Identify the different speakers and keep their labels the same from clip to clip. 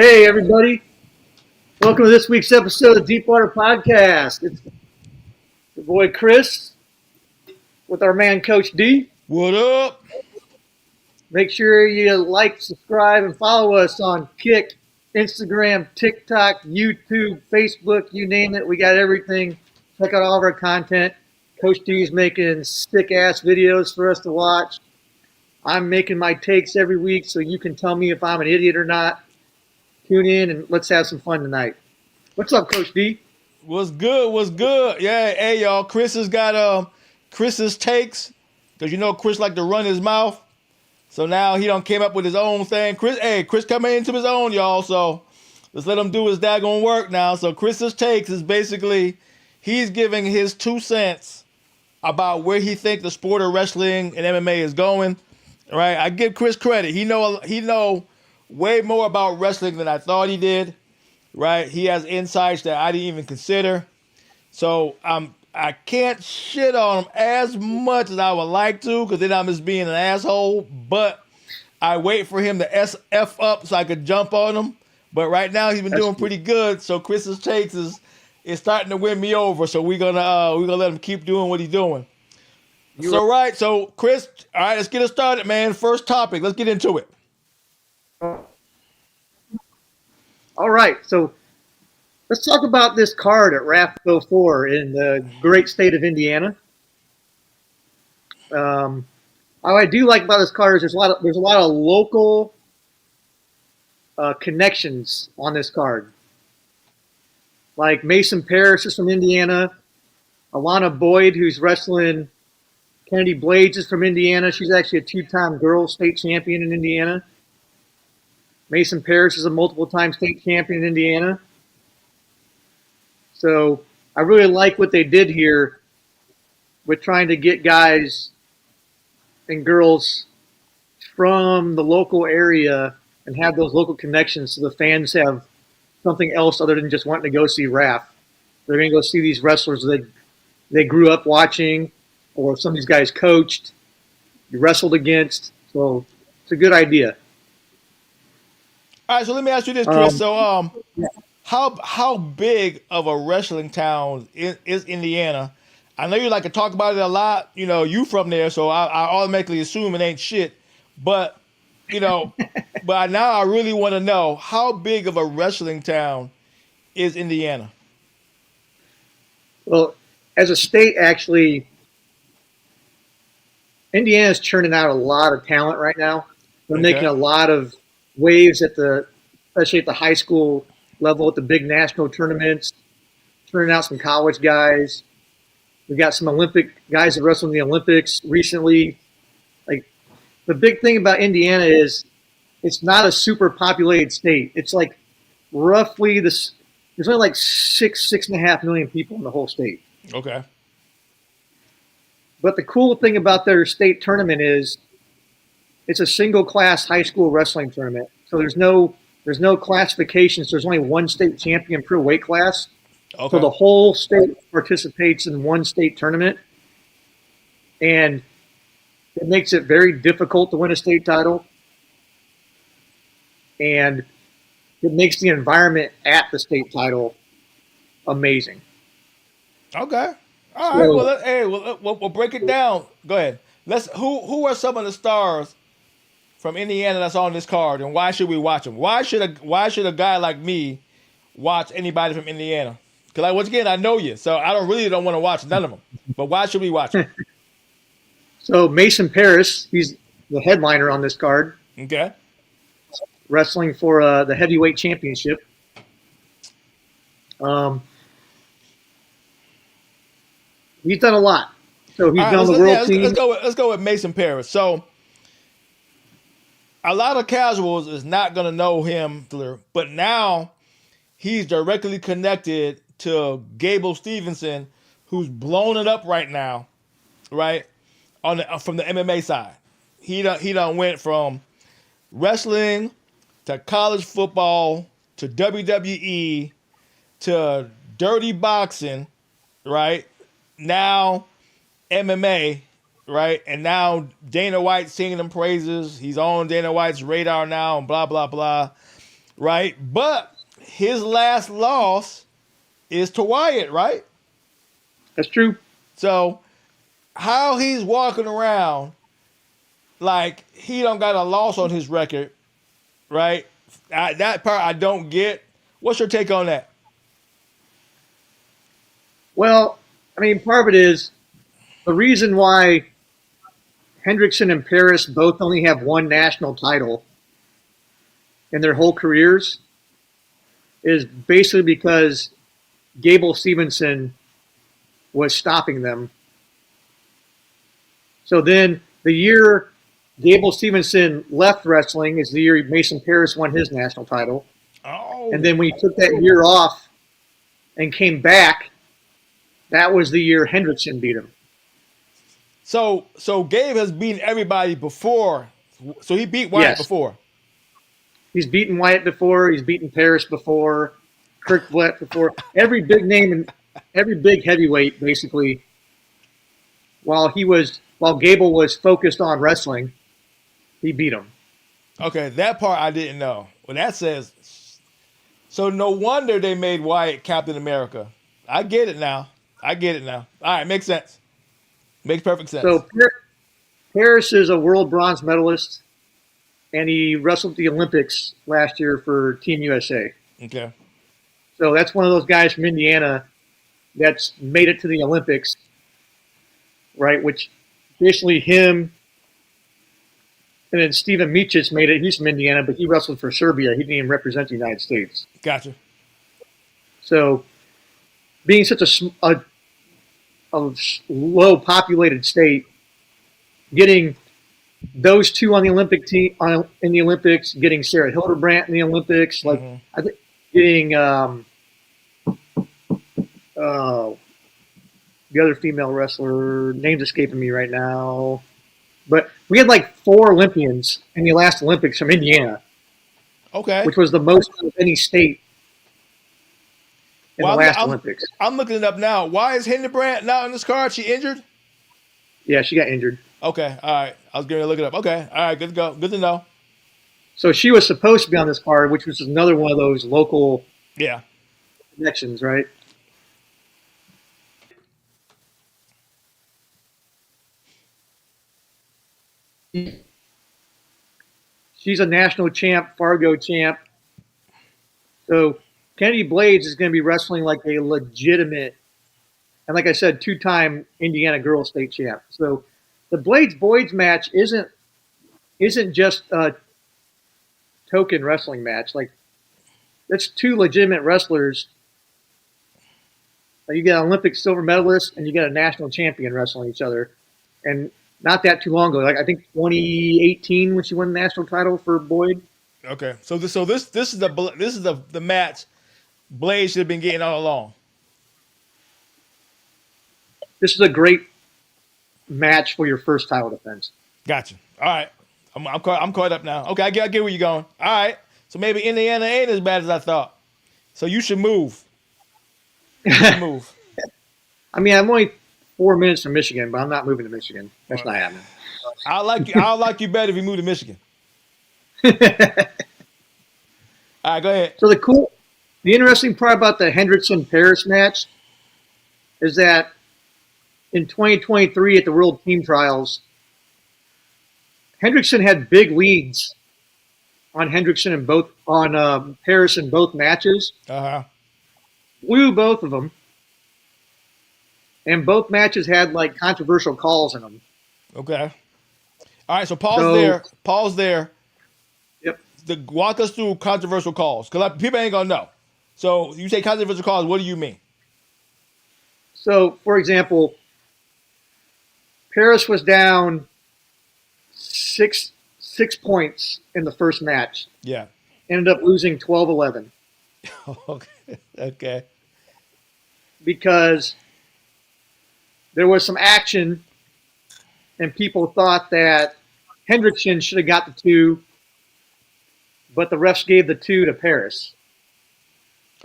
Speaker 1: Hey, everybody. Welcome to this week's episode of DeepWater Podcast. It's your boy Chris with our man Coach D.
Speaker 2: What up?
Speaker 1: Make sure you like, subscribe, and follow us on Kick, Instagram, TikTok, YouTube, Facebook, you name it. We got everything. Check out all of our content. Coach D is making sick-ass videos for us to watch. I'm making my takes every week so you can tell me if I'm an idiot or not. Tune in and let's have some fun tonight. What's up, Coach D?
Speaker 2: What's good? What's good? Yeah, hey y'all. Chris has got Chris's takes because you know Chris like to run his mouth. So now he done came up with his own thing. Chris coming into his own, y'all. So let's let him do his daggone work now. So Chris's takes is basically he's giving his 2 cents about where he think the sport of wrestling and MMA is going. All right, I give Chris credit. He know way more about wrestling than I thought he did. Right, he has insights that I didn't even consider. So I can't shit on him as much as I would like to, because then I'm just being an asshole. But I wait for him to F up so I could jump on him. But right now he's been doing pretty good. So Chris's takes is starting to win me over. So we're gonna let him keep doing what he's doing. So Chris, all right, let's get it started, man. First topic, let's get into it.
Speaker 1: All right, so let's talk about this card at RAF 04 in the great state of Indiana. What I do like about this card is there's a lot of local connections on this card. Like Mason Parris is from Indiana. Alana Boyd, who's wrestling Kennedy Blades, is from Indiana. She's actually a two-time girls state champion in Indiana. Mason Parris is a multiple-time state champion in Indiana. So I really like what they did here with trying to get guys and girls from the local area and have those local connections so the fans have something else other than just wanting to go see RAF. They're going to go see these wrestlers that they grew up watching, or some of these guys coached, you wrestled against. So it's a good idea.
Speaker 2: All right, so let me ask you this, Chris. How big of a wrestling town is Indiana? I know you like to talk about it a lot. You know, you from there, so I automatically assume it ain't shit. But but now I really want to know, how big of a wrestling town is Indiana?
Speaker 1: Well, as a state, actually, Indiana's churning out a lot of talent right now. They're making a lot of waves especially at the high school level at the big national tournaments, turning out some college guys. We got some Olympic guys that wrestled in the Olympics recently. Like, the big thing about Indiana is it's not a super populated state. It's like roughly there's only like 6.5 million people in the whole state.
Speaker 2: Okay.
Speaker 1: But the cool thing about their state tournament is it's a single class high school wrestling tournament. So there's no classifications. There's only one state champion per weight class.
Speaker 2: Okay.
Speaker 1: So the whole state participates in one state tournament. And it makes it very difficult to win a state title. And it makes the environment at the state title amazing.
Speaker 2: Okay. All right. Well, we'll break it down. Go ahead. Who are some of the stars from Indiana that's on this card, and why should we watch them? Why should a guy like me watch anybody from Indiana? Because once again, I know you, so I don't want to watch none of them. But why should we watch them?
Speaker 1: So Mason Parris, he's the headliner on this card.
Speaker 2: Okay.
Speaker 1: Wrestling for the heavyweight championship. He's done a lot. So he's done the world team.
Speaker 2: Let's go with Mason Parris. So a lot of casuals is not going to know him, but now he's directly connected to Gable Stevenson, who's blown it up right now, right? From the MMA side. He done went from wrestling to college football to WWE to dirty boxing, right? Now MMA, right? And now Dana White singing him praises. He's on Dana White's radar now and blah, blah, blah. right? But his last loss is to Wyatt, right?
Speaker 1: That's true.
Speaker 2: So how he's walking around like he don't got a loss on his record, right? That part I don't get. What's your take on that?
Speaker 1: Well, I mean, part of it is the reason why Hendrickson and Paris both only have one national title in their whole careers is basically because Gable Stevenson was stopping them. So then the year Gable Stevenson left wrestling is the year Mason Paris won his national title.
Speaker 2: Oh,
Speaker 1: And then when he took that year off and came back, that was the year Hendrickson beat him.
Speaker 2: so Gabe has beaten everybody before. So he beat Wyatt
Speaker 1: Yes.
Speaker 2: before.
Speaker 1: He's beaten Wyatt before. He's beaten Paris before. Kirk Vlett before. Every big name and every big heavyweight, basically, while Gable was focused on wrestling, he beat him.
Speaker 2: Okay, that part I didn't know. Well, that says so. No wonder they made Wyatt Captain America. I get it now. All right, makes sense. Makes perfect sense.
Speaker 1: So Paris is a world bronze medalist, and he wrestled at the Olympics last year for Team USA.
Speaker 2: Okay.
Speaker 1: So that's one of those guys from Indiana that's made it to the Olympics, right? Which basically him and then Steven Miocic made it. He's from Indiana, but he wrestled for Serbia. He didn't even represent the United States.
Speaker 2: Gotcha.
Speaker 1: So being such a low populated state, getting those two on the Olympic team in the Olympics, getting Sarah Hildebrandt in the Olympics, like I think getting the other female wrestler, name's escaping me right now, but we had like 4 Olympians in the last Olympics from Indiana,
Speaker 2: Okay.
Speaker 1: which was the most of any state in
Speaker 2: Well,
Speaker 1: the last Olympics.
Speaker 2: I'm looking it up now. Why is Hildebrandt not on this card? She injured?
Speaker 1: Yeah, she got injured.
Speaker 2: Okay. All right. I was going to look it up. Okay. All right. Good to go. Good to know.
Speaker 1: So she was supposed to be on this card, which was another one of those local
Speaker 2: Yeah.
Speaker 1: connections, right? She's a national champ, Fargo champ. So Kennedy Blades is going to be wrestling like a legitimate, and like I said, 2-time Indiana girls state champ. So the Blades Boyds match isn't just a token wrestling match. Like that's 2 legitimate wrestlers. You get an Olympic silver medalist and you get a national champion wrestling each other. And not that too long ago, like I think 2018 when she won the national title for Boyd.
Speaker 2: Okay. So this is the match Blaze should have been getting all along.
Speaker 1: This is a great match for your first title defense.
Speaker 2: Gotcha. All right. I'm caught up now. Okay, I get where you're going. All right. So maybe Indiana ain't as bad as I thought. So you should move. Move.
Speaker 1: I mean, I'm only 4 minutes from Michigan, but I'm not moving to Michigan. That's not happening.
Speaker 2: I'll like you better if you move to Michigan. All right, go ahead.
Speaker 1: So the interesting part about the Hendrickson-Paris match is that in 2023 at the World Team Trials, Hendrickson had big leads on Paris in both matches. Blew both of them, and both matches had like controversial calls in them.
Speaker 2: Okay. All right, so pause there.
Speaker 1: Yep.
Speaker 2: Walk us through controversial calls, because people ain't gonna know. So you say controversial calls. What do you mean?
Speaker 1: So, for example, Paris was down six points in the first match.
Speaker 2: Yeah.
Speaker 1: Ended up losing 12-11.
Speaker 2: Okay.
Speaker 1: Because there was some action and people thought that Hendrickson should have got the 2, but the refs gave the 2 to Paris.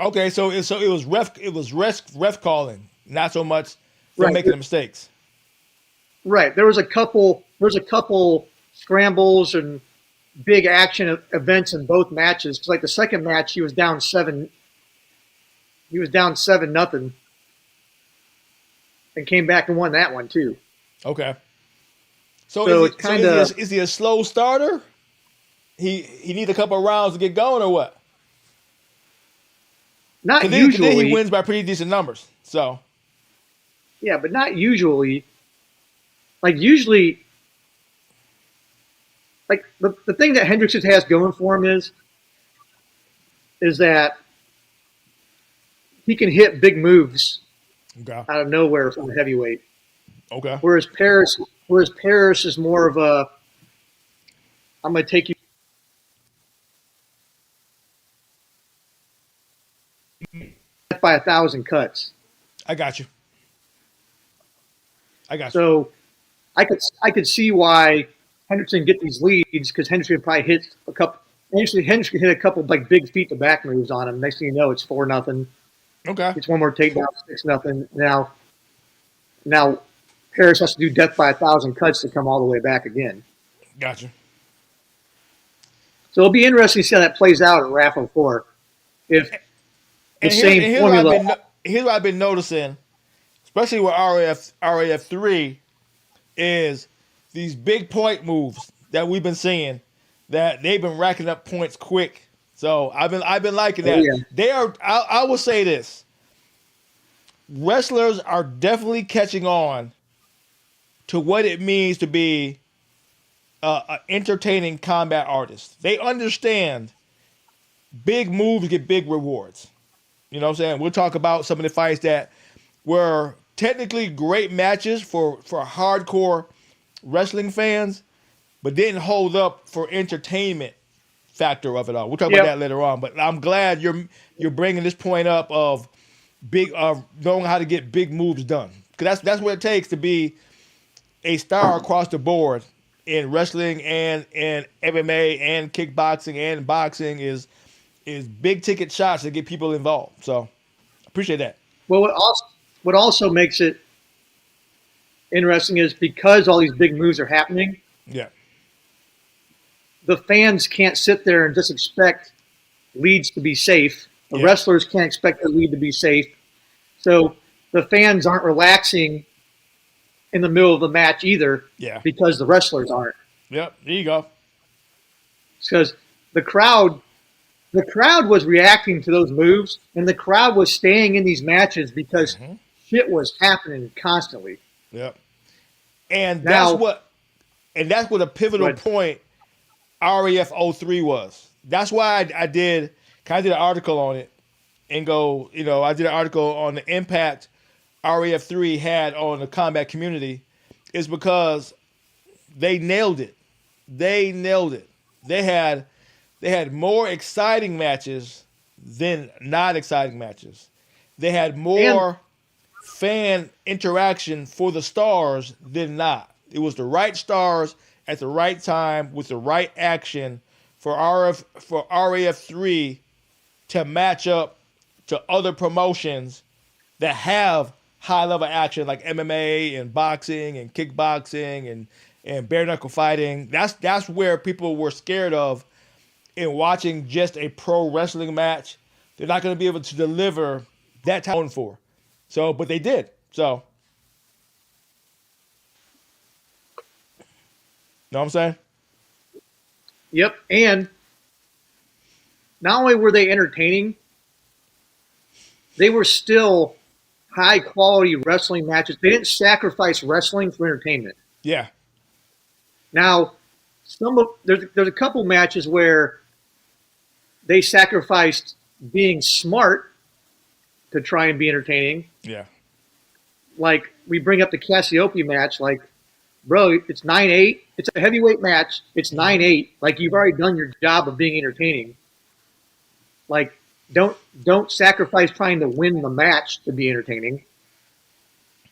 Speaker 2: Okay, so it was ref calling, not so much for making the mistakes.
Speaker 1: Right. There was a couple scrambles and big action events in both matches. Because like the second match, he was down 7. He was down 7-0, and came back and won that one too.
Speaker 2: Okay. So
Speaker 1: So it's kind of
Speaker 2: is he a slow starter? He needs a couple of rounds to get going, or what?
Speaker 1: not
Speaker 2: Then he
Speaker 1: usually.
Speaker 2: wins by pretty decent numbers. So
Speaker 1: Yeah, but not usually. Like usually, like the thing that Hendrickson has going for him is that he can hit big moves
Speaker 2: okay,
Speaker 1: out of nowhere from a heavyweight.
Speaker 2: okay,
Speaker 1: Whereas Paris is more of a I'm going to take you by 1,000 cuts.
Speaker 2: I got you.
Speaker 1: So I could see why Henderson get these leads because Henderson probably hits a couple. Henderson hit a couple like big feet to back moves on him. Next thing you know, it's 4-0.
Speaker 2: Okay,
Speaker 1: It's one more takedown, 6-0. Now Paris has to do death by 1,000 cuts to come all the way back again.
Speaker 2: got you.
Speaker 1: So it'll be interesting to see how that plays out at RAFO 4. If the same formula.
Speaker 2: Here's what I've been noticing, especially with RAF 3, is these big point moves that we've been seeing that they've been racking up points quick. So I've been liking that.
Speaker 1: Oh, yeah.
Speaker 2: They are. I will say this: wrestlers are definitely catching on to what it means to be an entertaining combat artist. They understand big moves get big rewards. You know what I'm saying? We'll talk about some of the fights that were technically great matches for hardcore wrestling fans, but didn't hold up for entertainment factor of it all. We'll talk about that later on. But I'm glad you're bringing this point up of big knowing how to get big moves done, because that's what it takes to be a star across the board in wrestling and in MMA and kickboxing and boxing is big ticket shots that get people involved. So appreciate that.
Speaker 1: Well, what also makes it interesting is because all these big moves are happening,
Speaker 2: Yeah.
Speaker 1: the fans can't sit there and just expect leads to be safe. The
Speaker 2: Yeah.
Speaker 1: wrestlers can't expect the lead to be safe. So the fans aren't relaxing in the middle of the match either
Speaker 2: Yeah.
Speaker 1: because the wrestlers aren't.
Speaker 2: Yep. There you go.
Speaker 1: Because the crowd was reacting to those moves, and the crowd was staying in these matches because shit was happening constantly.
Speaker 2: Yep. And
Speaker 1: Now-
Speaker 2: that's what a pivotal
Speaker 1: Right.
Speaker 2: point RAF 03 was. That's why I did an article on it and go, I did an article on the impact RAF 3 had on the combat community, is because they nailed it. They nailed it. They had more exciting matches than not exciting matches. They had more fan interaction for the stars than not. It was the right stars at the right time with the right action for RAF 3 to match up to other promotions that have high level action like MMA and boxing and kickboxing and bare knuckle fighting. That's where people were scared of in watching just a pro wrestling match. They're not going to be able to deliver that type for. So, but they did. So, know what I'm saying?
Speaker 1: Yep. And not only were they entertaining, they were still high quality wrestling matches. They didn't sacrifice wrestling for entertainment.
Speaker 2: Yeah.
Speaker 1: Now, there's a couple matches where they sacrificed being smart to try and be entertaining.
Speaker 2: Yeah.
Speaker 1: Like we bring up the Cassiope match, like, bro, it's 9-8. It's a heavyweight match. It's 9-8. Like you've already done your job of being entertaining. Like don't sacrifice trying to win the match to be entertaining.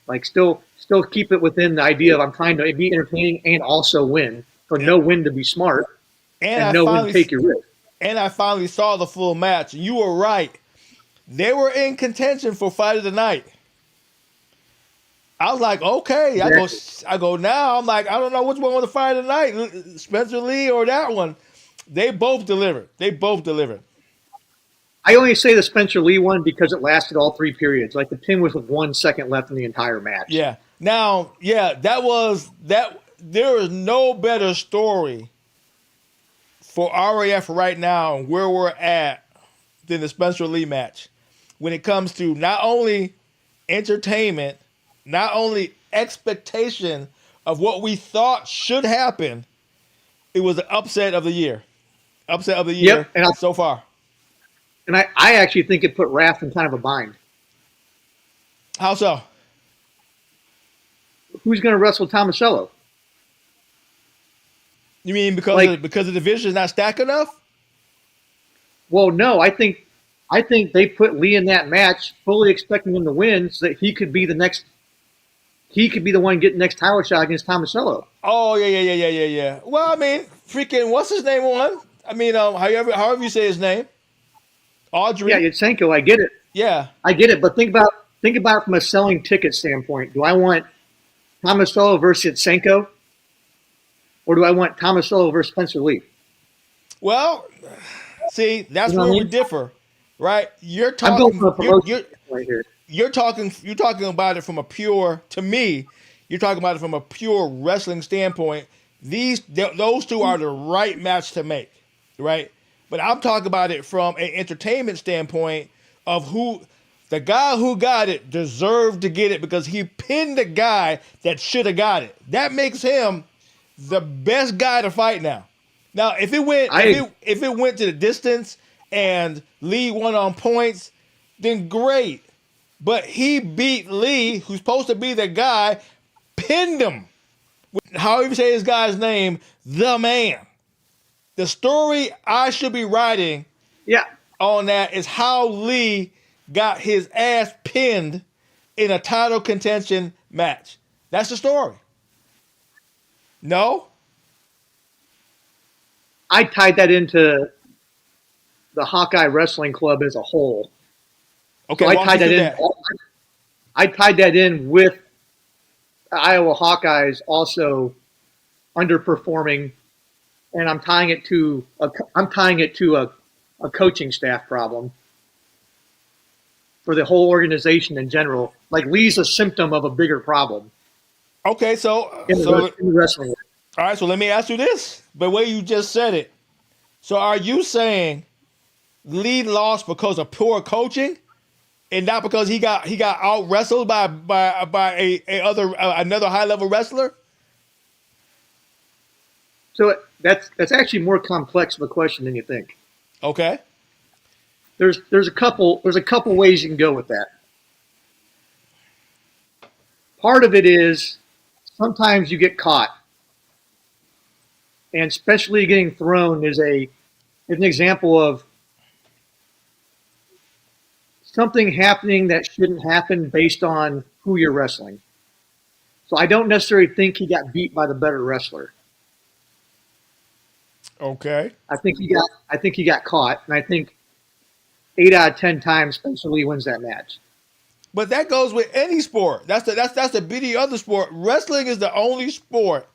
Speaker 1: Like still keep it within the idea of I'm trying to be entertaining and also win. So no win to be smart and no win to take your risk.
Speaker 2: And I finally saw the full match. You were right. They were in contention for fight of the night. I was like, okay. I go now. I'm like, I don't know which one was the fight of the night, Spencer Lee or that one. They both delivered. They both delivered.
Speaker 1: I only say the Spencer Lee one because it lasted all 3 periods. Like the pin was with 1 second left in the entire match.
Speaker 2: Yeah. Now, yeah, that was that. There is no better story for RAF right now and where we're at than the Spencer Lee match when it comes to not only entertainment, not only expectation of what we thought should happen. It was the upset of the year. Upset of the year
Speaker 1: Yep, and
Speaker 2: so far.
Speaker 1: I actually think it put Raph in kind of a bind.
Speaker 2: How so?
Speaker 1: Who's going to wrestle Tomasello?
Speaker 2: You mean because because the division is not stacked enough?
Speaker 1: Well, no, I think they put Lee in that match fully expecting him to win so that he could be the one getting the next title shot against Tomasello.
Speaker 2: Oh yeah. Well, I mean, freaking what's his name on? I mean, however you say his name. Audrey.
Speaker 1: Yeah, Yatsenko, I get it.
Speaker 2: Yeah.
Speaker 1: I get it, but think about it from a selling ticket standpoint. Do I want Tomasello versus Yatsenko? Or do I want Tomasello versus Spencer Lee?
Speaker 2: Well, see, that's where we differ, right? You're talking.
Speaker 1: I'm going for a promotion right here.
Speaker 2: You're talking about it from a pure. To me, you're talking about it from a pure wrestling standpoint. Those two are the right match to make, right? But I'm talking about it from an entertainment standpoint of who the guy who got it deserved to get it because he pinned the guy that should have got it. That makes him the best guy to fight now. Now, if it went to the distance and Lee won on points, then great. But he beat Lee, who's supposed to be the guy, pinned him. However you say this guy's name, the man. The story I should be writing on that is how Lee got his ass pinned in a title contention match. That's the story. No?
Speaker 1: I tied that into the Hawkeye Wrestling Club as a whole.
Speaker 2: Okay,
Speaker 1: so I tied that in with Iowa Hawkeyes also underperforming, and I'm tying it to a coaching staff problem for the whole organization in general. Like Lee's a symptom of a bigger problem.
Speaker 2: Okay, so
Speaker 1: in the wrestling world.
Speaker 2: All right, so let me ask you this: the way you just said it, so are you saying Lee lost because of poor coaching, and not because he got out wrestled by another high level wrestler?
Speaker 1: So that's actually more complex of a question than you think.
Speaker 2: Okay.
Speaker 1: There's a couple ways you can go with that. Part of it is sometimes you get caught, and especially getting thrown is an example of something happening that shouldn't happen based on who you're wrestling. So I don't necessarily think he got beat by the better wrestler.
Speaker 2: Okay.
Speaker 1: I think he got caught, and I think 8 out of 10 times Spencer Lee wins that match.
Speaker 2: But that goes with any sport. That's the beauty of the sport. Wrestling is the only sport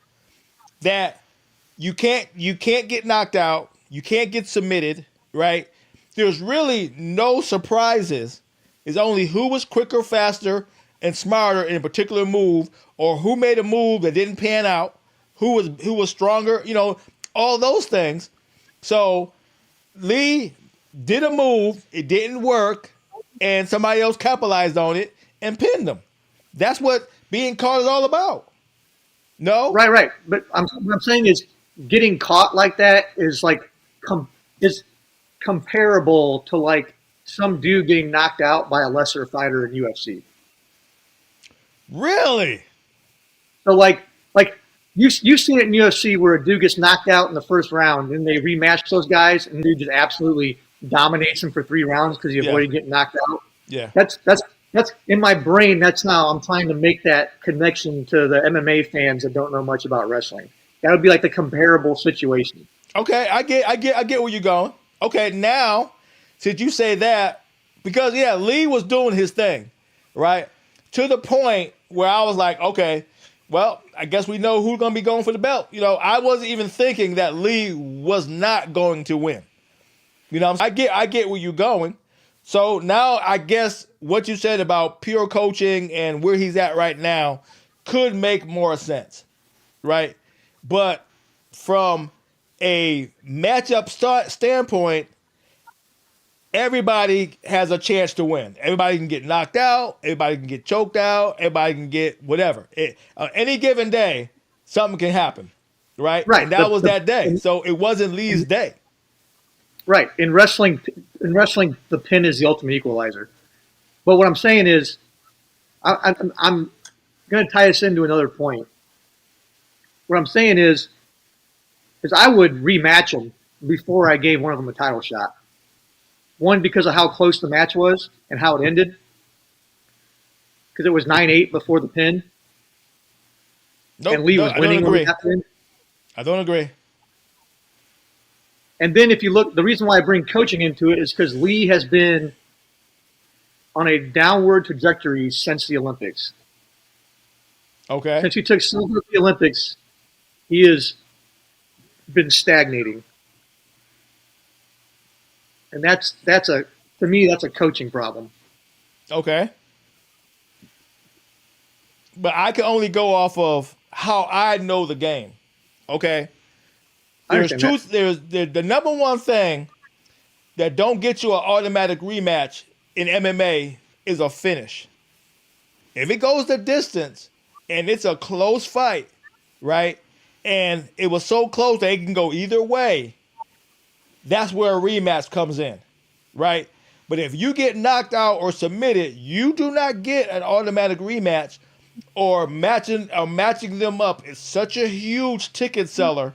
Speaker 2: that you can't get knocked out, you can't get submitted, right? There's really no surprises. It's only who was quicker, faster, and smarter in a particular move, or who made a move that didn't pan out, who was stronger, all those things. So Lee did a move, it didn't work, and somebody else capitalized on it and pinned him. That's what being caught is all about. No?
Speaker 1: Right. But what I'm saying is getting caught like that is like is comparable to like some dude getting knocked out by a lesser fighter in UFC.
Speaker 2: Really?
Speaker 1: So like you've seen it in UFC where a dude gets knocked out in the first round and they rematch those guys and the dude just absolutely dominates him for 3 rounds because he avoided getting knocked out.
Speaker 2: Yeah.
Speaker 1: That's in my brain. That's how I'm trying to make that connection to the MMA fans that don't know much about wrestling. That would be like the comparable situation.
Speaker 2: Okay, I get where you're going. Okay, now since you say that, because Lee was doing his thing, right? To the point where I was like, okay, Well, I guess we know who's going to be going for the belt. I wasn't even thinking that Lee was not going to win. I get where you're going. So now I guess what you said about pure coaching and where he's at right now could make more sense, right? But from a matchup standpoint, everybody has a chance to win. Everybody can get knocked out. Everybody can get choked out. Everybody can get whatever. Any given day, something can happen, right?
Speaker 1: Right.
Speaker 2: And that was that day. So it wasn't Lee's day.
Speaker 1: Right. In wrestling, the pin is the ultimate equalizer. But what I'm saying is, I'm going to tie this into another point. What I'm saying is I would rematch them before I gave one of them a title shot. One, because of how close the match was and how it ended. Because it was 9-8 before the pin.
Speaker 2: Nope,
Speaker 1: and Lee was winning when that pin.
Speaker 2: I don't agree.
Speaker 1: And then if you look, the reason why I bring coaching into it is because Lee has been on a downward trajectory since the Olympics.
Speaker 2: Okay.
Speaker 1: Since he took silver at the Olympics, he has been stagnating. And to me, that's a coaching problem.
Speaker 2: Okay. But I can only go off of how I know the game. Okay. There's the number one thing that don't get you an automatic rematch in MMA is a finish. If it goes the distance and it's a close fight, right? And it was so close that it can go either way, that's where a rematch comes in, right? But if you get knocked out or submitted, you do not get an automatic rematch, or matching them up is such a huge ticket seller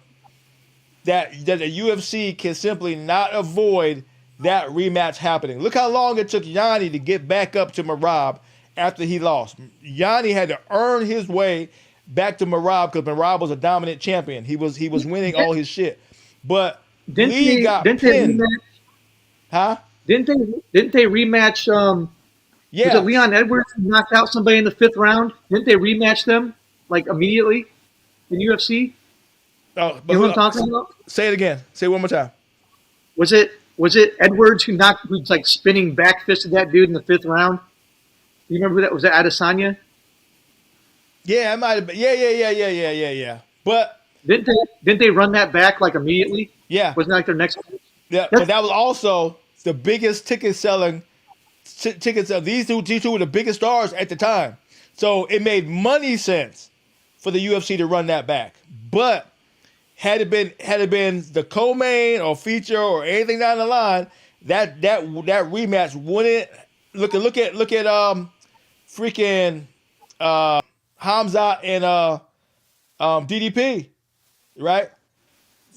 Speaker 2: that the UFC can simply not avoid that rematch happening. Look how long it took Yanni to get back up to Merab after he lost. Yanni had to earn his way back to Merab because Merab was a dominant champion. He was winning all his shit. But Lee got pinned. Huh?
Speaker 1: Didn't they rematch?
Speaker 2: Yeah.
Speaker 1: Was it Leon Edwards who knocked out somebody in the 5th round? Didn't they rematch them like immediately in UFC?
Speaker 2: Oh, but
Speaker 1: you know what I'm talking about?
Speaker 2: Say it again. Say it one more time.
Speaker 1: Was it Edwards who's like spinning back fisted that dude in the 5th round? You remember who that was? That Adesanya?
Speaker 2: Yeah, it might have been. Yeah. But
Speaker 1: didn't they run that back like immediately?
Speaker 2: Yeah.
Speaker 1: Wasn't that like their next?
Speaker 2: Yeah, but that was also the biggest ticket selling. Tickets of these two were the biggest stars at the time, so it made money sense for the UFC to run that back. But had it been the co-main or feature or anything down the line, that rematch wouldn't look at freaking Hamza and DDP, right?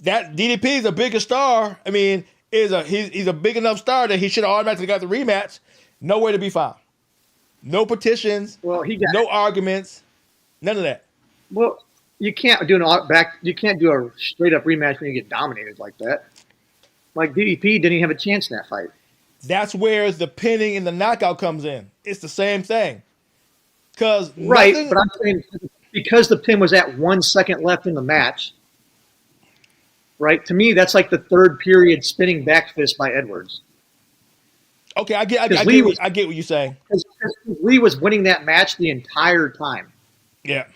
Speaker 2: That DDP is a bigger star. I mean, he's a big enough star that he should have automatically got the rematch. Nowhere to be found. No petitions.
Speaker 1: Well,
Speaker 2: no arguments. None of that.
Speaker 1: Well, you can't do You can't do a straight up rematch when you get dominated like that. Like DDP didn't even have a chance in that fight.
Speaker 2: That's where the pinning and the knockout comes in. It's the same thing. But
Speaker 1: I'm saying because the pin was at 1 second left in the match. Right, to me, that's like the 3rd period spinning back fist by Edwards.
Speaker 2: Okay, I get what you're saying. Because
Speaker 1: Lee was winning that match the entire time.
Speaker 2: Yeah.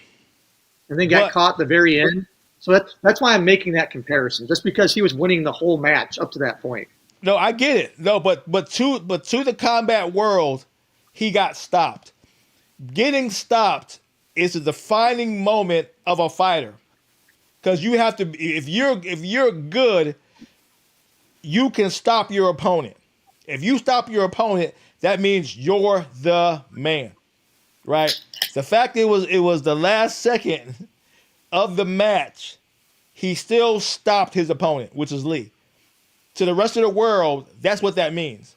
Speaker 1: And then got caught at the very end. So that's why I'm making that comparison. Just because he was winning the whole match up to that point.
Speaker 2: No, I get it. No, but to the combat world, he got stopped. Getting stopped is a defining moment of a fighter. Because you have to, if you're good, you can stop your opponent. If you stop your opponent, that means you're the man, right? The fact it was the last second of the match, he still stopped his opponent, which is Lee. To the rest of the world, that's what that means.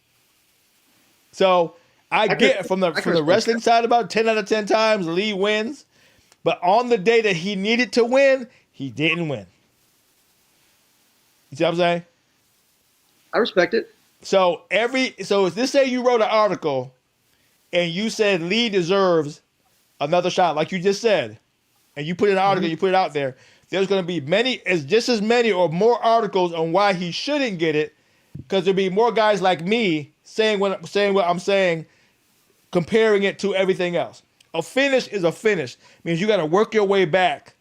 Speaker 2: So I get from the wrestling side about 10 out of 10 times Lee wins, but on the day that he needed to win, he didn't win. You see what I'm saying?
Speaker 1: I respect it.
Speaker 2: So if this say you wrote an article and you said Lee deserves another shot, like you just said, and you put in an article, you put it out there, there's going to be just as many or more articles on why he shouldn't get it, because there'll be more guys like me saying what I'm saying, comparing it to everything else. A finish is a finish. Means you got to work your way back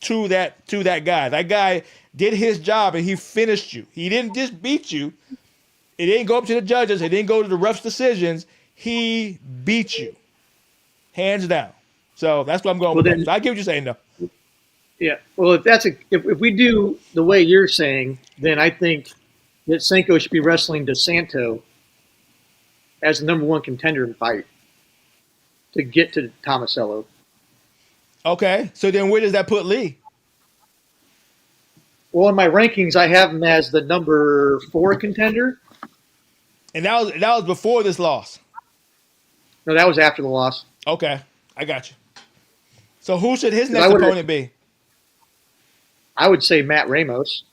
Speaker 2: to that guy. That guy did his job and he finished you. He didn't just beat you. It didn't go up to the judges. It didn't go to the refs' decisions. He beat you, hands down. So that's what I'm going with. Then, so I get what you're saying, though.
Speaker 1: Yeah. Well, if we do the way you're saying, then I think that Senko should be wrestling DeSanto as the number one contender in fight to get to Tomasello.
Speaker 2: Okay. So then where does that put Lee?
Speaker 1: Well, in my rankings, I have him as the number 4 contender.
Speaker 2: And that was before this loss.
Speaker 1: No, that was after the loss.
Speaker 2: Okay. I got you. So who should his next opponent be?
Speaker 1: I would say Matt Ramos.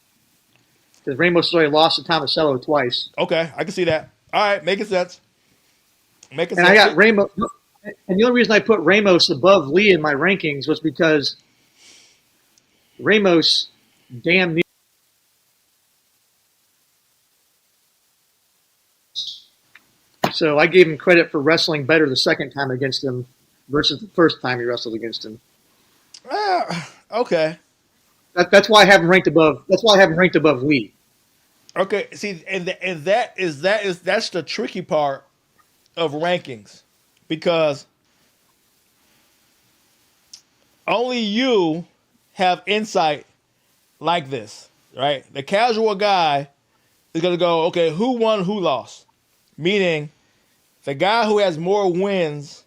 Speaker 1: Because Ramos has already lost to Tomasello twice.
Speaker 2: Okay. I can see that. All right. Making sense.
Speaker 1: And I got Ramos. And the only reason I put Ramos above Lee in my rankings was because Ramos damn near. So I gave him credit for wrestling better the second time against him versus the first time he wrestled against him.
Speaker 2: Okay.
Speaker 1: That's why I have him ranked above. That's why I have him ranked above Lee.
Speaker 2: Okay. See, and that's the tricky part of rankings, because only you have insight like this, right? The casual guy is going to go, okay, who won, who lost? Meaning, the guy who has more wins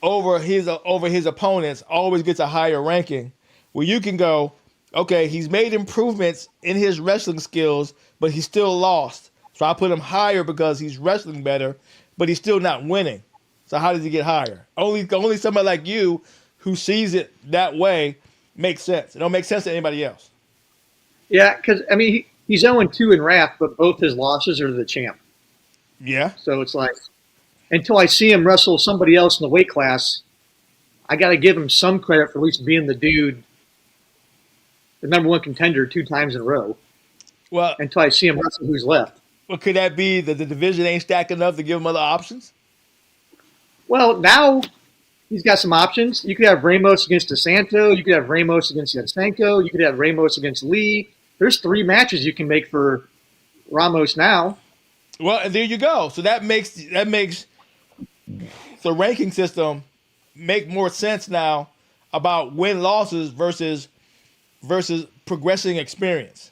Speaker 2: over his opponents always gets a higher ranking. Where you can go, okay, he's made improvements in his wrestling skills, but he still lost. So I put him higher because he's wrestling better, but he's still not winning. So how does he get higher? Only somebody like you who sees it that way makes sense. It don't make sense to anybody else.
Speaker 1: Yeah, because, I mean, he's 0-2 in RAF, but both his losses are to the champ.
Speaker 2: Yeah.
Speaker 1: So it's like, until I see him wrestle somebody else in the weight class, I got to give him some credit for at least being the dude, the number one contender 2 times in a row.
Speaker 2: Well,
Speaker 1: until I see him wrestle who's left.
Speaker 2: Well, could that be that the division ain't stacked enough to give him other options?
Speaker 1: Well, now he's got some options. You could have Ramos against DeSanto. You could have Ramos against Yatsenko. You could have Ramos against Lee. There's 3 matches you can make for Ramos now.
Speaker 2: Well, and there you go. So that makes the ranking system make more sense now about win losses versus progressing experience.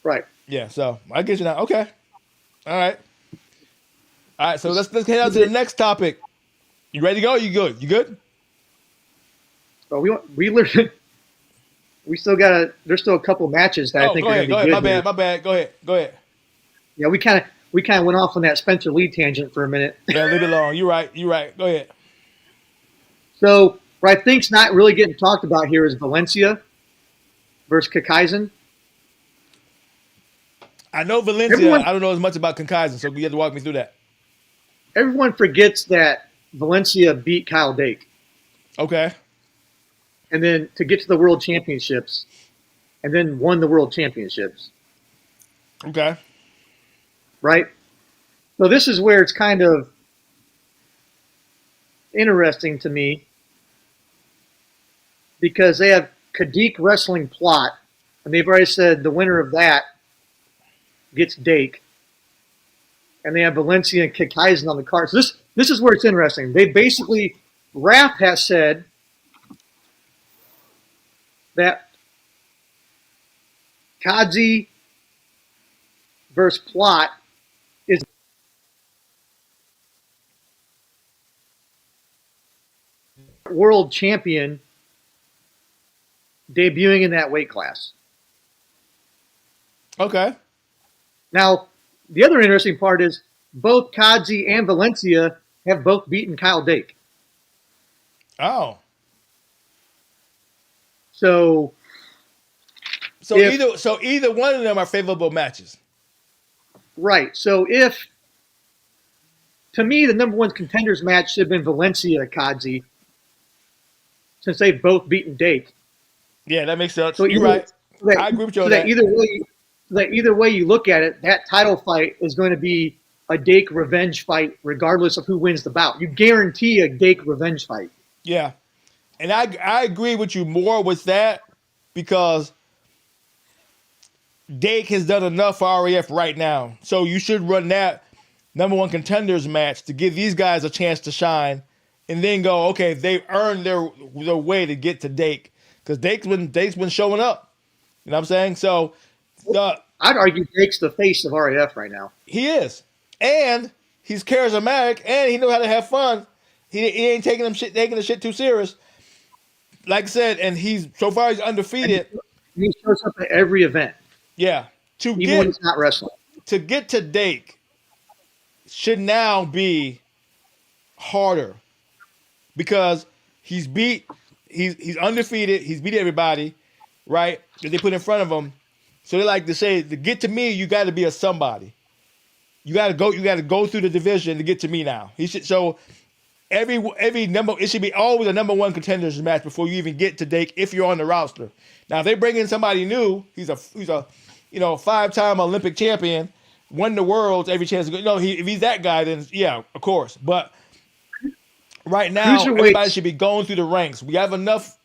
Speaker 1: Right.
Speaker 2: Yeah. So I get you now. Okay. All right. So let's head on to the next topic. You ready to go? You good? You good?
Speaker 1: Well, we still got there's still a couple matches that I think are going to be good.
Speaker 2: My bad. Go ahead.
Speaker 1: Yeah, we kind of went off on that Spencer Lee tangent for a minute.
Speaker 2: Yeah, leave it alone. You're right. Go ahead.
Speaker 1: So, what I think's not really getting talked about here is Valencia versus Kakaisen.
Speaker 2: I know Valencia. I don't know as much about Kakaisen, so you have to walk me through that.
Speaker 1: Everyone forgets that Valencia beat Kyle Dake.
Speaker 2: Okay.
Speaker 1: And then to get to the World Championships, and then won the World Championships.
Speaker 2: Okay.
Speaker 1: Right? So this is where it's kind of interesting to me because they have Kadik Wrestling Plot, and they've already said the winner of that gets Dake. And they have Valencia and Kakaisen on the card. So this is where it's interesting. They basically, Raph has said that Kadzi versus Plot is world champion debuting in that weight class.
Speaker 2: Okay.
Speaker 1: Now, the other interesting part is both Kadzi and Valencia have both beaten Kyle Dake.
Speaker 2: Oh.
Speaker 1: So
Speaker 2: either one of them are favorable matches.
Speaker 1: Right. So to me, the number one contenders match should have been Valencia Kadzi. since they've both beaten Dake.
Speaker 2: Yeah, that makes sense.
Speaker 1: So
Speaker 2: You're
Speaker 1: either,
Speaker 2: right. I agree with you on that.
Speaker 1: either way you look at it, that title fight is going to be a Dake revenge fight, regardless of who wins the bout. You guarantee a Dake revenge fight.
Speaker 2: Yeah. And I agree with you more with that because Dake has done enough for RAF right now. So you should run that number one contenders match to give these guys a chance to shine and then go, okay, they've earned their way to get to Dake. Because Dake's been showing up. You know what I'm saying? So
Speaker 1: I'd argue Dake's the face of RAF right now.
Speaker 2: he is. And he's charismatic and he knows how to have fun. He ain't taking the shit too serious. Like I said, and he's undefeated.
Speaker 1: He shows up at every event.
Speaker 2: Yeah.
Speaker 1: Even when he's not wrestling.
Speaker 2: To get to Dake should now be harder because he's undefeated, he's beat everybody, right? That they put in front of him. So they like to say, to get to me, you got to be a somebody. You got to go through the division to get to me now. Every number, it should be always a number one contenders match before you even get to Dake if you're on the roster. Now if they bring in somebody new, he's a 5-time Olympic champion, won the worlds every chance to go. If he's that guy, then yeah, of course. But right now, everybody should be going through the ranks. We have enough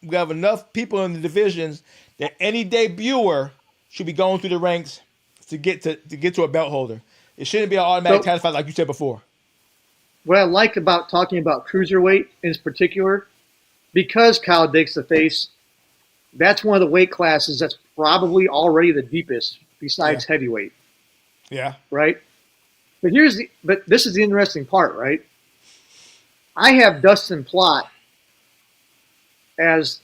Speaker 2: people in the divisions that any debuter should be going through the ranks to get to a belt holder. It shouldn't be an automatic title fight like you said before.
Speaker 1: What I like about talking about cruiserweight in particular, because Kyle Dake's the face, that's one of the weight classes that's probably already the deepest besides heavyweight.
Speaker 2: Yeah.
Speaker 1: Right? But this is the interesting part, right? I have Dustin Plott as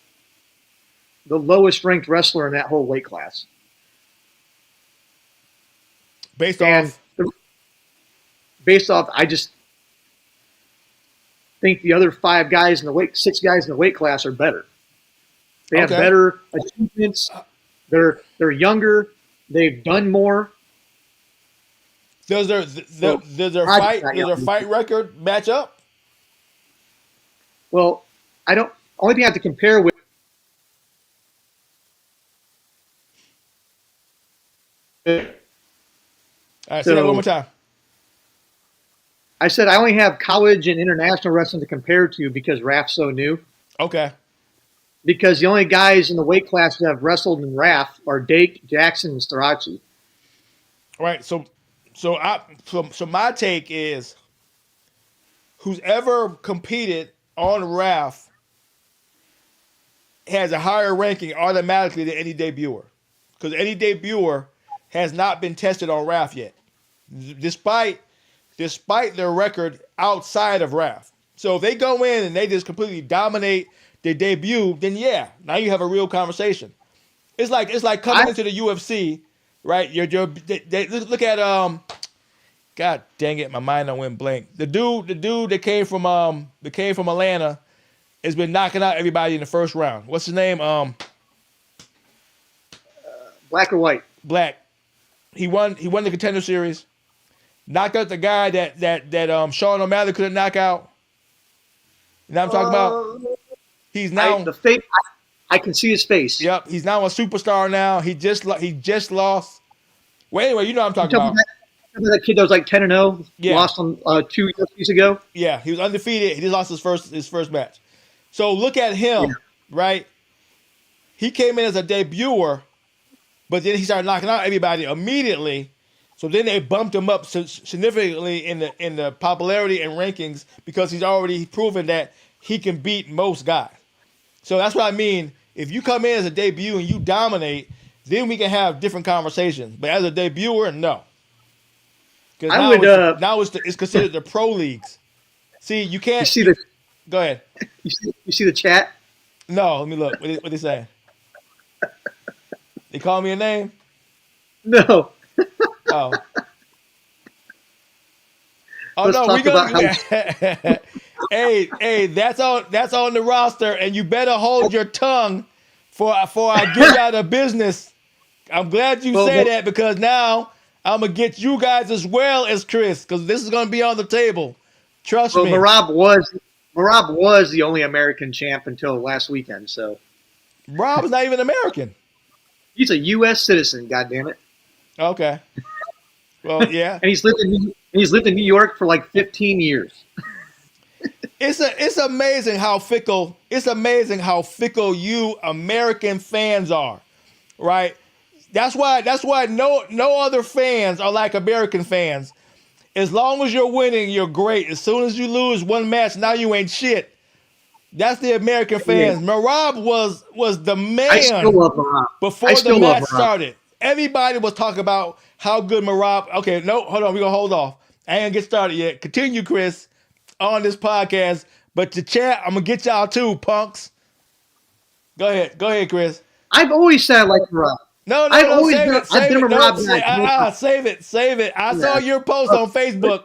Speaker 1: the lowest ranked wrestler in that whole weight class. Based off, I just think the other 6 guys in the weight class are better. They have better achievements. They're younger. They've done more.
Speaker 2: Does their fight record match up?
Speaker 1: Well, I don't. Only thing I have to compare with.
Speaker 2: All right, say that one more time.
Speaker 1: I said I only have college and international wrestling to compare to because RAF's so new.
Speaker 2: Okay.
Speaker 1: Because the only guys in the weight class that have wrestled in RAF are Dake, Jackson, and Starachi.
Speaker 2: Right. So my take is who's ever competed on RAF has a higher ranking automatically than any debuter. Because any debuter has not been tested on RAF yet, despite their record outside of RAF. So if they go in and they just completely dominate their debut, then yeah, now you have a real conversation. It's like coming into the UFC, right? Look at God dang it, my mind don't went blank. The dude that came from Atlanta has been knocking out everybody in the first round. What's his name?
Speaker 1: Black or white?
Speaker 2: Black. He won the Contender Series. Knocked out the guy that Sean O'Malley couldn't knock out. You know what I'm talking about? He's now
Speaker 1: I can see his face.
Speaker 2: Yep, he's now a superstar. Now he just lost. Well, anyway, you know what I'm talking about.
Speaker 1: Remember that kid that was like 10-0, lost on 2 years ago.
Speaker 2: Yeah, he was undefeated. He just lost his first match. So look at him, right? He came in as a debuter, but then he started knocking out everybody immediately. So then they bumped him up significantly in the popularity and rankings because he's already proven that he can beat most guys. So that's what I mean. If you come in as a debut and you dominate, then we can have different conversations. But as a debuter, no. Because now it's considered the pro leagues. See, you can't. Go ahead.
Speaker 1: You see the chat?
Speaker 2: No, let me look. What they saying? They call me a name?
Speaker 1: No.
Speaker 2: Oh. Oh no, we gonna. Hey, that's on the roster, and you better hold your tongue for I get out of business. I'm glad you say that because now I'm gonna get you guys as well as Chris because this is gonna be on the table. Trust me.
Speaker 1: Marab Marab was the only American champ until last weekend, so
Speaker 2: Rob is not even American.
Speaker 1: he's a U.S. citizen. God damn it!
Speaker 2: Okay. Well, yeah.
Speaker 1: And he's lived in New York for like 15 years.
Speaker 2: It's amazing how fickle. It's amazing how fickle you American fans are, right? That's why no other fans are like American fans. As long as you're winning, you're great. As soon as you lose one match, now you ain't shit. That's the American
Speaker 1: Yeah.
Speaker 2: fans. Marab was the
Speaker 1: I still
Speaker 2: man
Speaker 1: love Marab. I
Speaker 2: before the
Speaker 1: still love
Speaker 2: match
Speaker 1: Marab.
Speaker 2: started. Everybody was talking about how good Marab. Okay, no, hold on. We're gonna hold off. I ain't gonna get started yet. Continue, Chris, on this podcast. But to chat, I'm gonna get y'all too, punks. Go ahead, Chris.
Speaker 1: I've always said I like Marab.
Speaker 2: No,
Speaker 1: I've always
Speaker 2: save
Speaker 1: been.
Speaker 2: it,
Speaker 1: I've
Speaker 2: save
Speaker 1: been a
Speaker 2: it. No,
Speaker 1: Marab guy.
Speaker 2: save it. I saw
Speaker 1: Yeah.
Speaker 2: your post on Facebook.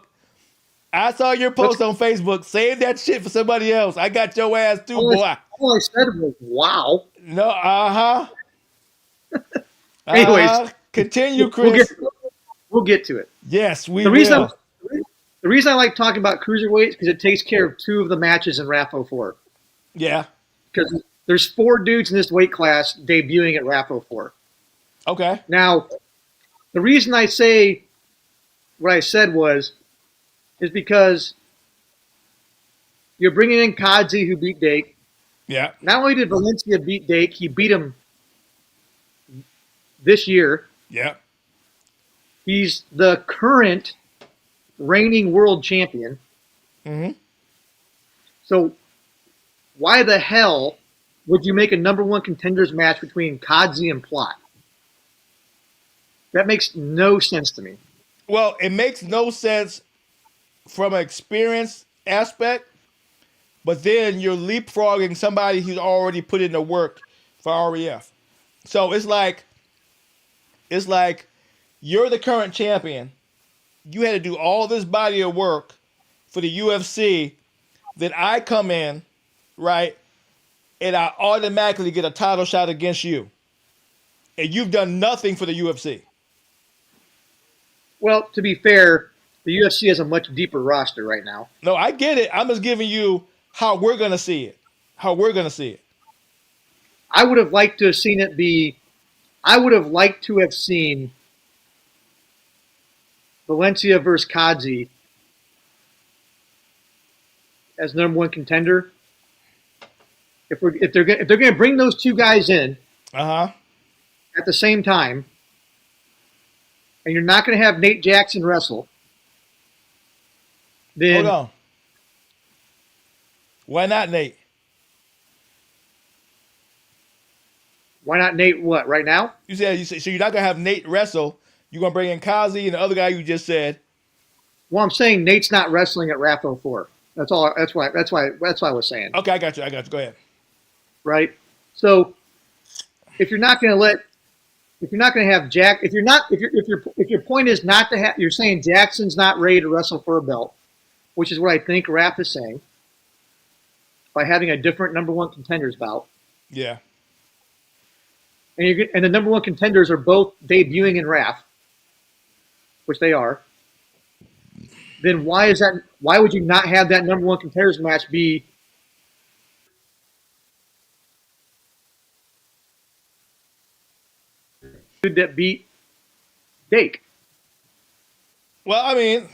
Speaker 2: I saw your post on Facebook. Save that shit for somebody else. I got your ass too, boy.
Speaker 1: All I said was wow.
Speaker 2: No,
Speaker 1: Anyways,
Speaker 2: Continue,
Speaker 1: we'll get
Speaker 2: Chris.
Speaker 1: we'll get to it.
Speaker 2: Yes, we
Speaker 1: The reason
Speaker 2: will.
Speaker 1: the reason I like talking about cruiserweights because it takes care of two of the matches in RAF 04.
Speaker 2: Yeah.
Speaker 1: Because there's 4 dudes in this weight class debuting at RAF 04.
Speaker 2: Okay.
Speaker 1: Now, the reason I say what I said is because you're bringing in Kadzi, who beat Dake.
Speaker 2: Yeah.
Speaker 1: Not only did Valencia beat Dake, he beat him this year.
Speaker 2: Yeah.
Speaker 1: He's the current reigning world champion.
Speaker 2: Mm-hmm.
Speaker 1: So why the hell would you make a number 1 contenders match between Kadzi and Plot? That makes no sense to me.
Speaker 2: Well, it makes no sense from an experience aspect, but then you're leapfrogging somebody who's already put in the work for REF. So it's like you're the current champion. You had to do all this body of work for the UFC. Then I come in, right, and I automatically get a title shot against you. And you've done nothing for the UFC.
Speaker 1: Well, to be fair, the UFC has a much deeper roster right now.
Speaker 2: No, I get it. I'm just giving you how we're going to see it. How we're going to see it.
Speaker 1: I would have liked to have seen it be. I would have liked to have seen Valencia versus Kadzi as number 1 contender. If they're going to bring those 2 guys in
Speaker 2: Uh-huh.
Speaker 1: at the same time, and you're not going to have Nate Jackson wrestle, then
Speaker 2: Hold on. Why not, Nate?
Speaker 1: why not Nate? What right now?
Speaker 2: You said so you're not gonna have Nate wrestle. You're gonna bring in Kazi and the other guy you just said.
Speaker 1: Well, I'm saying Nate's not wrestling at RAF 04. That's all. That's why I was saying.
Speaker 2: Okay, I got you. Go ahead.
Speaker 1: Right. So if you're not going to have Jack, if your point is not to have, you're saying Jackson's not ready to wrestle for a belt, which is what I think Raph is saying, by having a different number 1 contenders bout,
Speaker 2: Yeah.
Speaker 1: and the number 1 contenders are both debuting in RAF, which they are. Then why would you not have that number 1 contenders match be that beat Dake?
Speaker 2: Well, I mean,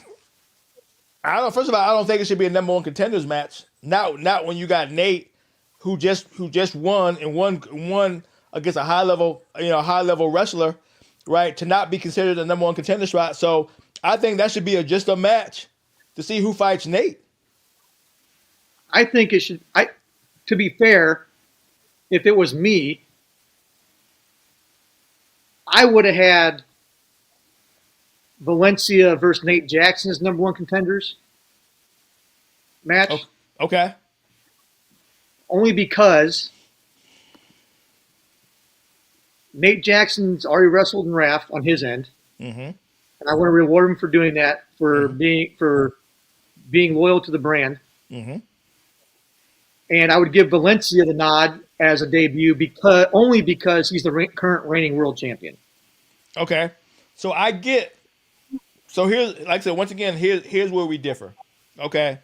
Speaker 2: I don't. First of all, I don't think it should be a number 1 contenders match. Not when you got Nate, who just won and won against a high level wrestler, right? To not be considered a number 1 contender spot. So I think that should be just a match to see who fights Nate.
Speaker 1: I think it should. To be fair, if it was me, I would have had Valencia versus Nate Jackson as number 1 contenders match.
Speaker 2: Okay.
Speaker 1: Only because Nate Jackson's already wrestled in RAF on his end,
Speaker 2: Mm-hmm.
Speaker 1: and I want to reward him for doing that, for being loyal to the brand.
Speaker 2: Mm-hmm.
Speaker 1: And I would give Valencia the nod as a debut only because he's the current reigning world champion.
Speaker 2: Okay. So I get. So here's, like I said, once again, here's where we differ. Okay.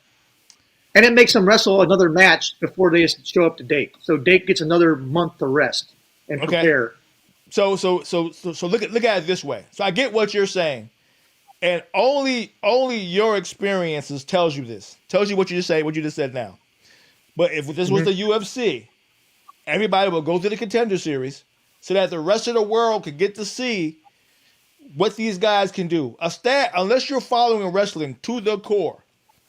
Speaker 1: And it makes them wrestle another match before they show up to Dake. So Dake gets another month to rest and
Speaker 2: Okay.
Speaker 1: prepare.
Speaker 2: So look at it this way. So I get what you're saying, and only your experiences tells you this. Tells you what you just said now. But if this was
Speaker 1: Mm-hmm.
Speaker 2: the UFC, everybody will go to the Contender Series so that the rest of the world could get to see what these guys can do. Unless you're following wrestling to the core,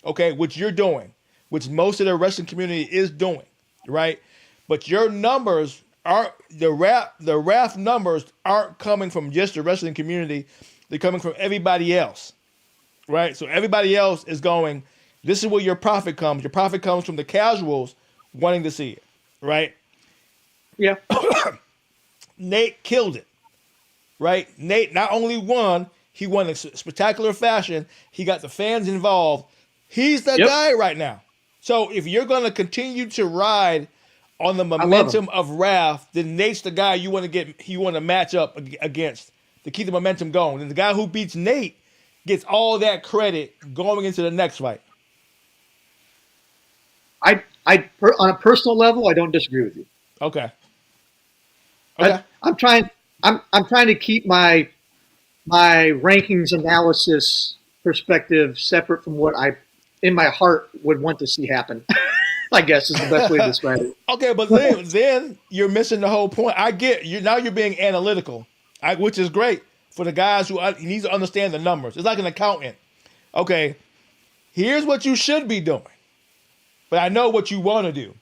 Speaker 2: okay, which you're doing, which most of the wrestling community is doing, right? But your numbers aren't the RAF numbers aren't coming from just the wrestling community. They're coming from everybody else, right? So everybody else is going, this is where your profit comes. Your profit comes from the casuals wanting to see it, right?
Speaker 1: Yeah.
Speaker 2: Nate killed it, right? Nate not only won, he won in spectacular fashion. He got the fans involved. He's the
Speaker 1: Yep.
Speaker 2: guy right now. So if you're going to continue to ride on the
Speaker 1: I love him.
Speaker 2: momentum of Raph, then Nate's the guy you want to match up against to keep the momentum going. And the guy who beats Nate gets all that credit going into the next fight.
Speaker 1: On a personal level, I don't disagree with you.
Speaker 2: Okay. Okay.
Speaker 1: I'm trying to keep my rankings analysis perspective separate from what I in my heart would want to see happen. I guess is the best way to describe it.
Speaker 2: Okay, but then you're missing the whole point. I get you now. You're being analytical, which is great for the guys who need to understand the numbers. It's like an accountant. Okay, here's what you should be doing, but I know what you want to do.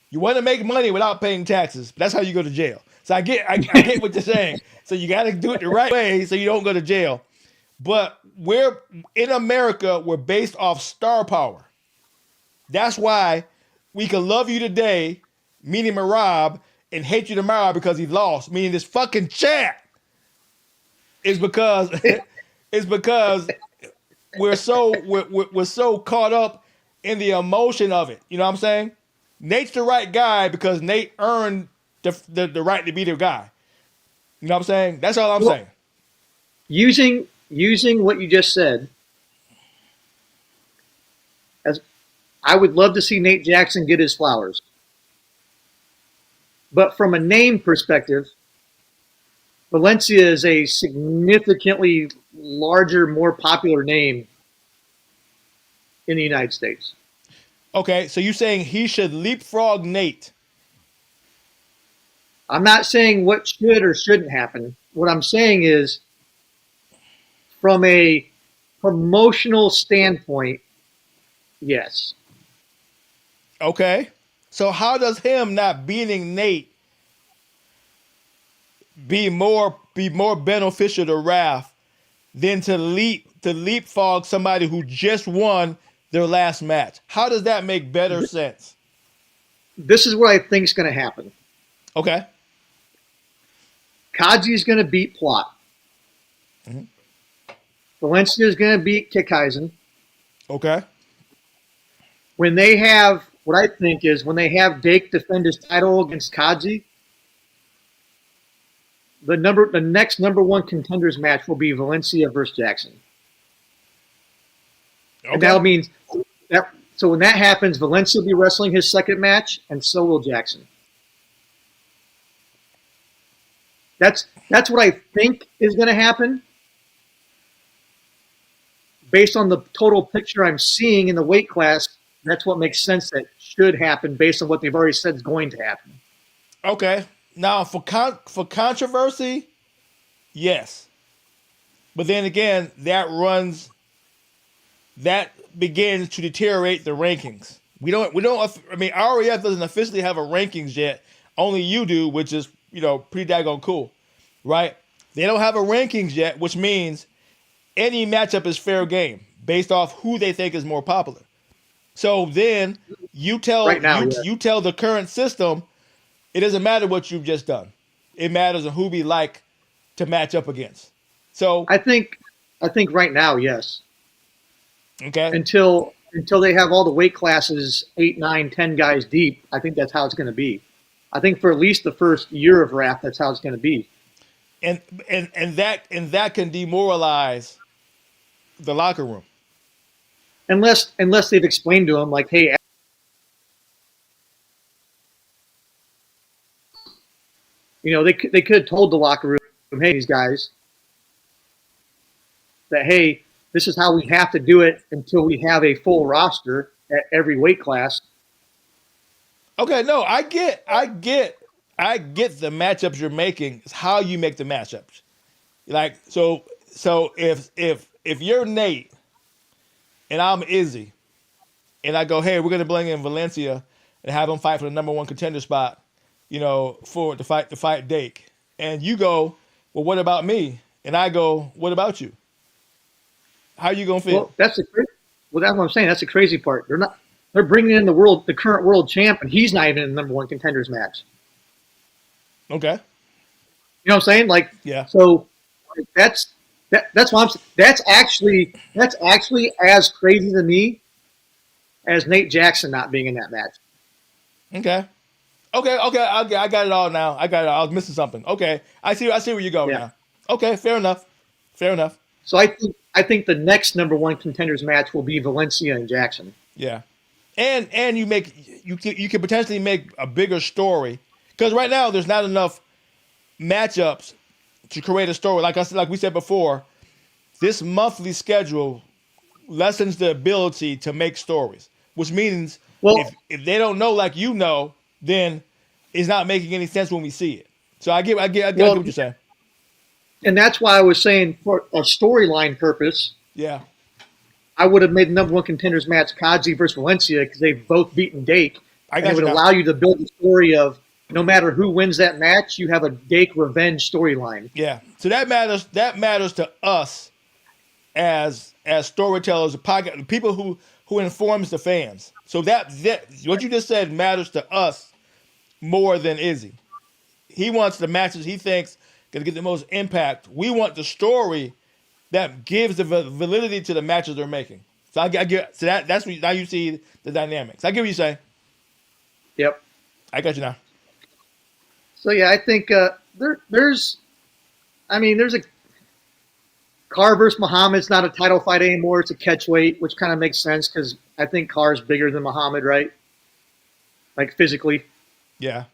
Speaker 2: You want to make money without paying taxes. That's how you go to jail. So I get what you're saying. So you got to do it the right way so you don't go to jail. But we're in America. We're based off star power. That's why we can love you today, meaning Marab, and hate you tomorrow because he lost, meaning this fucking chat. Is because we're so caught up in the emotion of it. You know what I'm saying? Nate's the right guy because Nate earned the right to be the guy. You know what I'm saying? That's all I'm saying.
Speaker 1: Using what you just said, as I would love to see Nate Jackson get his flowers. But from a name perspective, Valencia is a significantly larger, more popular name in the United States.
Speaker 2: Okay, so you're saying he should leapfrog Nate?
Speaker 1: I'm not saying what should or shouldn't happen. What I'm saying is, from a promotional standpoint, yes.
Speaker 2: Okay, so how does him not beating Nate be more beneficial to Raph than to leapfrog somebody who just won their last match? How does that make better sense?
Speaker 1: This is what I think is going to happen.
Speaker 2: Okay.
Speaker 1: Kaji is going to beat Plot.
Speaker 2: Mm-hmm.
Speaker 1: Valencia is going to beat Kickeisen.
Speaker 2: Okay.
Speaker 1: When they have, what I think is, when they have Dake defend his title against Kaji, the next number one contenders match will be Valencia versus Jackson.
Speaker 2: Okay.
Speaker 1: And that means that. So when that happens, Valencia will be wrestling his second match, and so will Jackson. That's what I think is going to happen, based on the total picture I'm seeing in the weight class. That's what makes sense. That should happen based on what they've already said is going to happen.
Speaker 2: Okay. Now for controversy, yes, but then again, that begins to deteriorate the rankings. We don't. I mean, RAF doesn't officially have a rankings yet. Only you do, which is pretty daggone cool, right? They don't have a rankings yet, which means any matchup is fair game based off who they think is more popular. So then you tell you tell the current system, it doesn't matter what you've just done. It matters on who we like to match up against. So
Speaker 1: I think right now, yes.
Speaker 2: Okay.
Speaker 1: Until they have all the weight classes 8, 9, 10 guys deep, I think that's how it's going to be. I think for at least the first year of RAF, that's how it's going to be.
Speaker 2: And that can demoralize the locker room.
Speaker 1: Unless they've explained to them, like, hey, they could have told the locker room, hey, these guys, that hey, this is how we have to do it until we have a full roster at every weight class.
Speaker 2: Okay, no, I get the matchups you're making. It's how you make the matchups. Like so if you're Nate and I'm Izzy, and I go, hey, we're gonna bring in Valencia and have him fight for the number one contender spot, for to fight Dake, and you go, well, what about me? And I go, what about you? How you gonna feel?
Speaker 1: Well, that's what I'm saying. That's the crazy part. They're bringing in the current world champ, and he's not even in the number one contenders match.
Speaker 2: Okay.
Speaker 1: You know what I'm saying? Like,
Speaker 2: Yeah.
Speaker 1: so that's why that's actually as crazy to me as Nate Jackson not being in that match.
Speaker 2: Okay. Okay. I got it all now. I got it all. I was missing something. Okay. I see where you go now. Okay. Fair enough.
Speaker 1: So I think the next number one contenders match will be Valencia and Jackson.
Speaker 2: Yeah. And you can potentially make a bigger story, because right now there's not enough matchups to create a story. Like we said before, this monthly schedule lessens the ability to make stories, which means if they don't know like then it's not making any sense when we see it. So I get what you're saying.
Speaker 1: And that's why I was saying, for a storyline purpose,
Speaker 2: Yeah.
Speaker 1: I would have made the number one contenders match Kaji versus Valencia, because they've both beaten Dake. And it would allow you to build the story of, no matter who wins that match, you have a Dake revenge storyline.
Speaker 2: Yeah. So that matters to us as storytellers, people who informs the fans. So that what you just said matters to us more than Izzy. He wants the matches he thinks going to get the most impact. We want the story that gives the validity to the matches they're making. So I get so that's what, now you see the dynamics. I get what you're saying.
Speaker 1: Yep.
Speaker 2: I got you now.
Speaker 1: So yeah, I think there's a Carr versus Muhammad's not a title fight anymore. It's a catchweight, which kind of makes sense because I think Carr's bigger than Muhammad, right? Like physically.
Speaker 2: Yeah.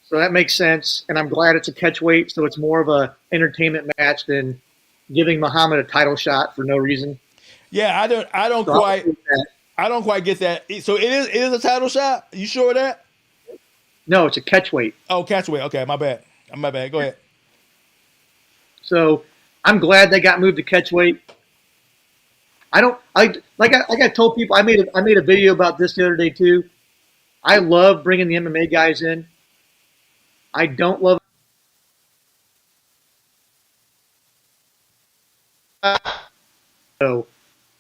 Speaker 1: So that makes sense, and I'm glad it's a catchweight, so it's more of a entertainment match than giving Muhammad a title shot for no reason.
Speaker 2: Yeah, I don't quite get that. So it is a title shot. You sure of that?
Speaker 1: No, it's a catchweight.
Speaker 2: Oh, catchweight. Okay, my bad. Go ahead.
Speaker 1: So I'm glad they got moved to catchweight. Like I told people, I made a video about this the other day too. I love bringing the MMA guys in. I don't love. So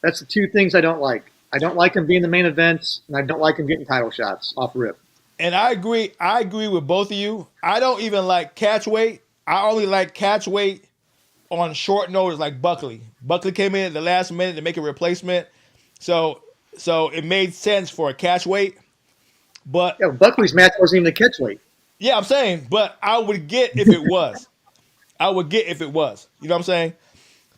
Speaker 1: that's the two things I don't like. I don't like them being the main events, and I don't like them getting title shots off rip.
Speaker 2: And I agree with both of you. I don't even like catchweight. I only like catchweight on short notice, like Buckley. Buckley came in at the last minute to make a replacement, so it made sense for a catchweight. But
Speaker 1: yeah, Buckley's match wasn't even a catchweight.
Speaker 2: Yeah, I'm saying, but I would get if it was. You know what I'm saying?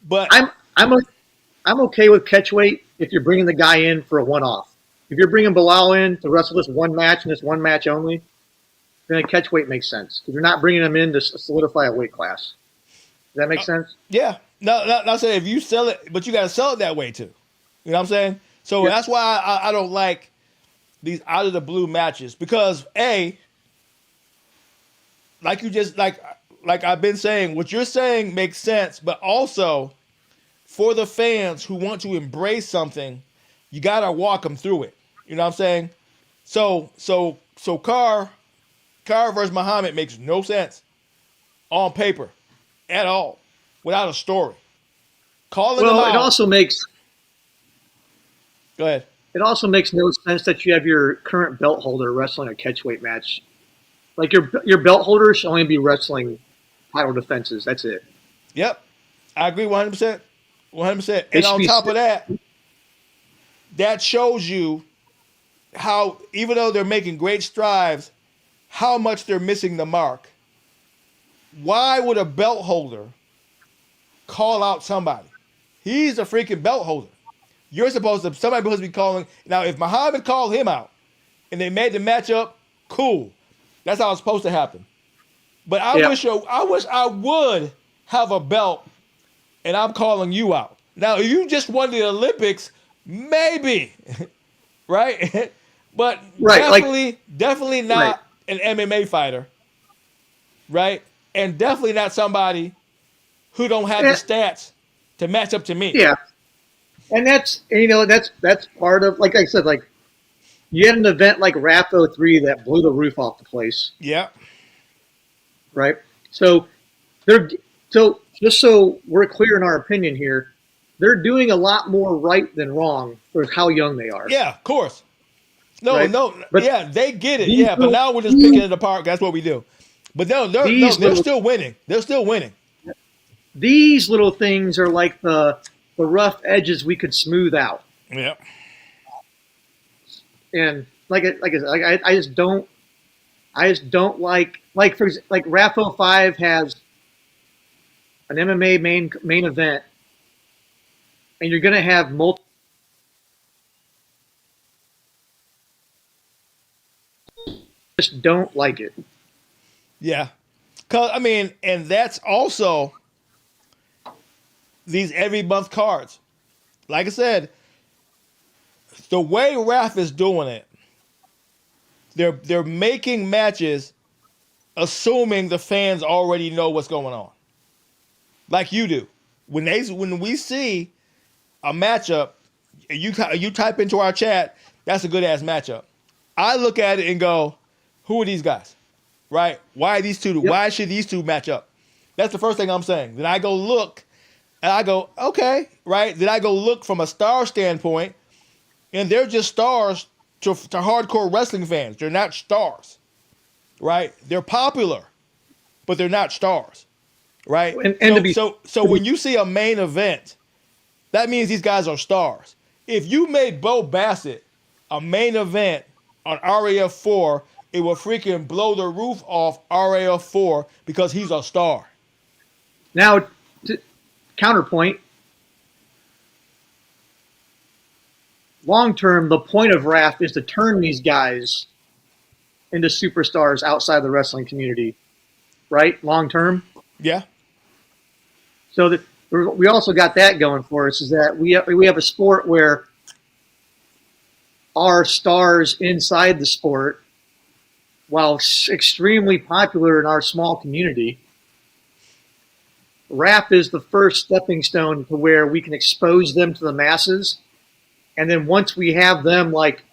Speaker 2: But
Speaker 1: I'm okay with catchweight if you're bringing the guy in for a one-off. If you're bringing Bilal in to wrestle this one match and this one match only, then a catchweight makes sense because you're not bringing him in to solidify a weight class. Does that make sense?
Speaker 2: Yeah. Not saying if you sell it, but you got to sell it that way too. You know what I'm saying? So That's why I don't like these out of the blue matches, because like you just like I've been saying, what you're saying makes sense, but also for the fans who want to embrace something, you gotta walk them through it. You know what I'm saying? So Carr versus Muhammad makes no sense on paper at all without a story. Calling them out.
Speaker 1: It also makes.
Speaker 2: Go ahead.
Speaker 1: It also makes no sense that you have your current belt holder wrestling a catchweight match. Like your belt holder should only be wrestling title defenses. That's it.
Speaker 2: Yep, I agree 100%. 100%. And on top of that, that shows you how, even though they're making great strides, how much they're missing the mark. Why would a belt holder call out somebody? He's a freaking belt holder. Somebody's supposed to be calling. Now, if Muhammad called him out and they made the matchup, cool. That's how it's supposed to happen. But I
Speaker 1: Yeah.
Speaker 2: wish I would have a belt, and I'm calling you out. Now, if you just won the Olympics, maybe, right? But
Speaker 1: Right. Like,
Speaker 2: definitely
Speaker 1: right.
Speaker 2: not an MMA fighter, right? And definitely not somebody who don't have the
Speaker 1: Eh,
Speaker 2: stats to match up to me.
Speaker 1: yeah. And that's part of, like I said, like you had an event like RAF 03 that blew the roof off the place,
Speaker 2: Yeah,
Speaker 1: right? So they're so just so we're clear in our opinion here, they're doing a lot more right than wrong for how young they are,
Speaker 2: yeah, of course. No,
Speaker 1: right?
Speaker 2: no,
Speaker 1: But
Speaker 2: yeah, they get it.
Speaker 1: these
Speaker 2: Yeah, but
Speaker 1: little
Speaker 2: now we're just picking it apart. That's what we do. But no, no,
Speaker 1: these
Speaker 2: they're
Speaker 1: little
Speaker 2: still winning. They're still winning.
Speaker 1: these little things are like the rough edges we could smooth out.
Speaker 2: Yeah.
Speaker 1: And I just don't like like RAF 05 has an MMA main event, and you're going to have multiple. Just don't like it.
Speaker 2: Yeah. Cause I mean, and that's also these every month cards. Like I said, the way Raf is doing it, they're making matches assuming the fans already know what's going on. Like you do. When we see a matchup, you type into our chat, that's a good ass matchup. I look at it and go, who are these guys? Right? Why are these two?
Speaker 1: Yep.
Speaker 2: Why should these two match up? That's the first thing I'm saying. Then I go look, and I go, okay, right? Then I go look from a star standpoint, and they're just stars to hardcore wrestling fans. They're not stars, right? They're popular, but they're not stars, right?
Speaker 1: And
Speaker 2: So when you see a main event, that means these guys are stars. If you made Bo Bassett a main event on RAF 4, it will freaking blow the roof off RAF 4 because he's a star.
Speaker 1: now, counterpoint. Long term, the point of RAF is to turn these guys into superstars outside the wrestling community, right? Long term.
Speaker 2: Yeah,
Speaker 1: So that we also got that going for us is that we have a sport where our stars inside the sport, while extremely popular in our small community, rap is the first stepping stone to where we can expose them to the masses. And then once we have them like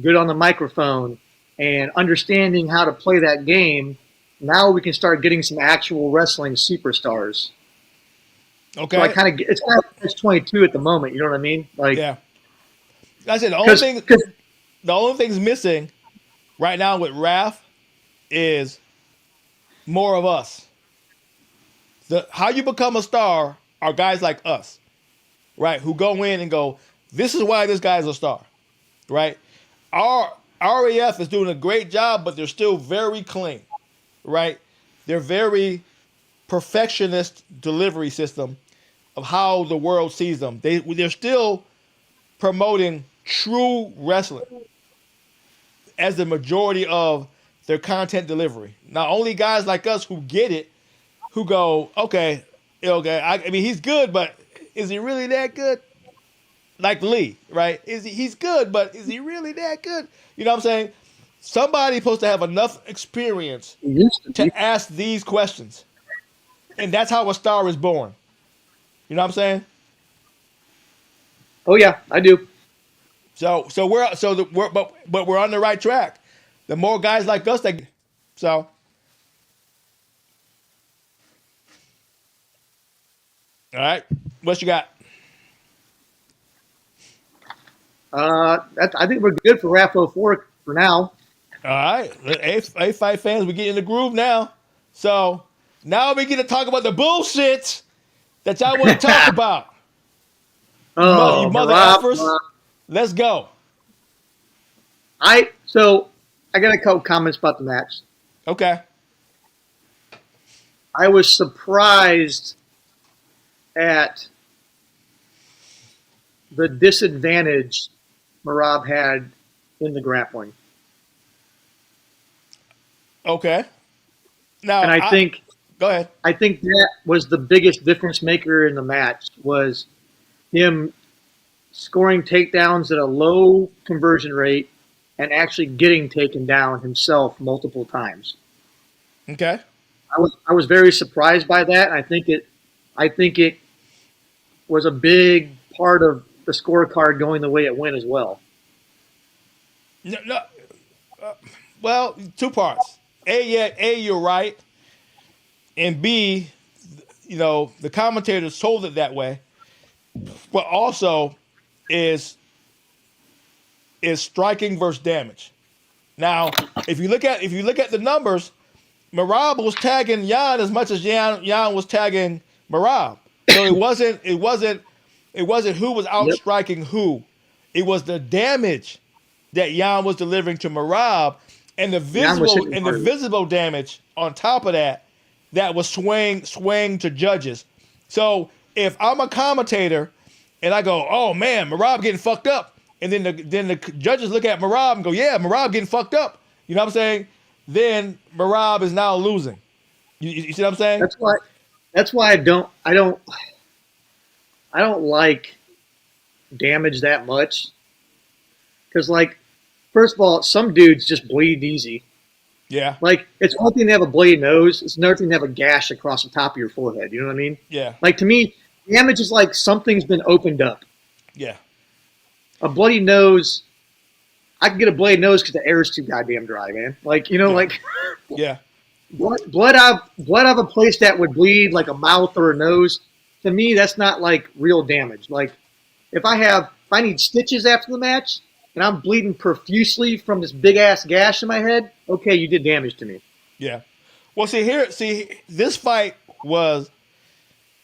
Speaker 1: good on the microphone and understanding how to play that game, now we can start getting some actual wrestling superstars. So I
Speaker 2: okay,
Speaker 1: kind of it's kind of catch 22 at the moment. You know what I mean? Like
Speaker 2: yeah. I said
Speaker 1: because
Speaker 2: the only thing's missing right now with Raf is more of us. How you become a star are guys like us, right? Who go in and go, this is why this guy's a star, right? Our RAF is doing a great job, but they're still very clean, right? They're very perfectionist delivery system of how the world sees them. They're still promoting true wrestling as the majority of their content delivery. Not only guys like us who get it, who go, okay, I mean, he's good, but is he really that good? Like Lee, right? He's good, but is he really that good? You know what I'm saying? Somebody's supposed to have enough experience
Speaker 1: it used to be.
Speaker 2: to ask these questions. And that's how a star is born. You know what I'm saying?
Speaker 1: Oh yeah, I do.
Speaker 2: But we're on the right track. The more guys like us that so all right. What you got?
Speaker 1: I think we're good for RAF 04 for now.
Speaker 2: All right. A5 fans, we get in the groove now. So now we get to talk about the bullshit that y'all want to talk about. You
Speaker 1: Oh,
Speaker 2: mother
Speaker 1: Marab,
Speaker 2: effers. Let's go.
Speaker 1: I got a couple comments about the match.
Speaker 2: Okay.
Speaker 1: I was surprised at the disadvantage Marab had in the grappling.
Speaker 2: Okay. Now,
Speaker 1: And
Speaker 2: go ahead.
Speaker 1: I think that was the biggest difference maker in the match was him scoring takedowns at a low conversion rate and actually getting taken down himself multiple times.
Speaker 2: Okay.
Speaker 1: I was very surprised by that. I think it was a big part of the scorecard going the way it went as well.
Speaker 2: No, no, well, two parts. A, you're right, and B, the commentators told it that way. But also, is is striking versus damage. Now, if you look at the numbers, Marab was tagging Jan as much as Jan was tagging Marab. So it wasn't who was
Speaker 1: Yep.
Speaker 2: outstriking who. It was the damage that Jan was delivering to Marab, and the
Speaker 1: Jan was
Speaker 2: visible
Speaker 1: hitting
Speaker 2: and the
Speaker 1: hard.
Speaker 2: visible damage on top of that was swaying to judges. So if I'm a commentator and I go, oh man, Marab getting fucked up, and then the judges look at Marab and go, yeah, Marab getting fucked up. You know what I'm saying? Then Marab is now losing. You see what I'm saying?
Speaker 1: That's why I don't like damage that much because like first of all, some dudes just bleed easy.
Speaker 2: Yeah,
Speaker 1: Like it's one thing to have a bloody nose; it's another thing to have a gash across the top of your forehead. You know what I mean?
Speaker 2: yeah,
Speaker 1: Like to me, damage is like something's been opened up.
Speaker 2: yeah,
Speaker 1: A bloody nose, I can get a bloody nose because the air is too goddamn dry, man. Like
Speaker 2: yeah,
Speaker 1: like
Speaker 2: yeah,
Speaker 1: blood out of a place that would bleed like a mouth or a nose. To me, that's not like real damage. Like if I need stitches after the match and I'm bleeding profusely from this big ass gash in my head, okay, you did damage to me.
Speaker 2: yeah. Well, see, this fight was.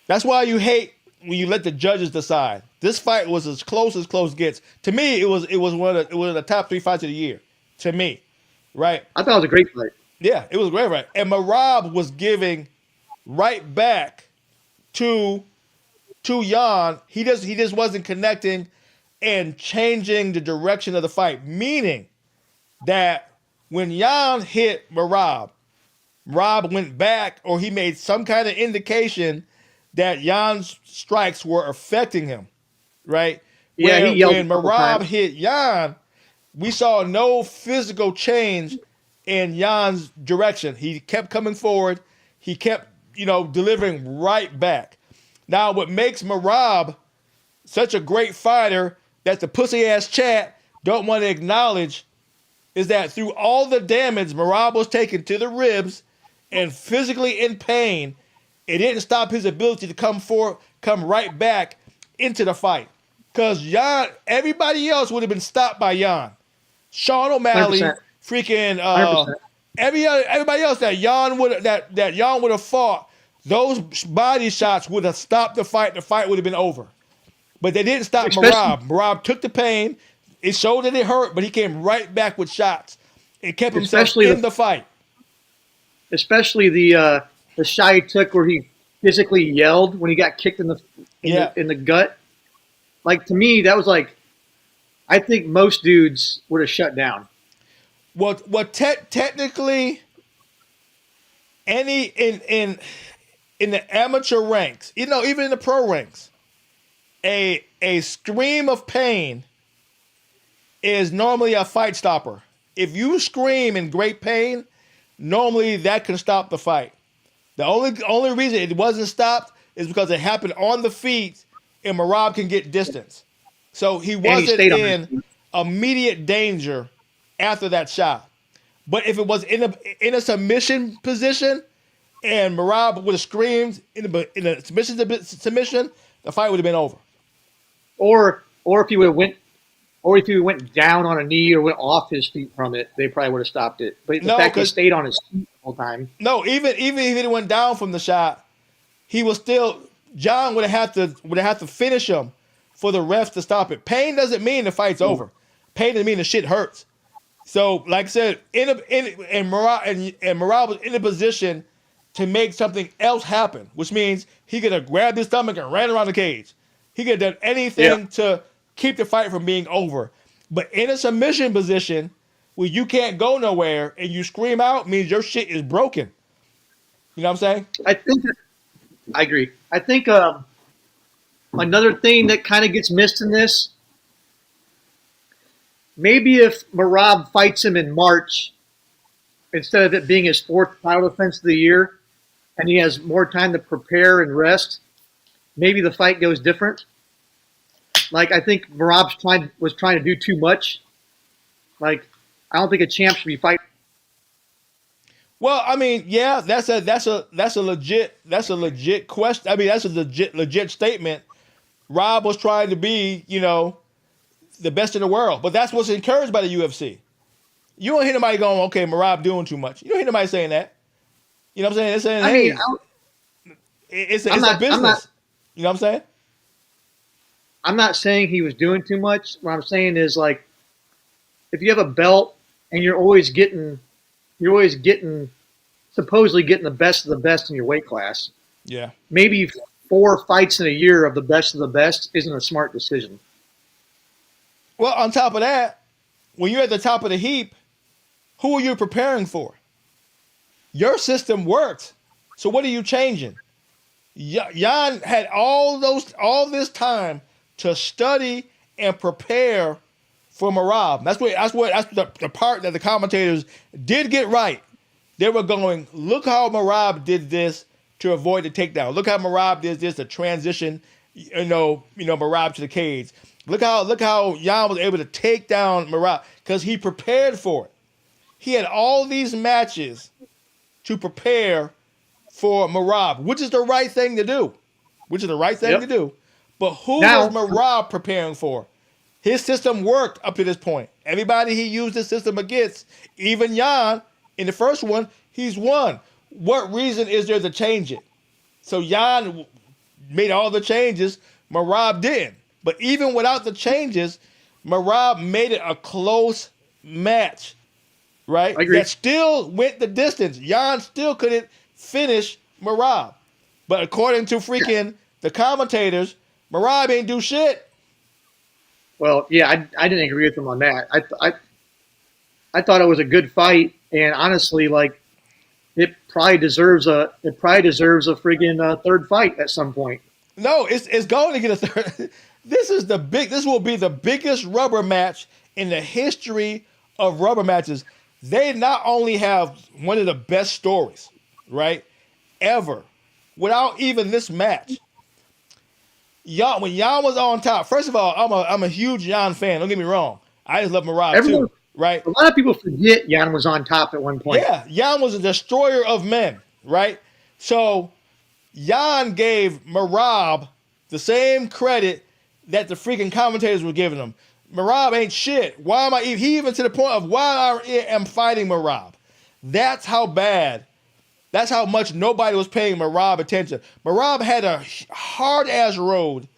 Speaker 2: That's why you hate when you let the judges decide. This fight was as close gets. To me, it was one of the top three fights of the year. To me, right?
Speaker 1: I thought it was a great fight.
Speaker 2: Yeah, it was great, right? And Marab was giving right back to Jan. He just wasn't connecting and changing the direction of the fight. Meaning that when Jan hit Marab went back or he made some kind of indication that Jan's strikes were affecting him, right?
Speaker 1: Yeah, he
Speaker 2: Where
Speaker 1: yelled
Speaker 2: when
Speaker 1: a couple
Speaker 2: Marab
Speaker 1: times.
Speaker 2: hit Jan, we saw no physical change in Jan's direction. He kept coming forward. He kept, delivering right back. Now, what makes Marab such a great fighter that the pussy ass chat don't want to acknowledge is that through all the damage Marab was taking to the ribs and physically in pain, it didn't stop his ability to come right back into the fight. Because Jan, everybody else would have been stopped by Jan. Sean O'Malley,
Speaker 1: 100%.
Speaker 2: freaking
Speaker 1: 100%.
Speaker 2: everybody else that Jan would have fought, those body shots would have stopped the fight. The fight would have been over. But they didn't stop
Speaker 1: Especially
Speaker 2: Marab. Marab took the pain. It showed that it hurt, but he came right back with shots. It kept himself
Speaker 1: especially
Speaker 2: in
Speaker 1: the
Speaker 2: the fight.
Speaker 1: especially the shot he took where he physically yelled when he got kicked in the in
Speaker 2: Yeah.
Speaker 1: the in the gut. Like to me, that was like I think most dudes would have shut down.
Speaker 2: Technically, any in the amateur ranks, even in the pro ranks, a scream of pain is normally a fight stopper. If you scream in great pain, normally that can stop the fight. The only reason it wasn't stopped is because it happened on the feet and Marab can get distance. So he
Speaker 1: And he
Speaker 2: wasn't
Speaker 1: stayed on his
Speaker 2: in
Speaker 1: feet.
Speaker 2: immediate danger after that shot. But if it was in a submission position and Marab would have screamed in a submission, the fight would have been over.
Speaker 1: Or if he went down on a knee or went off his feet from it, they probably would have stopped it. But the
Speaker 2: No,
Speaker 1: fact he
Speaker 2: because
Speaker 1: stayed on his feet the whole time.
Speaker 2: no, even if it went down from the shot, he was still John would have to finish him for the refs to stop it. Pain doesn't mean the fight's over. Pain doesn't mean the shit hurts. So, like I said, and Morale was in a position to make something else happen, which means he could have grabbed his stomach and ran around the cage. He could have done
Speaker 1: Yeah.
Speaker 2: anything to keep the fight from being over. But in a submission position where you can't go nowhere and you scream out means your shit is broken. You know what I'm saying?
Speaker 1: I think I agree. I think another thing that kind of gets missed in this, maybe if Marab fights him in March instead of it being his fourth title defense of the year, and he has more time to prepare and rest, maybe the fight goes different. Like I think Marab was trying to do too much. Like I don't think a champ should be fighting.
Speaker 2: Well, I mean, yeah, that's a legit question. I mean, that's a legit statement. Rob was trying to be, the best in the world, but that's what's encouraged by the UFC. You don't hear nobody going, okay, Marab doing too much. You don't hear nobody saying that. You know what I'm saying? They're saying,
Speaker 1: I
Speaker 2: hey,
Speaker 1: mean,
Speaker 2: it's a business. You know what I'm saying?
Speaker 1: I'm not saying he was doing too much. What I'm saying is like, if you have a belt and you're always getting supposedly getting the best of the best in your weight class.
Speaker 2: Yeah.
Speaker 1: Maybe 4 fights in a year of the best isn't a smart decision.
Speaker 2: Well, on top of that, when you're at the top of the heap, who are you preparing for? Your system worked. So what are you changing? Jan had all this time to study and prepare for Marab. That's the part that the commentators did get right. They were going, look how Marab did this to avoid the takedown. Look how Marab did this to transition, Marab to the cage. Look how Jan was able to take down Marab because he prepared for it. He had all these matches to prepare for Marab, which is the right thing to do. But who was Marab preparing for? His system worked up to this point. Everybody he used his system against, even Jan, in the first one, he's won. What reason is there to change it? So Jan made all the changes, Marab didn't. But even without the changes, Marab made it a close match, right?
Speaker 1: I agree.
Speaker 2: That still went the distance. Jan still couldn't finish Marab. But according to the commentators, Marab ain't do shit.
Speaker 1: Well, yeah, I didn't agree with him on that. I thought it was a good fight, and honestly, like it probably deserves a friggin' third fight at some point.
Speaker 2: No, it's going to get a third. This will be the biggest rubber match in the history of rubber matches. They not only have one of the best stories, right, ever, without even this match. When Jan was on top, first of all, I'm a huge Jan fan. Don't get me wrong. I just love Marab too, right?
Speaker 1: A lot of people forget Jan was on top at one point.
Speaker 2: Yeah, Jan was a destroyer of men, right? So Jan gave Marab the same credit that the freaking commentators were giving him. Marab ain't shit. Why am I? He even to the point of why I am fighting Marab. That's how bad. That's how much nobody was paying Marab attention. Marab had a hard-ass road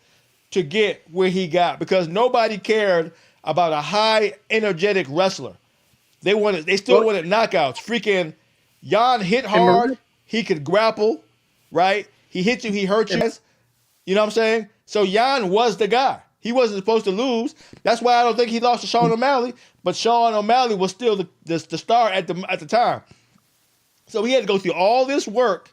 Speaker 2: to get where he got because nobody cared about a high, energetic wrestler. They still wanted knockouts. Freaking Jan hit hard. He could grapple, right? He hit you. He hurt you. You know what I'm saying? So Jan was the guy. He wasn't supposed to lose. That's why I don't think he lost to Sean O'Malley. But Sean O'Malley was still the star at the time. So he had to go through all this work.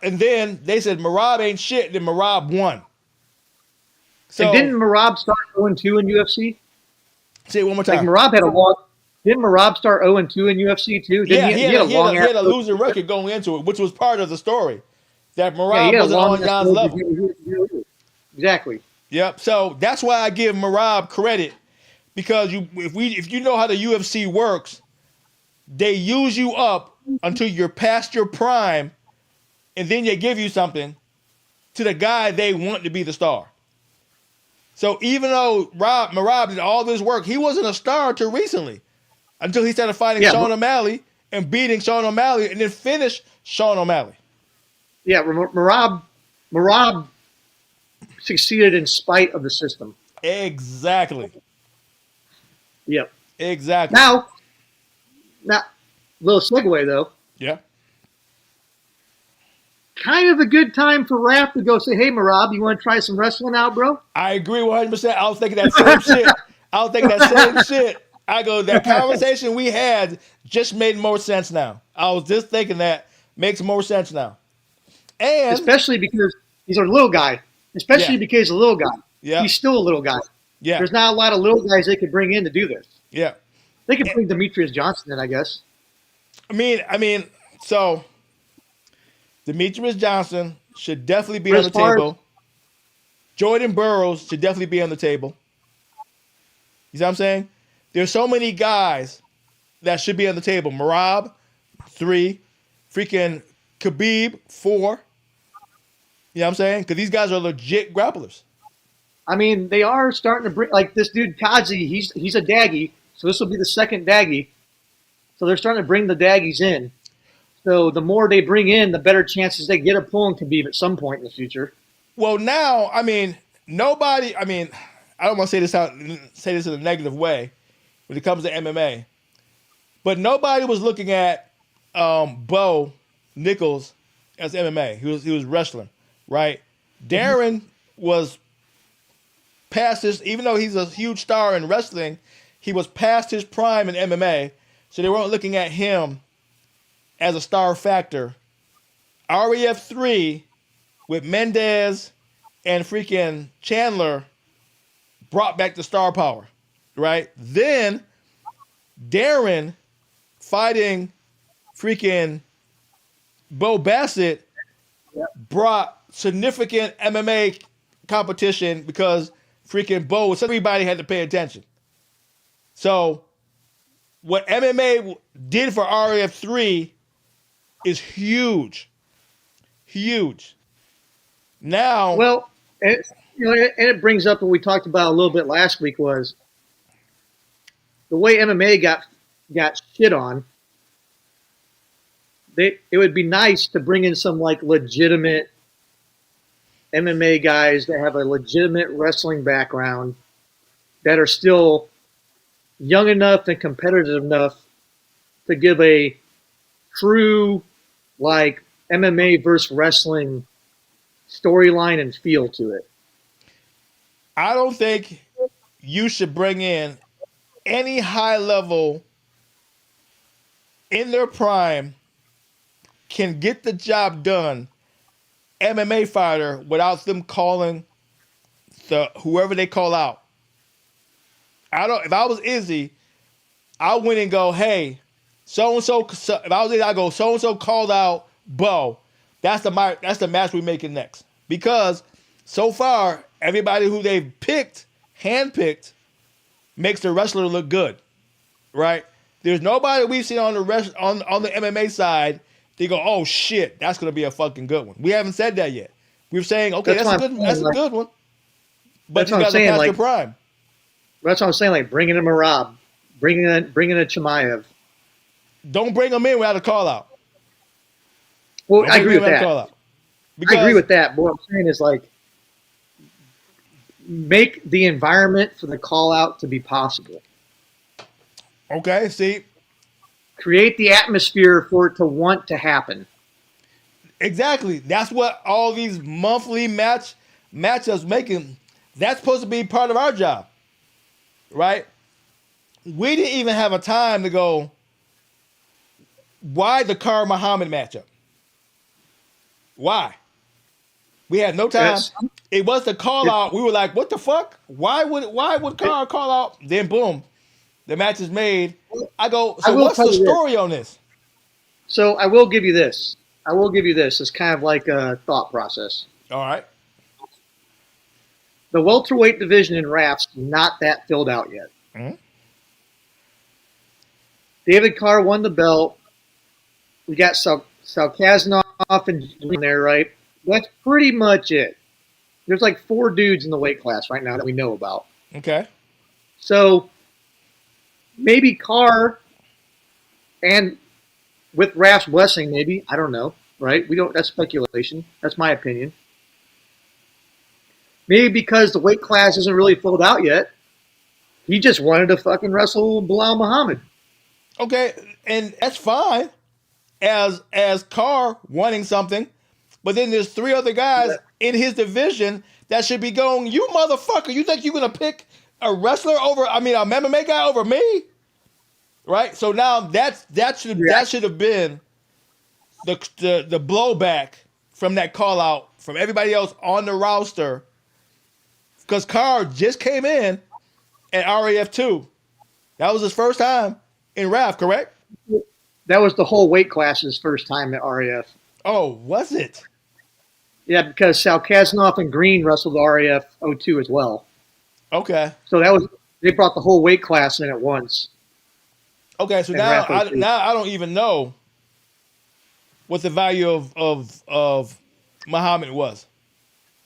Speaker 2: And then they said Marab ain't shit. Then Marab won. So
Speaker 1: and didn't Marab start 0-2 in UFC?
Speaker 2: Say it one more time.
Speaker 1: Like Marab had a long. Didn't Marab start 0-2 in UFC too?
Speaker 2: He had a losing record going into it, which was part of the story. That Marab wasn't on Jan's level.
Speaker 1: Exactly.
Speaker 2: Yep. So that's why I give Marab credit because if you know how the UFC works, they use you up until you're past your prime, and then they give you something to the guy they want to be the star. So even though Marab did all this work, he wasn't a star until recently, until he started fighting Sean O'Malley and beating Sean O'Malley and then finished Sean O'Malley.
Speaker 1: Yeah, Marab succeeded in spite of the system.
Speaker 2: Exactly.
Speaker 1: Yep.
Speaker 2: Exactly.
Speaker 1: Now, little segue though.
Speaker 2: Yeah.
Speaker 1: Kind of a good time for Raph to go say, "Hey, Marab, you want to try some wrestling out, bro?"
Speaker 2: I agree 100%. I was thinking that same shit. I go, that conversation we had just made more sense now. I was just thinking that makes more sense now. And
Speaker 1: especially because he's a little guy. Especially
Speaker 2: Yeah.
Speaker 1: because he's a little guy.
Speaker 2: Yeah.
Speaker 1: He's still a little guy.
Speaker 2: Yeah.
Speaker 1: There's not a lot of little guys they could bring in to do this.
Speaker 2: Yeah.
Speaker 1: They could bring Demetrius Johnson in, I guess.
Speaker 2: I mean, so Demetrius Johnson should definitely be on the table. Jordan Burroughs should definitely be on the table. You see what I'm saying? There's so many guys that should be on the table. Marab, 3. Freaking Khabib, 4. You know what I'm saying? Because these guys are legit grapplers.
Speaker 1: I mean, they are starting to bring, like this dude Kazi, he's a Daggy, so this will be the second Daggy. So they're starting to bring the Daggies in. So the more they bring in, the better chances they get a pull on Khabib at some point in the future.
Speaker 2: Well, now, I mean, nobody, I don't want to say this in a negative way when it comes to MMA, but nobody was looking at Bo Nichols as MMA. He was wrestling, right? Darren was past his, even though he's a huge star in wrestling, he was past his prime in MMA, so they weren't looking at him as a star factor. REF3 with Mendez and freaking Chandler brought back the star power, right? Then Darren fighting freaking Bo Bassett brought significant MMA competition because freaking Bo, everybody had to pay attention. So what MMA did for RF3 is huge. Huge. Now,
Speaker 1: well, it brings up what we talked about a little bit last week was the way MMA got shit on. It would be nice to bring in some like legitimate MMA guys that have a legitimate wrestling background that are still young enough and competitive enough to give a true like MMA versus wrestling storyline and feel to it.
Speaker 2: I don't think you should bring in any high level in their prime can get the job done MMA fighter without them calling whoever they call out. If I was Izzy, I wouldn't and go, hey, so and so. If I was Izzy, I go, so and so called out Bo. That's the match we're making next. Because so far, everybody who they've handpicked, makes the wrestler look good, right? There's nobody we've seen on the MMA side. They go, oh shit, that's gonna be a fucking good one. We haven't said that yet. We're saying, okay, that's a good one. But you guys are past your prime.
Speaker 1: That's what I'm saying. Like bringing in Marab, bringing in a Chimaev.
Speaker 2: Don't bring them in without a call out.
Speaker 1: Well, I agree with that. I agree with that. But what I'm saying is like make the environment for the call out to be possible.
Speaker 2: Okay, see.
Speaker 1: Create the atmosphere for it to want to happen.
Speaker 2: Exactly. That's what all these monthly matchups making. That's supposed to be part of our job. Right? We didn't even have a time to go, why the Kar Muhammad matchup? Why? We had no time. It was the call out. We were like, what the fuck? Why would Kar call out? Then boom, the match is made. I go, so what's the story on this?
Speaker 1: So I will give you this. It's kind of like a thought process.
Speaker 2: All right.
Speaker 1: The welterweight division in RAF's not that filled out yet.
Speaker 2: Mm-hmm.
Speaker 1: David Carr won the belt. We got Salkazanov in there, right? That's pretty much it. There's like 4 dudes in the weight class right now that we know about.
Speaker 2: Okay.
Speaker 1: So maybe Carr, and with Raf's blessing, maybe, I don't know, right? That's speculation. That's my opinion. Maybe because the weight class isn't really filled out yet, he just wanted to fucking wrestle Bilal Muhammad.
Speaker 2: Okay, and that's fine as Carr wanting something, but then there's 3 other guys in his division that should be going, you motherfucker, you think you're going to pick a wrestler over, an MMA guy over me? right? So now that should have been the blowback from that call out from everybody else on the roster because Carr just came in at RAF2. That was his first time in RAF, correct?
Speaker 1: That was the whole weight class's first time at RAF.
Speaker 2: Oh, was it?
Speaker 1: Yeah, because Sal Kazanoff and Green wrestled RAF 02 as well.
Speaker 2: Okay.
Speaker 1: So they brought the whole weight class in at once.
Speaker 2: Okay, so now I don't even know what the value of Muhammad was.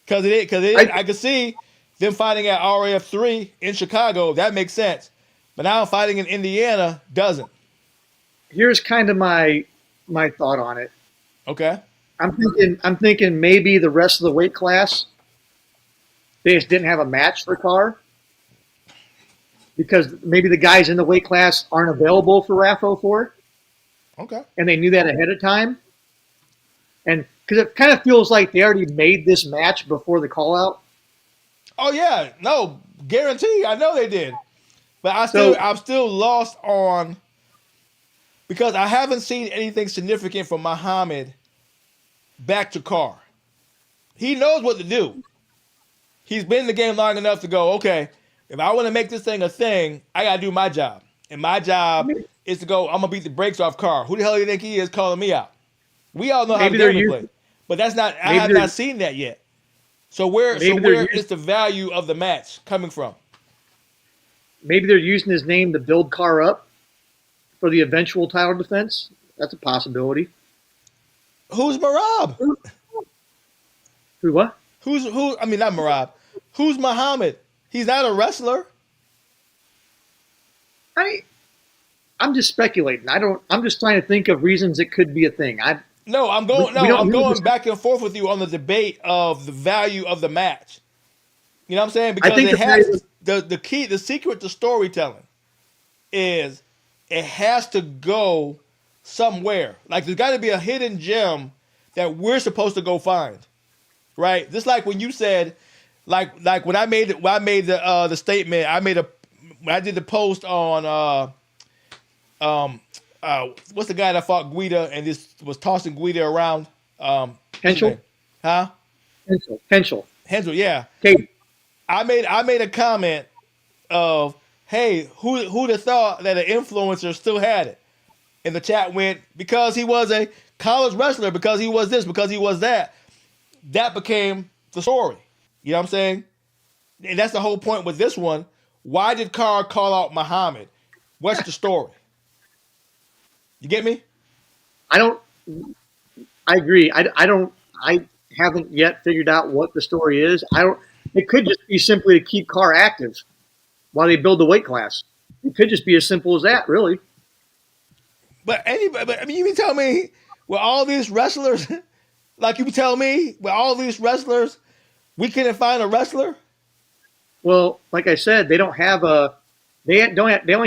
Speaker 2: Because I could see them fighting at RAF3 in Chicago. That makes sense. But now fighting in Indiana doesn't.
Speaker 1: Here's kind of my thought on it.
Speaker 2: Okay.
Speaker 1: I'm thinking maybe the rest of the weight class they just didn't have a match for Carr because maybe the guys in the weight class aren't available for RAF 04.
Speaker 2: Okay.
Speaker 1: And they knew that ahead of time. And because it kind of feels like they already made this match before the call out.
Speaker 2: Oh yeah, no, guarantee. I know they did, but I'm still lost on because I haven't seen anything significant from Muhammad back to Carr. He knows what to do. He's been in the game long enough to go, okay, if I want to make this thing a thing, I got to do my job. And my job is to go, I'm going to beat the brakes off Carr. Who the hell do you think he is calling me out? We all know how the game is played. But I have not seen that yet. So where is the value of the match coming from?
Speaker 1: Maybe they're using his name to build Carr up for the eventual title defense. That's a possibility.
Speaker 2: Who's Marab?
Speaker 1: Who what?
Speaker 2: I mean, not Marab. Who's Muhammad? He's not a wrestler.
Speaker 1: I'm just speculating. I'm just trying to think of reasons it could be a thing. I'm
Speaker 2: going back and forth with you on the debate of the value of the match. You know what I'm saying? Because it has the key, the secret to storytelling is it has to go somewhere. Like there's got to be a hidden gem that we're supposed to go find, right? Just like when you said, like when I made the statement, I did the post on what's the guy that fought Guida and this was tossing Guida around?
Speaker 1: Henschel?
Speaker 2: Huh?
Speaker 1: Henschel,
Speaker 2: yeah.
Speaker 1: Okay.
Speaker 2: I made a comment of, hey, who'd have thought that an influencer still had it? And the chat went, because he was a college wrestler, because he was this, because he was that. That became the story. You know what I'm saying? And that's the whole point with this one. Why did Carr call out Muhammad? What's the story? You get me?
Speaker 1: I agree. I haven't yet figured out what the story is. It could just be simply to keep Carr active while they build the weight class. It could just be as simple as that, really.
Speaker 2: But you can tell me with all these wrestlers, like you tell me with all these wrestlers, we couldn't find a wrestler.
Speaker 1: Well, like I said, they only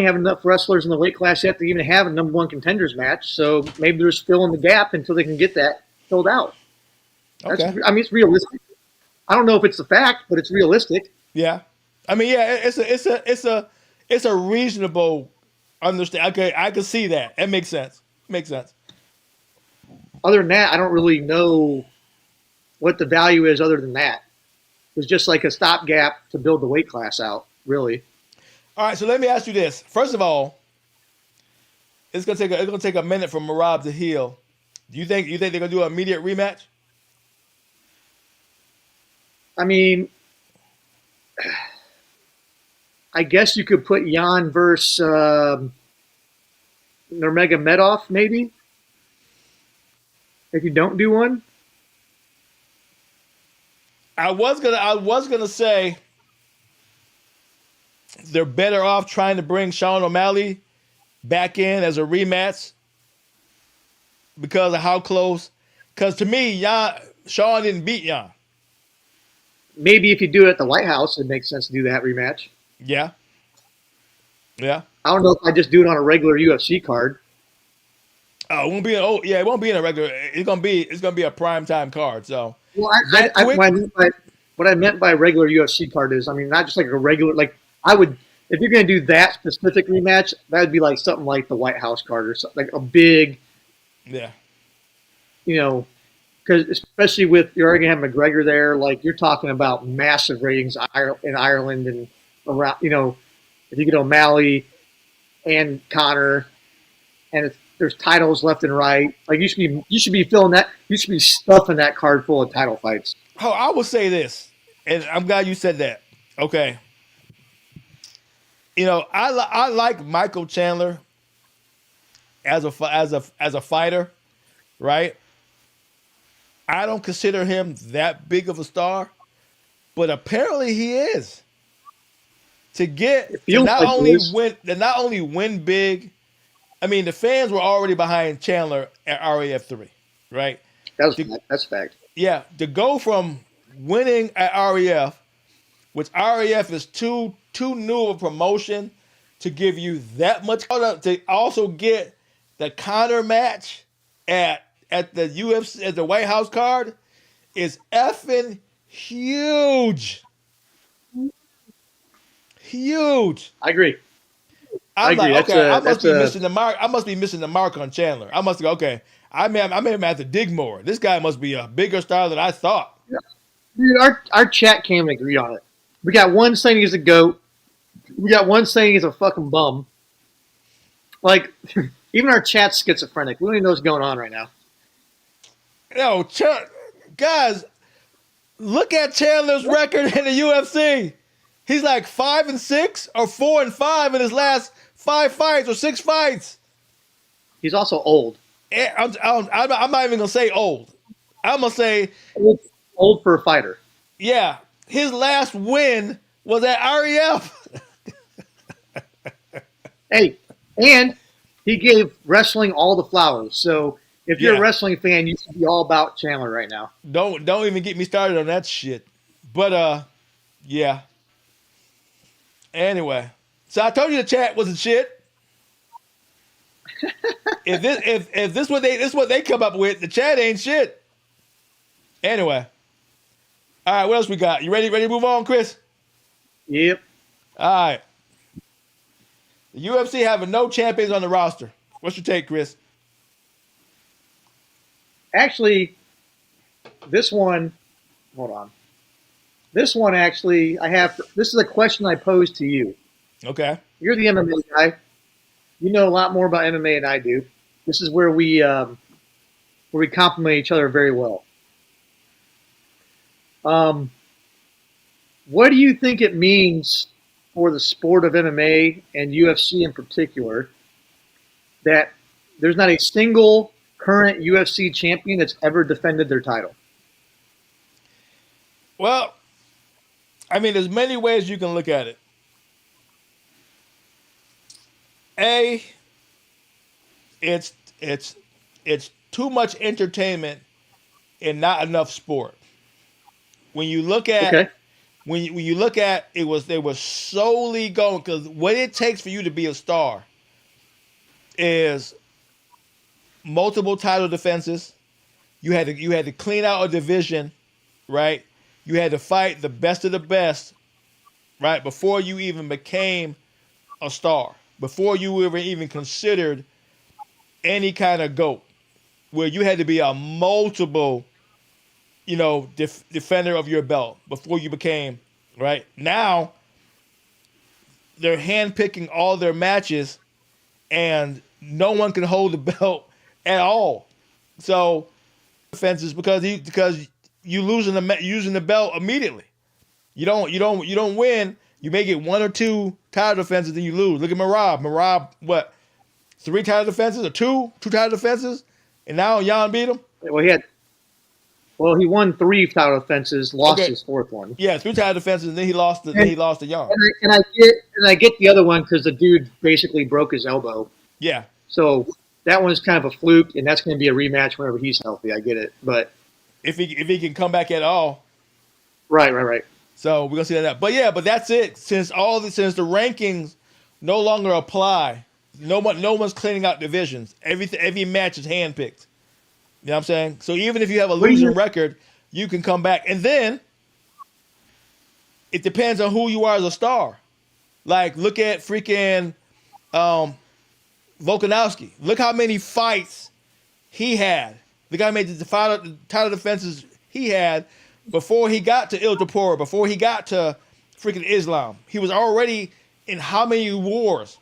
Speaker 1: have enough wrestlers in the weight class yet to even have a number one contenders match. So maybe they're just filling the gap until they can get that filled out.
Speaker 2: Okay.
Speaker 1: It's realistic. I don't know if it's a fact, but it's realistic.
Speaker 2: Yeah. I mean, yeah, it's a reasonable understand. Okay, I can see that. It makes sense.
Speaker 1: Other than that, I don't really know what the value is other than that. It was just like a stopgap to build the weight class out, really.
Speaker 2: All right, so let me ask you this. First of all, it's gonna take a minute for Marab to heal. Do you think they're gonna do an immediate rematch?
Speaker 1: I mean, I guess you could put Jan versus Nurmagomedov, maybe, if you don't do one.
Speaker 2: I was gonna say they're better off trying to bring Sean O'Malley back in as a rematch because of how close. Because to me, Sean didn't beat Jan.
Speaker 1: Maybe if you do it at the White House, it makes sense to do that rematch.
Speaker 2: Yeah. I
Speaker 1: don't know if I just do it on a regular UFC card.
Speaker 2: Oh, it won't be. It won't be in a regular. It's gonna be a primetime card. So.
Speaker 1: Well, what I meant by regular UFC card is, I mean, not just like a regular, like I would if you're going to do that specific rematch, that would be like something like the White House card or something like a big,
Speaker 2: Yeah.
Speaker 1: you know, because especially with you're already going to have McGregor there, like you're talking about massive ratings in Ireland and around. If you get O'Malley and Connor, and there's titles left and right, like you should be filling that, you should be stuffing that card full of title fights.
Speaker 2: Oh, I will say this, and I'm glad you said that. Okay. I like Michael Chandler as a fighter, right? I don't consider him that big of a star, but apparently he is.
Speaker 1: It
Speaker 2: To
Speaker 1: feels like this.
Speaker 2: not only win big. I mean, the fans were already behind Chandler at RAF 3, right? To,
Speaker 1: That's fact.
Speaker 2: yeah, to go from winning at RAF, which RAF is too new of a promotion to give you that much, to also get the Conor match at the UFC at the White House card is effing huge. Huge.
Speaker 1: I agree. I
Speaker 2: I'm like,
Speaker 1: agree.
Speaker 2: okay, I must
Speaker 1: That's
Speaker 2: be
Speaker 1: a
Speaker 2: missing the mark. I must be missing the mark on Chandler. I must go, okay, I may have to dig more. This guy must be a bigger star than I thought.
Speaker 1: dude. Our chat can't agree on it. We got one saying he's a goat. We got one saying he's a fucking bum. Like even our chat's schizophrenic. We don't even know what's going on right now.
Speaker 2: Yo, guys, look at Chandler's record in the UFC. He's like 5-6 or 4-5 in his last 5 fights or 6 fights.
Speaker 1: He's also old.
Speaker 2: I'm not even gonna say old. I'm gonna say,
Speaker 1: Old for a fighter.
Speaker 2: yeah, his last win was at REF.
Speaker 1: Hey, and he gave wrestling all the flowers. So if you're a
Speaker 2: Yeah,
Speaker 1: wrestling fan, you should be all about Chandler right now.
Speaker 2: don't even get me started on that shit. But yeah. Anyway, so I told you the chat wasn't shit. If this what they come up with, the chat ain't shit. Anyway, all right, what else we got? You ready? Ready to move on, Chris?
Speaker 1: Yep.
Speaker 2: All right. The UFC having no champions on the roster. What's your take, Chris?
Speaker 1: Actually, this one. Hold on. This one actually, I have. This is a question I posed to you.
Speaker 2: Okay.
Speaker 1: You're the MMA guy. You know a lot more about MMA than I do. This is where we complement each other very well. Um, what do you think it means for the sport of MMA and UFC in particular that there's not a single current UFC champion that's ever defended their title?
Speaker 2: Well, I mean, there's many ways you can look at it. A, it's it's it's too much entertainment and not enough sport. When you look at
Speaker 1: Okay.
Speaker 2: when you look at it was they were solely going because what it takes for you to be a star is multiple title defenses. You had to clean out a division, right? You had to fight the best of the best, right? Before you even became a star, before you were even considered any kind of GOAT, where you had to be a multiple, defender of your belt before you became, right? Now, they're handpicking all their matches and no one can hold the belt at all. So, defenses because you using the belt immediately. You don't win. You may get 1 or 2 title defenses, then you lose. Look at Marab. Marab, what? 3 title defenses or 2 title defenses, and now Jan beat him.
Speaker 1: He won 3 title defenses, lost
Speaker 2: Okay,
Speaker 1: his 4th one.
Speaker 2: yeah, 3 title defenses, and then he lost. Then
Speaker 1: And,
Speaker 2: he lost to Jan.
Speaker 1: and I get the other one because the dude basically broke his elbow.
Speaker 2: Yeah,
Speaker 1: So that one's kind of a fluke, and that's going to be a rematch whenever he's healthy. I get it, but
Speaker 2: if he can come back at all.
Speaker 1: right.
Speaker 2: So we're gonna see that. But yeah, but that's it. Since the rankings no longer apply, no one's cleaning out divisions. Every match is handpicked. You know what I'm saying? So even if you have a
Speaker 1: What do
Speaker 2: losing
Speaker 1: you?
Speaker 2: record, you can come back. And then it depends on who you are as a star. Like, look at freaking Volkanovski. Look how many fights he had. The guy made the title defenses he had before he got to Il Tapora, before he got to freaking Islam. He was already in how many wars?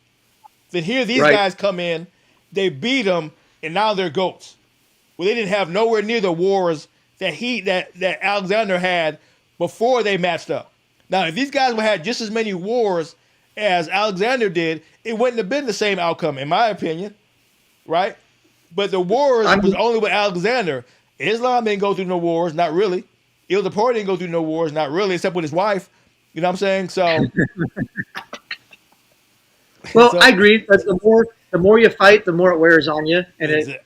Speaker 2: Then here these guys come in, they beat him, and now they're GOATs. Well, they didn't have nowhere near the wars that Alexander had before they matched up. Now, if these guys would have had just as many wars as Alexander did, it wouldn't have been the same outcome, in my opinion, right? But the wars was only with Alexander. Islam didn't go through no wars, not really. Il Tapora didn't go through no wars, not really, except with his wife. You know what I'm saying? So,
Speaker 1: well, I agree. But the more you fight, the more it wears on you, and it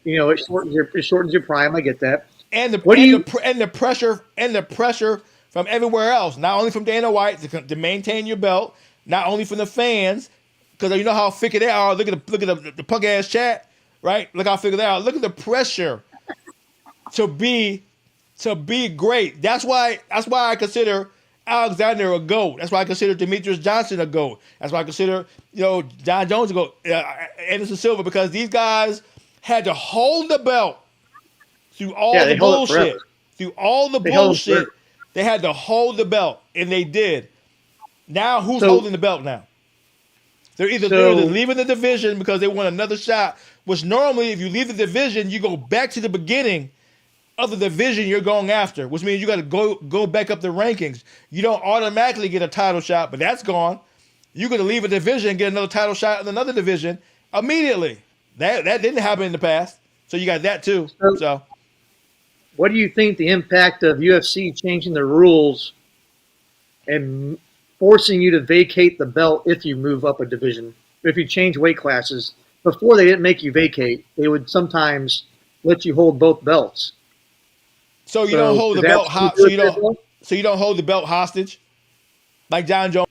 Speaker 1: shortens your prime. I get that.
Speaker 2: And the pressure from everywhere else, not only from Dana White to maintain your belt, not only from the fans, because you know how fickle they are. Look at the punk ass chat, right? Look how fickle they are. Look at the pressure to be great. That's why I consider Alexander a GOAT. That's why I consider Demetrius Johnson a GOAT. That's why I consider John Jones a GOAT, Anderson Silva, because these guys had to hold the belt through all the bullshit. Through all the bullshit, they had to hold the belt, and they did. Now, who's holding the belt now? They're either leaving the division because they want another shot, which normally, if you leave the division, you go back to the beginning of the division you're going after, which means you got to go back up the rankings. You don't automatically get a title shot, but that's gone. You're going to leave a division and get another title shot in another division immediately. That didn't happen in the past, so you got that too. So,
Speaker 1: what do you think the impact of UFC changing the rules and forcing you to vacate the belt if you move up a division, if you change weight classes? Before, they didn't make you vacate. They would sometimes let you hold both belts.
Speaker 2: So you don't hold the belt so you don't hold the belt hostage like John Jones.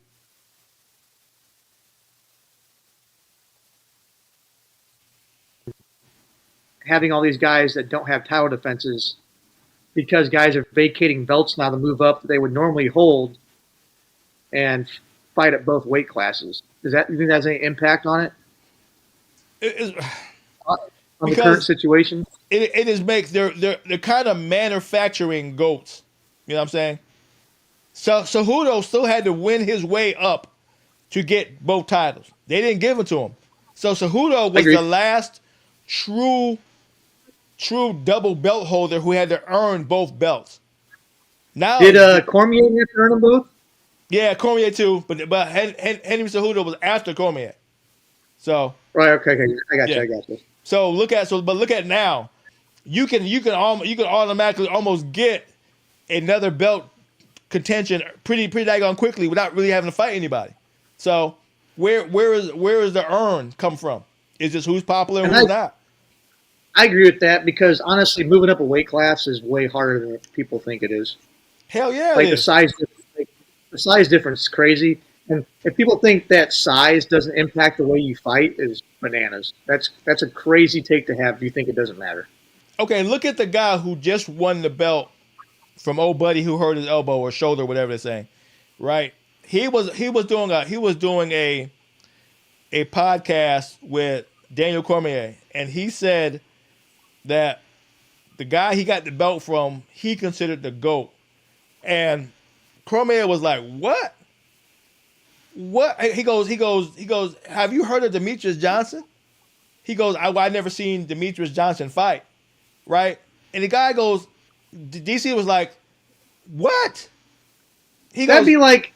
Speaker 1: Having all these guys that don't have title defenses because guys are vacating belts now to move up that they would normally hold and fight at both weight classes. You think that has any impact on it? On the current situation?
Speaker 2: It is they're kind of manufacturing GOATs. You know what I'm saying? So Cejudo still had to win his way up to get both titles. They didn't give it to him. So Cejudo was the last true double belt holder who had to earn both belts. Now
Speaker 1: did Cormier have to earn them both?
Speaker 2: Yeah, Cormier too, but Henry Cejudo was after Cormier. So
Speaker 1: right, okay, I got you.
Speaker 2: So look at now. You can automatically almost get another belt contention pretty daggone quickly without really having to fight anybody. So where is the earn come from? Is this who's popular and who's not?
Speaker 1: I agree with that because honestly, moving up a weight class is way harder than people think it is.
Speaker 2: Hell yeah,
Speaker 1: like the size difference is crazy. And if people think that size doesn't impact the way you fight, is bananas. That's a crazy take to have if you think it doesn't matter.
Speaker 2: Okay, look at the guy who just won the belt from old buddy who hurt his elbow or shoulder, whatever they're saying. Right? He was doing a podcast with Daniel Cormier, and he said that the guy he got the belt from, he considered the GOAT. And Cormier was like, "What? What?" He goes, "Have you heard of Demetrius Johnson?" He goes, I never seen Demetrius Johnson fight. Right? And the guy goes, DC was like, "What?"
Speaker 1: That'd be like,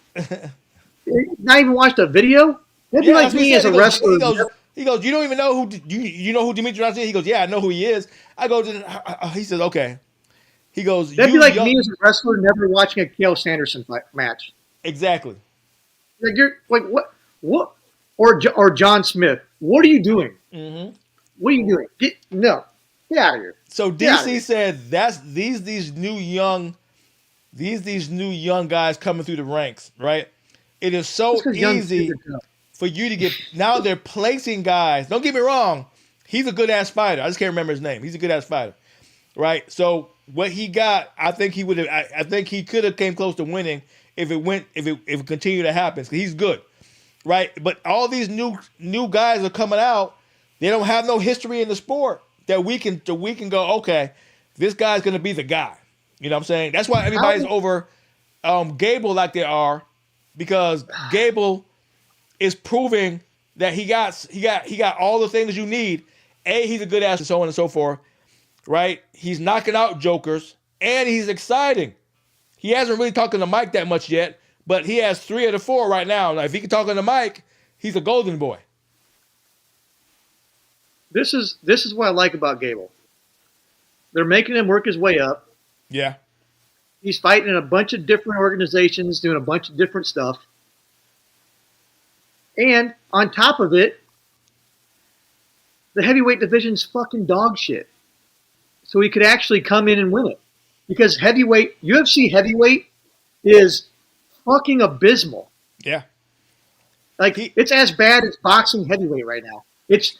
Speaker 1: not even watched a video? That'd be like me as a wrestler.
Speaker 2: He goes, "You don't even know you know who Demetrius Johnson is?" He goes, "Yeah, I know who he is." I go, he says, "Okay." He goes,
Speaker 1: "That'd be like me as a wrestler never watching a Cael Sanderson match."
Speaker 2: Exactly.
Speaker 1: Like you're like what? Or John Smith. What are you doing?
Speaker 2: Mm-hmm.
Speaker 1: What are you doing? Get out of here.
Speaker 2: So DC said that's these new young guys coming through the ranks, right? It is so easy for you to get. Now they're placing guys. Don't get me wrong. He's a good ass fighter. I just can't remember his name. He's a good ass fighter, right? So what he got, I think he would have. I think he could have came close to winning if it continued to happen. Because he's good. right? But all these new guys are coming out. They don't have no history in the sport that we can go, okay, this guy's gonna be the guy. You know what I'm saying? That's why
Speaker 1: How
Speaker 2: everybody's over Gable like they are, because Gable is proving that he got all the things you need. He's a good ass and so on and so forth, right? He's knocking out jokers and he's exciting. He hasn't really talked on the mic that much yet, but he has 3 of the 4 right now. Now, if he can talk on the mic, he's a golden boy.
Speaker 1: this is what I like about Gable. They're making him work his way up.
Speaker 2: Yeah.
Speaker 1: He's fighting in a bunch of different organizations, doing a bunch of different stuff. And on top of it, the heavyweight division's fucking dog shit. So he could actually come in and win it. Because UFC heavyweight is fucking abysmal.
Speaker 2: Yeah.
Speaker 1: Like, it's as bad as boxing heavyweight right now. It's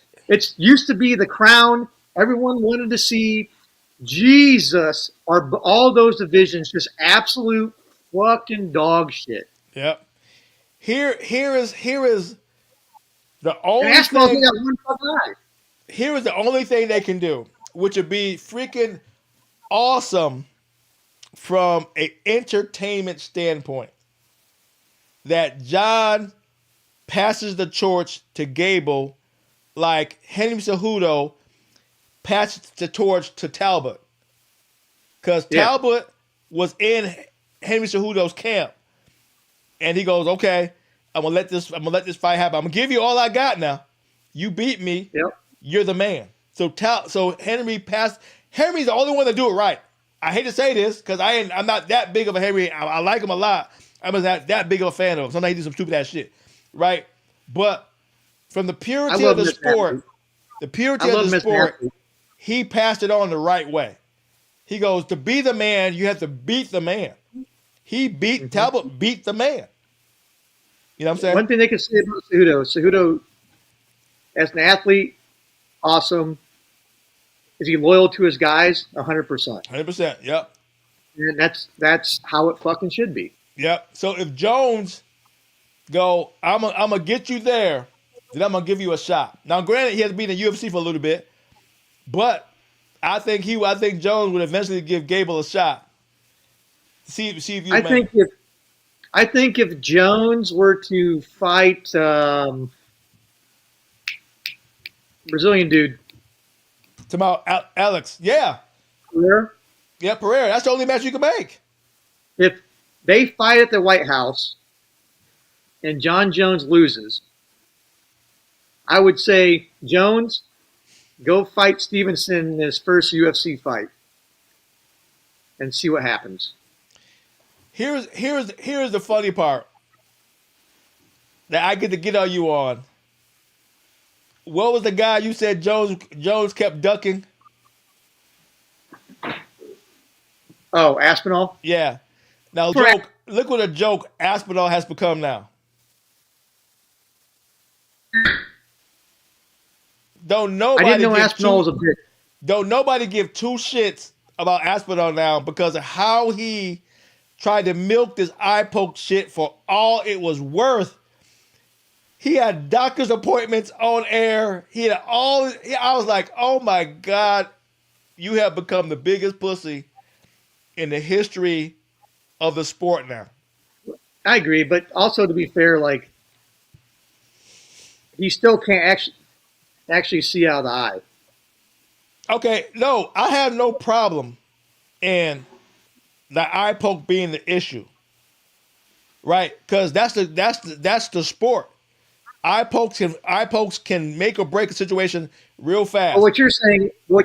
Speaker 1: used to be the crown. Everyone wanted to see. Jesus, are all those divisions just absolute fucking dog shit?
Speaker 2: Yep. Here is the only
Speaker 1: And Aspinall's
Speaker 2: thing.
Speaker 1: got one fucking eye.
Speaker 2: Here is the only thing they can do, which would be freaking awesome from an entertainment standpoint. That John passes the torch to Gable like Henry Cejudo passed the torch to Talbot. Because Talbot was in Henry Cejudo's camp. And he goes, okay, I'm gonna let this fight happen. I'm gonna give you all I got now. You beat me.
Speaker 1: Yep.
Speaker 2: You're the man. So Henry passed. Henry's the only one that do it right. I hate to say this because I'm not that big of a Henry. I like him a lot. I'm not that big of a fan of him. Sometimes he do some stupid ass shit, right? But from the purity of the sport, he passed it on the right way. He goes, to be the man, you have to beat the man. He beat Talbot, beat the man. You know what I'm saying?
Speaker 1: One thing they can say about Cejudo, as an athlete, awesome. Is he loyal to his guys? 100%.
Speaker 2: 100%. Yep.
Speaker 1: And that's how it fucking should be.
Speaker 2: Yep. So if Jones go, I'm gonna get you there, then I'm gonna give you a shot. Now, granted, he has been in the UFC for a little bit, but I think Jones would eventually give Gable a shot. See if you.
Speaker 1: I think if Jones were to fight Brazilian dude,
Speaker 2: It's about Alex. Yeah.
Speaker 1: Pereira,
Speaker 2: Yeah, Pereira. That's the only match you can make.
Speaker 1: if they fight at the White House and John Jones loses, I would say, Jones, go fight Stevenson in his first UFC fight and see what happens.
Speaker 2: Here's the funny part that I get to get on you on. What was the guy you said Jones kept ducking?
Speaker 1: Oh, Aspinall?
Speaker 2: Yeah. Now,
Speaker 1: Correct.
Speaker 2: look what a joke Aspinall has become now. Don't
Speaker 1: I didn't know Aspinall was a bitch.
Speaker 2: Don't nobody give 2 shits about Aspinall now because of how he tried to milk this eye poke shit for all it was worth. He had doctor's appointments on air. He had I was like, oh my God, you have become the biggest pussy in the history of the sport now.
Speaker 1: I agree, but also to be fair, like, he still can't actually see out of the eye.
Speaker 2: Okay, no, I have no problem in the eye poke being the issue, right? Because that's the sport. Eye pokes can make or break a situation real fast.
Speaker 1: Well, what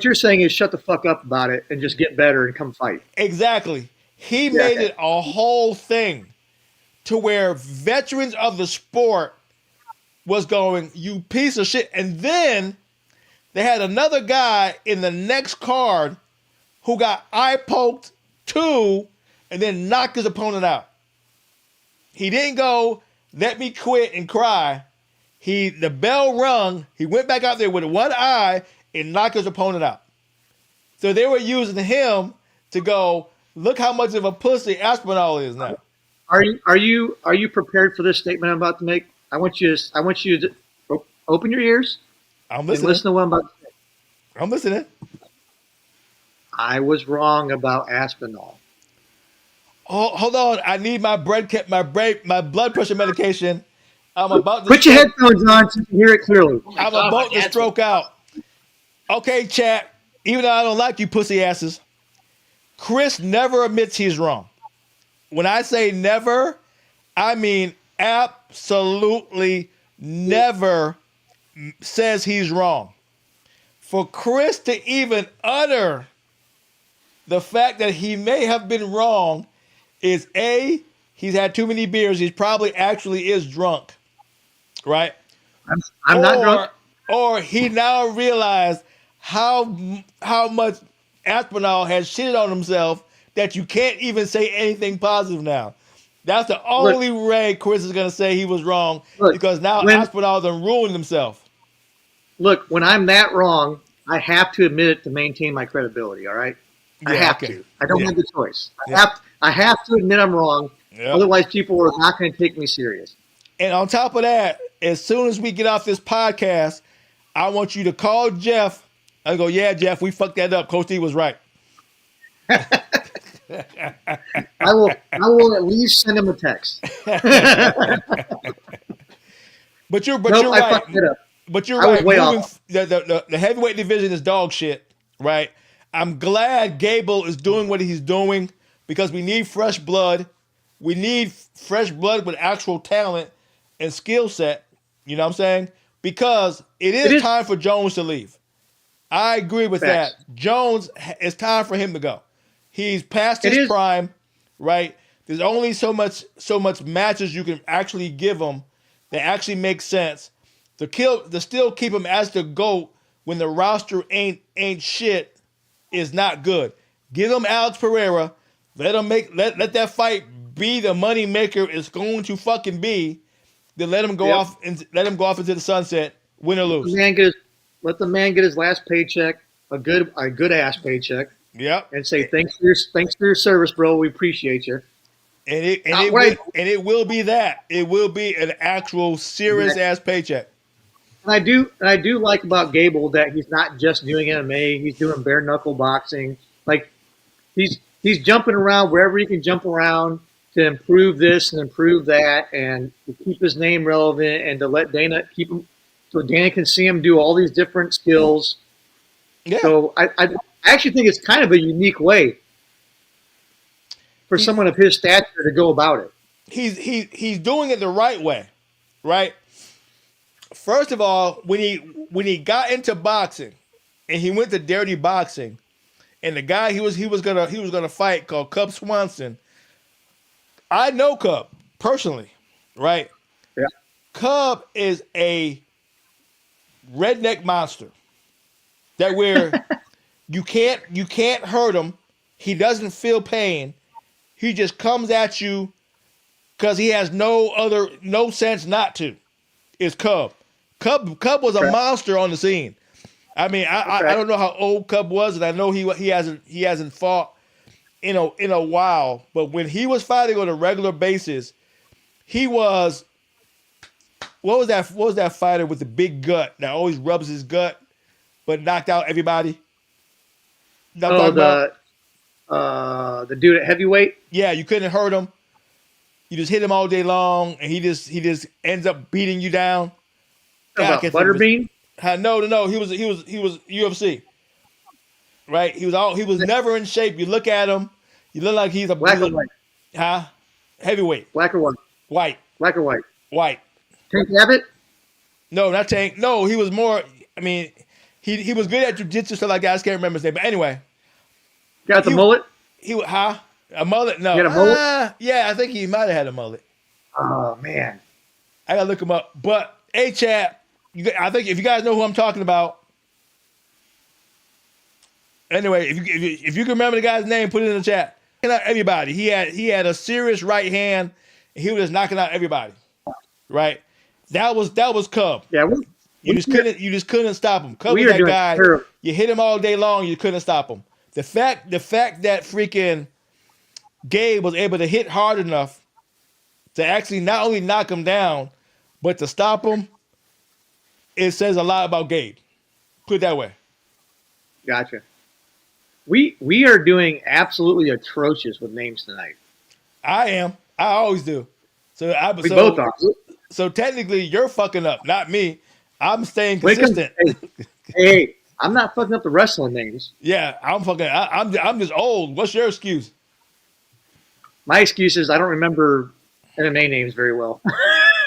Speaker 1: you're saying is shut the fuck up about it and just get better and come fight.
Speaker 2: Exactly. He made it a whole thing to where veterans of the sport was going, you piece of shit. And then they had another guy in the next card who got eye poked too and then knocked his opponent out. He didn't go, let me quit and cry. The bell rung. He went back out there with one eye and knocked his opponent out. So they were using him to go, look how much of a pussy Aspinall is now.
Speaker 1: Are you prepared for this statement I'm about to make? I want you to open your ears
Speaker 2: I'm
Speaker 1: and
Speaker 2: listening.
Speaker 1: listen to what I'm about to say.
Speaker 2: I'm listening.
Speaker 1: I was wrong about Aspinall.
Speaker 2: Oh, hold on. I need my my blood pressure medication. I'm about to
Speaker 1: Put your
Speaker 2: stroke.
Speaker 1: headphones on so you can hear it clearly.
Speaker 3: Oh my
Speaker 2: I'm
Speaker 3: God, my
Speaker 2: about to
Speaker 3: dad's
Speaker 2: stroke out. Okay, chat. Even though I don't like you pussy asses, Chris never admits he's wrong. When I say never, I mean absolutely never says he's wrong. For Chris to even utter the fact that he may have been wrong is A, he's had too many beers. He probably actually is drunk, right?
Speaker 1: I'm not drunk.
Speaker 2: Or he now realized how much Aspinall has shitted on himself that you can't even say anything positive now. That's the
Speaker 1: Look,
Speaker 2: only way Chris is going to say he was wrong
Speaker 1: look.
Speaker 2: because now
Speaker 1: When
Speaker 2: Aspinall done ruined himself.
Speaker 1: when I'm that wrong, I have to admit it to maintain my credibility. All right, I
Speaker 2: Yeah,
Speaker 1: have
Speaker 2: okay.
Speaker 1: to. I don't
Speaker 2: Yeah.
Speaker 1: have the choice.
Speaker 2: Yeah.
Speaker 1: I have to admit I'm wrong.
Speaker 2: Yep.
Speaker 1: Otherwise, people are not going to take me serious.
Speaker 2: And on top of that, as soon as we get off this podcast, I want you to call Jeff. I go, yeah, Jeff, we fucked that up. Coach D was right.
Speaker 1: I will at least send him a text.
Speaker 2: But you're
Speaker 1: Nope, I
Speaker 2: right.
Speaker 1: fucked it up.
Speaker 2: But you're
Speaker 1: I was
Speaker 2: right.
Speaker 1: way off.
Speaker 2: The heavyweight division is dog shit, right? I'm glad Gable is doing what he's doing because we need fresh blood. We need fresh blood with actual talent and skill set. You know what I'm saying? Because it is time for Jones to leave. I agree with
Speaker 1: Facts.
Speaker 2: that. Jones, it's time for him to go. He's past his prime, right? There's only so much matches you can actually give him that actually make sense. To still keep him as the GOAT when the roster ain't shit is not good. Give him Alex Pereira. Let that fight be the money maker it's going to fucking be. Then let him go off into the sunset, win or lose.
Speaker 1: Let the man get his last paycheck, a good ass paycheck.
Speaker 2: Yep.
Speaker 1: And say thanks for your service, bro. We appreciate you.
Speaker 2: And it will be that. It will be an actual serious ass paycheck.
Speaker 1: And I do like about Gable that he's not just doing MMA. He's doing bare knuckle boxing. Like he's jumping around wherever he can jump around to improve this and improve that, and to keep his name relevant, and to let Dana keep him so Dana can see him do all these different skills.
Speaker 2: Yeah.
Speaker 1: So I actually think it's kind of a unique way for someone of his stature to go about it.
Speaker 2: He's doing it the right way, right? First of all, when he got into boxing and he went to dirty boxing, and the guy he was gonna fight called Cub Swanson, I know Cub personally, right?
Speaker 1: Yeah.
Speaker 2: Cub is a redneck monster that where you can't hurt him. He doesn't feel pain. He just comes at you because he has no sense not to. It's Cub. Cub was a monster on the scene. I mean, I don't know how old Cub was, and I know he hasn't fought in a while. But when he was fighting on a regular basis, he was what was that fighter with the big gut that always rubs his gut but knocked out everybody?
Speaker 1: The dude at heavyweight.
Speaker 2: Yeah, you couldn't hurt him. You just hit him all day long, and he just ends up beating you down.
Speaker 1: About Butterbean?
Speaker 2: No. He was UFC. Right? He was never in shape. You look at him, you look like he's a
Speaker 1: black or white.
Speaker 2: Huh? Heavyweight.
Speaker 1: Black or white.
Speaker 2: White.
Speaker 1: Black or white.
Speaker 2: White.
Speaker 1: Tank Abbott?
Speaker 2: No, not Tank. No, he was more. I mean, he was good at jiu-jitsu stuff like that. I just can't remember his name. But anyway,
Speaker 1: got the mullet.
Speaker 2: A mullet? No.
Speaker 1: He had a mullet?
Speaker 2: Yeah, I think he might have had a mullet.
Speaker 1: Oh man,
Speaker 2: I gotta look him up. But chat, I think if you guys know who I'm talking about. Anyway, if you can remember the guy's name, put it in the chat. Knocking out everybody. He had a serious right hand, and he was just knocking out everybody. Right? That was Cub.
Speaker 1: Yeah,
Speaker 2: you just couldn't stop him. Cub was that guy. You hit him all day long, you couldn't stop him. The fact that freaking Gabe was able to hit hard enough to actually not only knock him down, But to stop him, it says a lot about Gabe. Put it that way.
Speaker 1: Gotcha. We are doing absolutely atrocious with names tonight.
Speaker 2: I am. I always do.
Speaker 1: We both are.
Speaker 2: So technically, you're fucking up, not me. I'm staying
Speaker 1: When it comes-
Speaker 2: consistent.
Speaker 1: hey, I'm not fucking up the wrestling names.
Speaker 2: Yeah, I'm just old. What's your excuse?
Speaker 1: My excuse is I don't remember MMA names very well.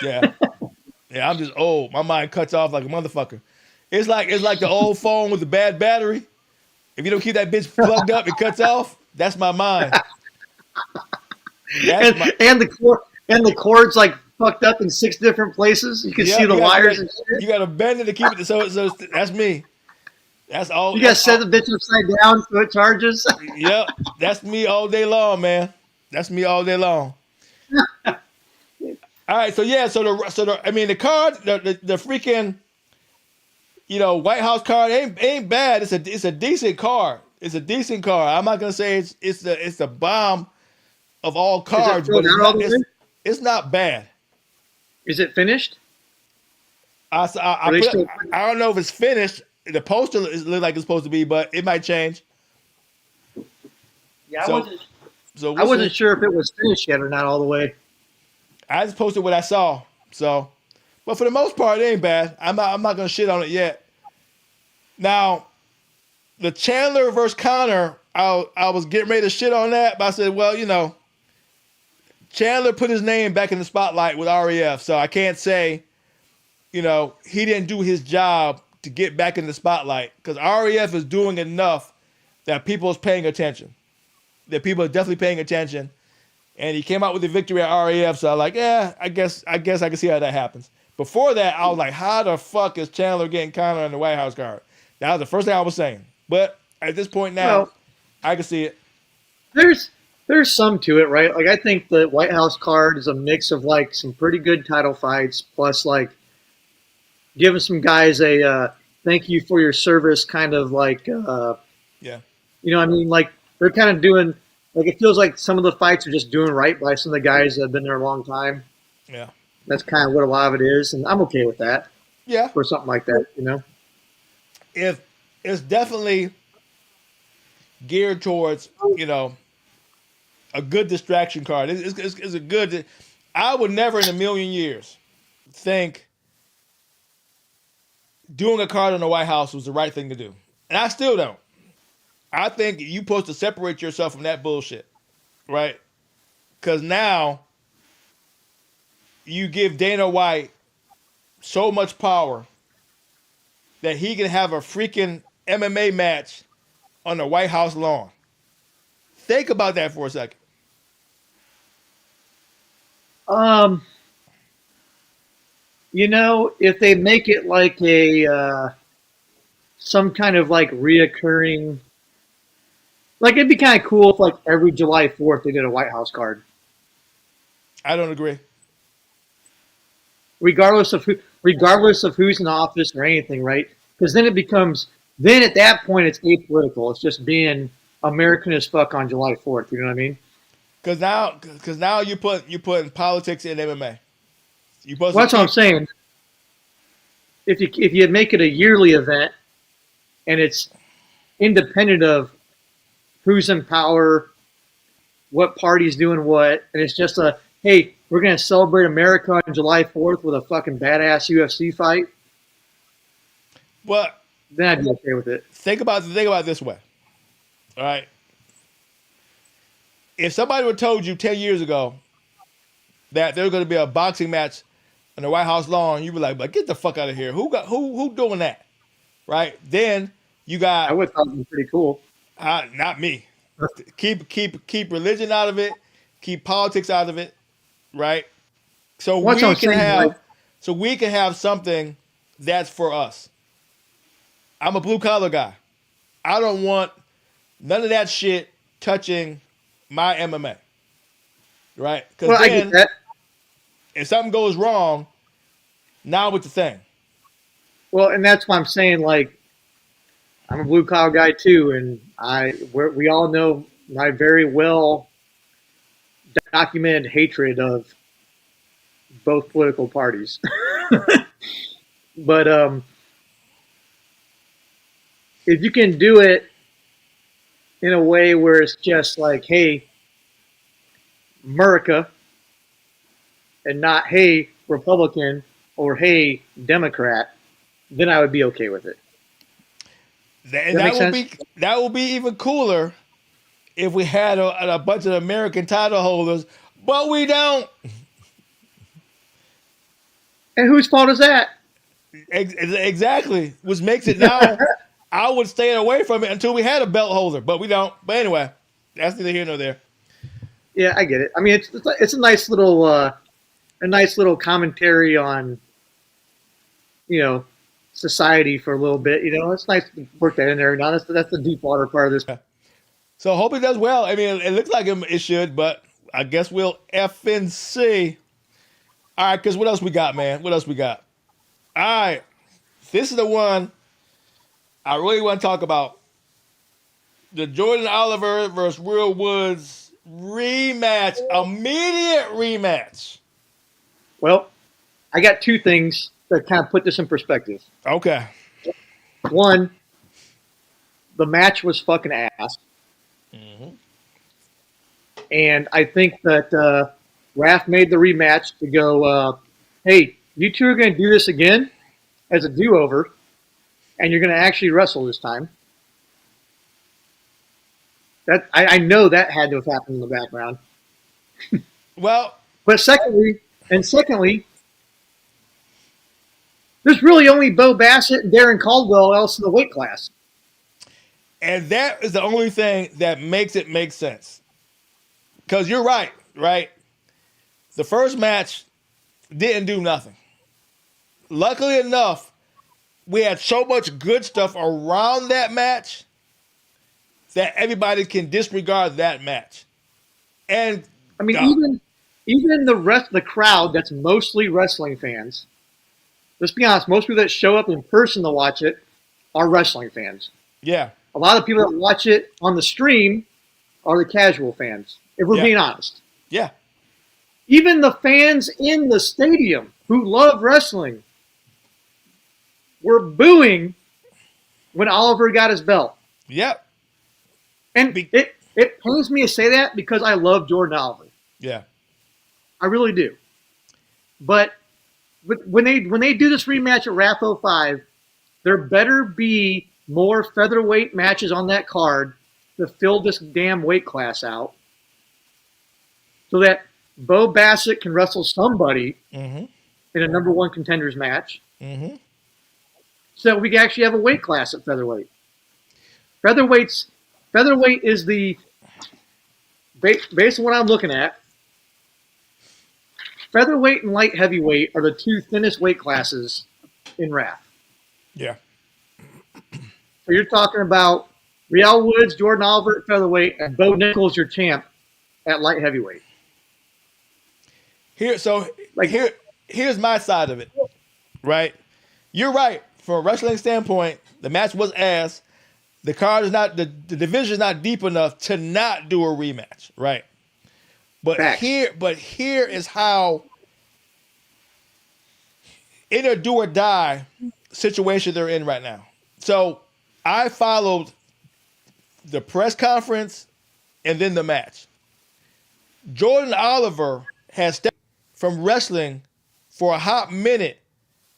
Speaker 2: Yeah, I'm just old. My mind cuts off like a motherfucker. It's like the old phone with the bad battery. If you don't keep that bitch plugged up, it cuts off. That's my mind.
Speaker 1: And the cord's like fucked up in 6 different places. You can see the wires and shit.
Speaker 2: You got to bend it to keep it. So that's me. That's all.
Speaker 1: You got to set the bitch upside down so it charges.
Speaker 2: Yep, that's me all day long, man. That's me all day long. All right, so the card, the freaking, White House card ain't bad. It's a decent card. It's a decent card. I'm not gonna say it's the bomb of all cards, but it's not bad.
Speaker 1: Is it finished?
Speaker 2: I don't know if it's finished. The poster looks like it's supposed to be, but it might change.
Speaker 1: Yeah, I wasn't sure if it was finished yet or not all the way.
Speaker 2: I just posted what I saw. So, but for the most part, it ain't bad. I'm not gonna shit on it yet. Now, the Chandler versus Connor, I was getting ready to shit on that, but I said, well, Chandler put his name back in the spotlight with REF, so I can't say, he didn't do his job to get back in the spotlight, because REF is doing enough that people is paying attention. That people are definitely paying attention. And he came out with the victory at REF, so I'm like, I guess I can see how that happens. Before that, I was like, how the fuck is Chandler getting Connor on the White House card? That was the first thing I was saying. But at this point now, I can see it.
Speaker 1: There's some to it, right? Like, I think the White House card is a mix of like some pretty good title fights, plus like giving some guys a thank you for your service kind of like,
Speaker 2: yeah.
Speaker 1: Like they're kind of doing, like, it feels like some of the fights are just doing right by some of the guys that have been there a long time.
Speaker 2: Yeah.
Speaker 1: That's kind of what a lot of it is, and I'm okay with that.
Speaker 2: Yeah.
Speaker 1: For something like that,
Speaker 2: If it's definitely geared towards, a good distraction card. It's a good. I would never in a million years think doing a card on the White House was the right thing to do, and I still don't. I think you're supposed to separate yourself from that bullshit, right? Because now you give Dana White so much power that he can have a freaking MMA match on the White House lawn. Think about that for a second.
Speaker 1: If they make it like a some kind of like reoccurring, like, it'd be kind of cool if like every July 4th they did a White House card.
Speaker 2: I don't agree.
Speaker 1: Regardless of who's in office or anything, right? Because then then at that point it's apolitical. It's just being American as fuck on July 4th. You know what I mean?
Speaker 2: Because now you putting politics in MMA.
Speaker 1: That's what I'm saying. If you make it a yearly event and it's independent of who's in power, what party's doing what, and it's just hey, we're going to celebrate America on July 4th with a fucking badass UFC fight.
Speaker 2: Well,
Speaker 1: then I'd be okay with it.
Speaker 2: Think about it this way. All right. If somebody would have told you 10 years ago that there was going to be a boxing match on the White House lawn, you'd be like, "But get the fuck out of here! Who doing that?" Right? Then you got.
Speaker 1: I would thought it was pretty cool.
Speaker 2: Not me. Keep religion out of it. Keep politics out of it. Right? So we can have something that's for us. I'm a blue collar guy. I don't want none of that shit touching my MMA. Right? Because
Speaker 1: I get that.
Speaker 2: If something goes wrong, now it's the thing.
Speaker 1: Well, and that's why I'm saying, like, I'm a blue collar guy too, and we all know my very well documented hatred of both political parties. But if you can do it in a way where it's just like, hey, America, and not, hey, Republican or hey, Democrat, then I would be okay with it.
Speaker 2: And that will be even cooler if we had a bunch of American title holders, but we don't.
Speaker 1: And whose fault is that?
Speaker 2: Exactly, which makes it now. I would stay away from it until we had a belt holder, but we don't. But anyway, that's neither here nor there.
Speaker 1: Yeah, I get it. I mean, it's a nice little commentary on, society for a little bit. It's nice to work that in there. Now that's the DeepWater part of this.
Speaker 2: So hope it does well. I mean, it looks like it should, but I guess we'll effing see. All right, because what else we got, man? What else we got? All right, this is the one I really want to talk about. The Jordan Oliver versus Real Woods rematch, immediate rematch.
Speaker 1: Well, I got two things that kind of put this in perspective.
Speaker 2: Okay.
Speaker 1: One, the match was fucking ass.
Speaker 2: Mm-hmm.
Speaker 1: And I think that Raph made the rematch to go, hey, you two are going to do this again as a do-over, and you're going to actually wrestle this time. That I know that had to have happened in the background.
Speaker 2: Well,
Speaker 1: but secondly, there's really only Bo Bassett and Darren Caldwell else in the weight class.
Speaker 2: And that is the only thing that makes it make sense. Because you're right? The first match didn't do nothing. Luckily enough, we had so much good stuff around that match that everybody can disregard that match. And
Speaker 1: I mean, even the crowd that's mostly wrestling fans. Let's be honest, most people that show up in person to watch it are wrestling fans.
Speaker 2: Yeah.
Speaker 1: A lot of people that watch it on the stream are the casual fans, if we're being honest.
Speaker 2: Yeah.
Speaker 1: Even the fans in the stadium who love wrestling were booing when Oliver got his belt.
Speaker 2: Yep.
Speaker 1: And it pains me to say that because I love Jordan Oliver.
Speaker 2: Yeah.
Speaker 1: I really do. But when they do this rematch at RAF 05, there better be more featherweight matches on that card to fill this damn weight class out so that Bo Bassett can wrestle somebody in a number one contenders match so that we can actually have a weight class at featherweight. Featherweight is the, based on what I'm looking at, featherweight and light heavyweight are the two thinnest weight classes in RAF.
Speaker 2: Yeah.
Speaker 1: So you're talking about Real Woods, Jordan Oliver at featherweight, and Bo Nichols, your champ, at light heavyweight.
Speaker 2: Here's my side of it. Right? You're right. From a wrestling standpoint, the match was ass. The card is not the division is not deep enough to not do a rematch. Right? But
Speaker 1: Facts.
Speaker 2: here is how in a do or die situation they're in right now. So I followed the press conference and then the match. Jordan Oliver has stepped from wrestling for a hot minute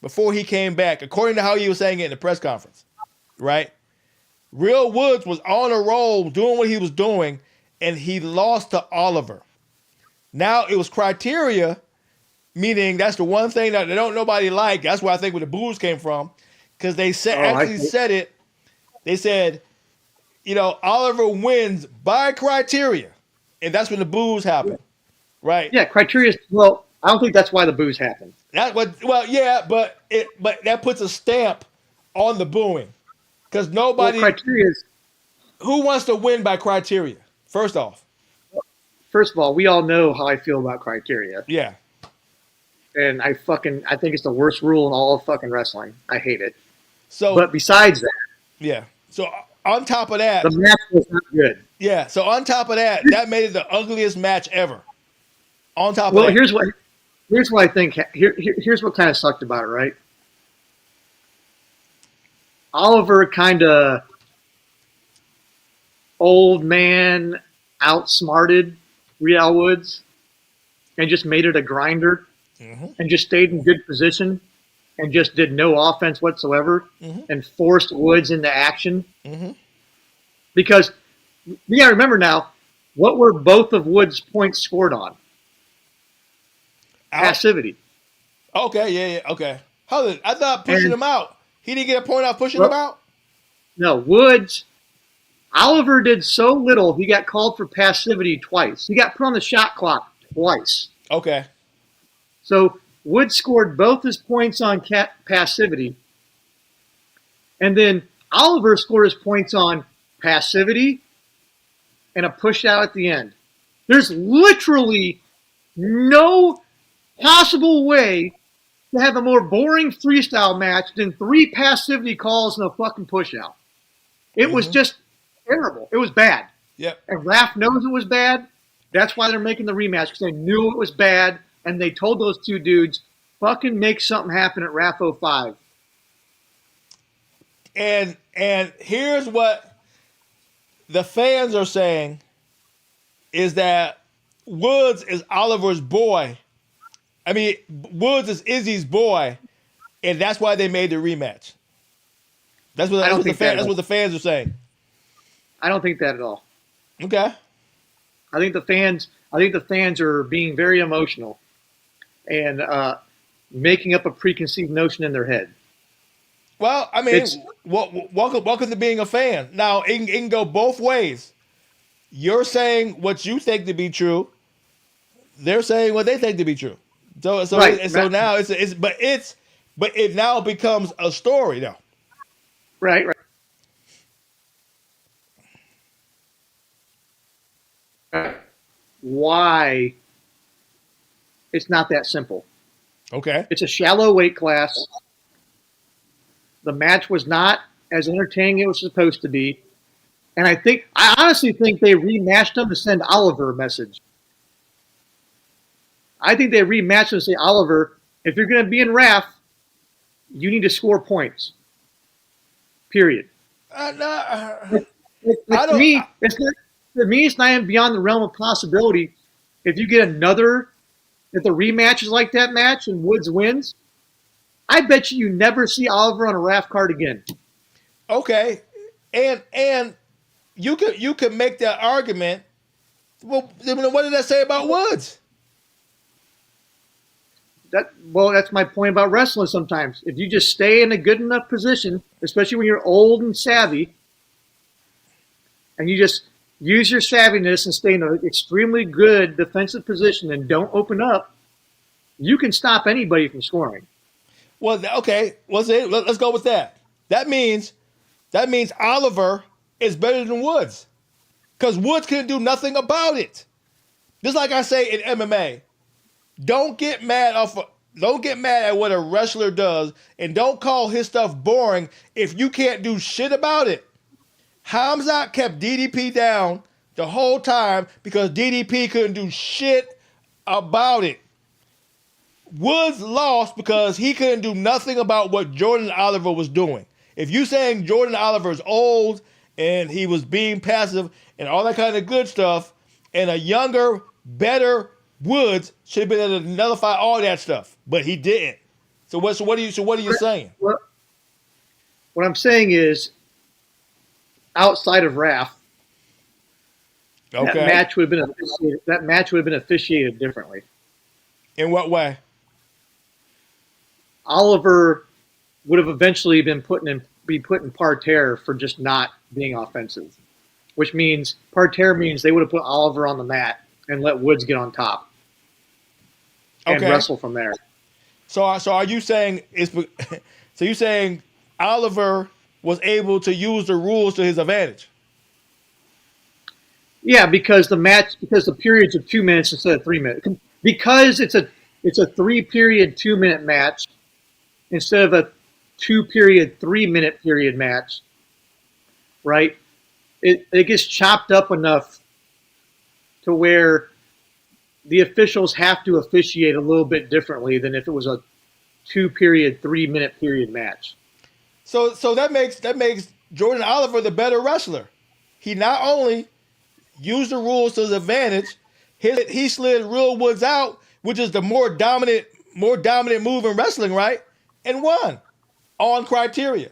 Speaker 2: before he came back, according to how he was saying it in the press conference. Right? Real Woods was on a roll doing what he was doing, and he lost to Oliver. Now it was criteria, meaning that's the one thing that nobody liked. That's where I think where the boos came from, because they said it. They said, Oliver wins by criteria, and that's when the boos happen, right?
Speaker 1: Yeah, criteria. Well, I don't think that's why the boos happen.
Speaker 2: But that puts a stamp on the booing, because nobody.
Speaker 1: Well, criteria is,
Speaker 2: who wants to win by criteria? First of
Speaker 1: all, we all know how I feel about criteria.
Speaker 2: Yeah.
Speaker 1: And I think it's the worst rule in all of fucking wrestling. I hate it.
Speaker 2: So,
Speaker 1: but besides that,
Speaker 2: yeah. So on top of that,
Speaker 1: the match was not good.
Speaker 2: Yeah. So on top of that, that made it the ugliest match ever. On top of that,
Speaker 1: here's Here's what I think. Here's what kind of sucked about it, right? Oliver kind of old man outsmarted Real Woods and just made it a grinder and just stayed in good position and just did no offense whatsoever and forced Woods into action. Because you got to remember now, what were both of Woods' points scored on? Passivity.
Speaker 2: Okay, yeah, okay. I thought pushing him out. He didn't get a point off pushing him out?
Speaker 1: No, Woods. Oliver did so little, he got called for passivity twice. He got put on the shot clock twice.
Speaker 2: Okay.
Speaker 1: So Woods scored both his points on passivity. And then Oliver scored his points on passivity and a push out at the end. There's literally no possible way to have a more boring freestyle match than 3 passivity calls and a fucking push out. It was just terrible. It was bad.
Speaker 2: Yep.
Speaker 1: And Raph knows it was bad. That's why they're making the rematch, because they knew it was bad, and they told those two dudes, fucking make something happen at Raph 05.
Speaker 2: And here's what the fans are saying is that Woods is Oliver's boy. I mean, Woods is Izzy's boy, and that's why they made the rematch. That's what the fans are saying.
Speaker 1: I don't think that at all.
Speaker 2: Okay.
Speaker 1: I think the fans are being very emotional and making up a preconceived notion in their head.
Speaker 2: Well, I mean, welcome to being a fan. Now, it can go both ways. You're saying what you think to be true. They're saying what they think to be true. So
Speaker 1: right.
Speaker 2: So now but it now becomes a story though.
Speaker 1: Right. Why? It's not that simple.
Speaker 2: Okay.
Speaker 1: It's a shallow weight class. The match was not as entertaining as it was supposed to be. And I honestly think they rematched them to send Oliver a message. I think they rematched them to say, Oliver, if you're going to be in RAF, you need to score points. Period. To me, it's not even beyond the realm of possibility. If you get if the rematch is like that match and Woods wins, I bet you never see Oliver on a RAF card again.
Speaker 2: Okay, and you could make that argument. Well, what did that say about Woods?
Speaker 1: That's my point about wrestling sometimes. If you just stay in a good enough position, especially when you're old and savvy, and you just use your savviness and stay in an extremely good defensive position and don't open up, you can stop anybody from scoring.
Speaker 2: Well, okay, let's go with that. That means Oliver is better than Woods, because Woods couldn't do nothing about it. Just like I say in MMA, don't get mad at what a wrestler does, and don't call his stuff boring if you can't do shit about it. Hamzat kept DDP down the whole time because DDP couldn't do shit about it. Woods lost because he couldn't do nothing about what Jordan Oliver was doing. If you saying Jordan Oliver's old and he was being passive and all that kind of good stuff, and a younger, better Woods should have been able to nullify all that stuff, but he didn't. So what are you saying?
Speaker 1: What I'm saying is, outside of RAF, that match would have been officiated differently.
Speaker 2: In what way?
Speaker 1: Oliver would have eventually been put in parterre for just not being offensive, which means parterre means they would have put Oliver on the mat and let Woods get on top and wrestle from there.
Speaker 2: So are you saying so you're saying Oliver was able to use the rules to his advantage?
Speaker 1: Yeah, because the periods of 2 minutes instead of 3 minutes. Because it's a 3-period 2-minute match instead of a 2-period 3-minute period match, right? It gets chopped up enough to where the officials have to officiate a little bit differently than if it was a 2-period, 3-minute period match.
Speaker 2: So that makes Jordan Oliver the better wrestler. He not only used the rules to his advantage, he slid Real Woods out, which is the more dominant move in wrestling, right? And won on criteria,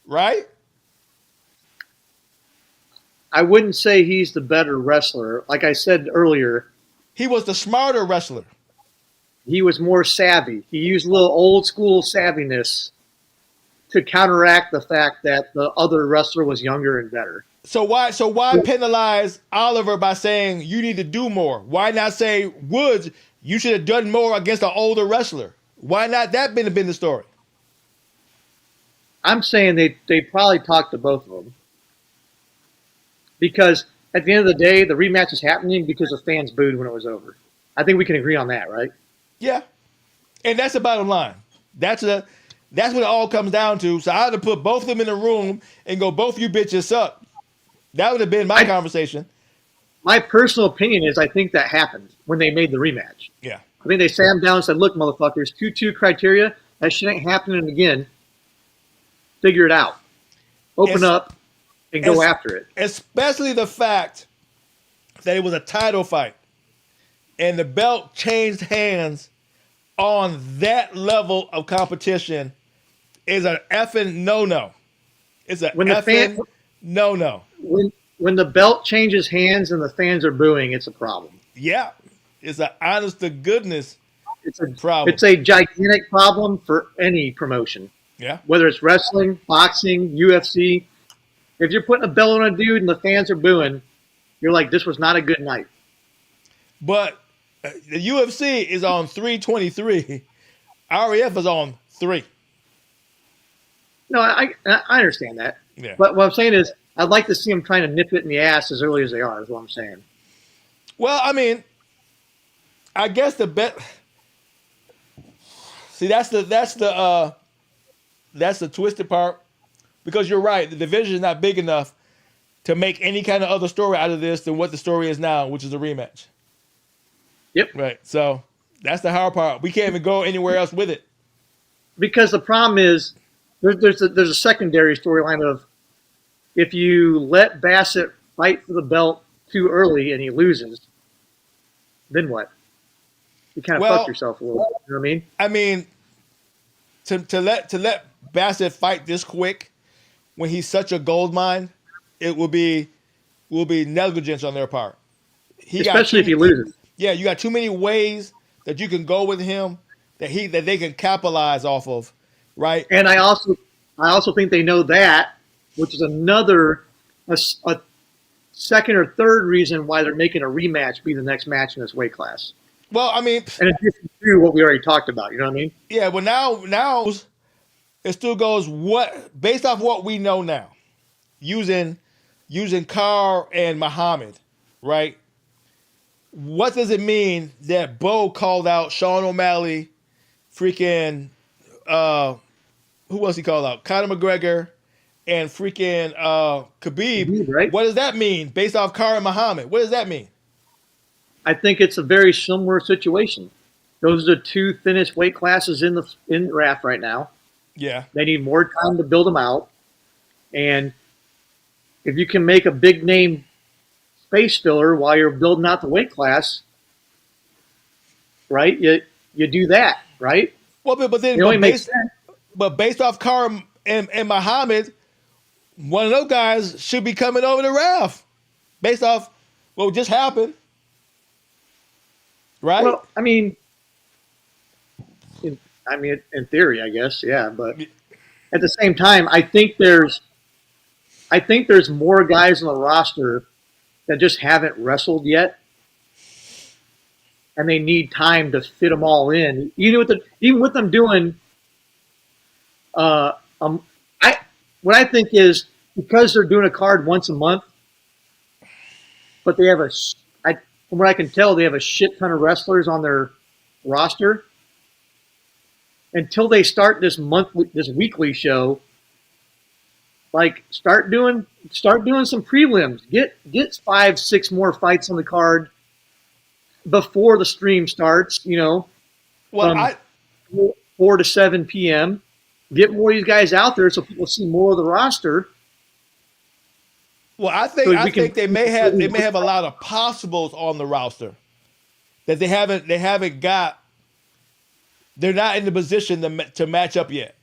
Speaker 2: right?
Speaker 1: I wouldn't say he's the better wrestler. Like I said earlier,
Speaker 2: he was the smarter wrestler.
Speaker 1: He was more savvy. He used a little old school savviness to counteract the fact that the other wrestler was younger and better.
Speaker 2: So why penalize Oliver by saying you need to do more? Why not say, Woods, you should have done more against an older wrestler? Why not that been the story?
Speaker 1: I'm saying they probably talked to both of them. Because at the end of the day, the rematch is happening because the fans booed when it was over. I think we can agree on that, right?
Speaker 2: Yeah. And that's the bottom line. That's what it all comes down to. So I had to put both of them in the room and go, both you bitches suck. That would have been my conversation.
Speaker 1: My personal opinion is I think that happened when they made the rematch.
Speaker 2: Yeah.
Speaker 1: I think they sat him down and said, look, motherfuckers, 2-2 criteria, that shit ain't happening again. Figure it out. Open up and go after it.
Speaker 2: Especially the fact that it was a title fight and the belt changed hands on that level of competition is an effing no-no. It's an effing no-no.
Speaker 1: When the belt changes hands and the fans are booing, it's a problem.
Speaker 2: Yeah. It's an honest to goodness problem.
Speaker 1: It's a gigantic problem for any promotion.
Speaker 2: Yeah.
Speaker 1: Whether it's wrestling, boxing, UFC. If you're putting a belt on a dude and the fans are booing, you're like, this was not a good night.
Speaker 2: But the UFC is on 323. REF is on 3.
Speaker 1: No, I understand that.
Speaker 2: Yeah.
Speaker 1: But what I'm saying is, I'd like to see them trying to nip it in the ass as early as they are, is what I'm saying.
Speaker 2: Well, I mean, I guess the bet. See, that's the twisted part, because you're right. The division is not big enough to make any kind of other story out of this than what the story is now, which is a rematch.
Speaker 1: Yep.
Speaker 2: Right. So that's the hard part. We can't even go anywhere else with it.
Speaker 1: Because the problem is, there's a secondary storyline of, if you let Bassett fight for the belt too early and he loses, then what? You kind of fuck yourself a little bit. You know what I mean?
Speaker 2: I mean, to let Bassett fight this quick when he's such a gold mine, it will be negligence on their part.
Speaker 1: Especially if he loses.
Speaker 2: Yeah, you got too many ways that you can go with him that they can capitalize off of, right?
Speaker 1: And I also think they know that, which is another a second or third reason why they're making a rematch be the next match in this weight class.
Speaker 2: Well, I mean,
Speaker 1: and it's true what we already talked about. You know what I mean?
Speaker 2: Yeah, but now it still goes based off what we know now, using Carr and Muhammad, right? What does it mean that Bo called out Sean O'Malley, freaking who else he called out? Conor McGregor and freaking Khabib,
Speaker 1: right?
Speaker 2: What does that mean based off Carr and Muhammad? What does that mean?
Speaker 1: I think it's a very similar situation. Those are the two thinnest weight classes in the RAF right now.
Speaker 2: Yeah.
Speaker 1: They need more time to build them out. And if you can make a big name space filler while you're building out the weight class, right? You do that, right?
Speaker 2: Well, but based off Carr and Muhammad, one of those guys should be coming over to RAF based off what just happened. Right?
Speaker 1: Well, I mean, in theory, I guess, yeah. But at the same time, I think there's more guys on the roster that just haven't wrestled yet, and they need time to fit them all in. Even with them doing, what I think is, because they're doing a card once a month, but they have from what I can tell, they have a shit ton of wrestlers on their roster. Until they start this weekly show, like start doing some prelims. Get 5-6 more fights on the card. before the stream starts,
Speaker 2: Well,
Speaker 1: from 4 to 7 p.m. Get more of these guys out there so people see more of the roster.
Speaker 2: I
Speaker 1: So
Speaker 2: think
Speaker 1: we can.
Speaker 2: they may have a lot of possibles on the roster that they haven't got. They're not in the position to match up yet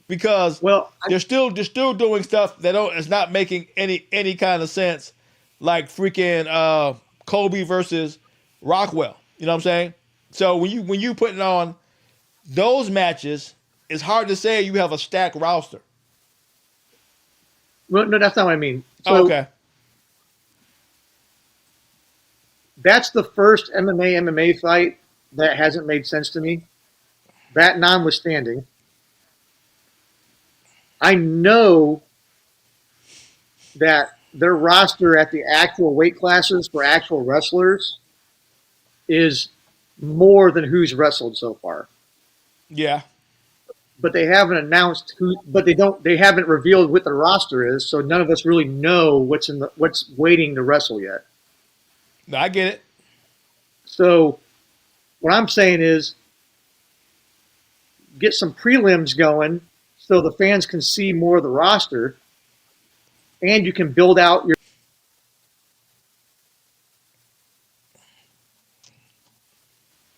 Speaker 2: because
Speaker 1: Well,
Speaker 2: they're still doing stuff that is not making any kind of sense, like freaking Kobe versus Rockwell. You know what I'm saying? So when you putting on those matches, it's hard to say you have a stacked roster.
Speaker 1: well, no, that's not what I mean.
Speaker 2: Oh,
Speaker 1: So
Speaker 2: okay.
Speaker 1: that's the first MMA fight that hasn't made sense to me. That notwithstanding, I know that their roster at the actual weight classes for actual wrestlers is more than who's wrestled so far.
Speaker 2: Yeah.
Speaker 1: But they haven't announced who. But they haven't revealed what the roster is. So none of us really know what's waiting to wrestle yet.
Speaker 2: No, I get it.
Speaker 1: So what I'm saying is get some prelims going so the fans can see more of the roster, and you can build out your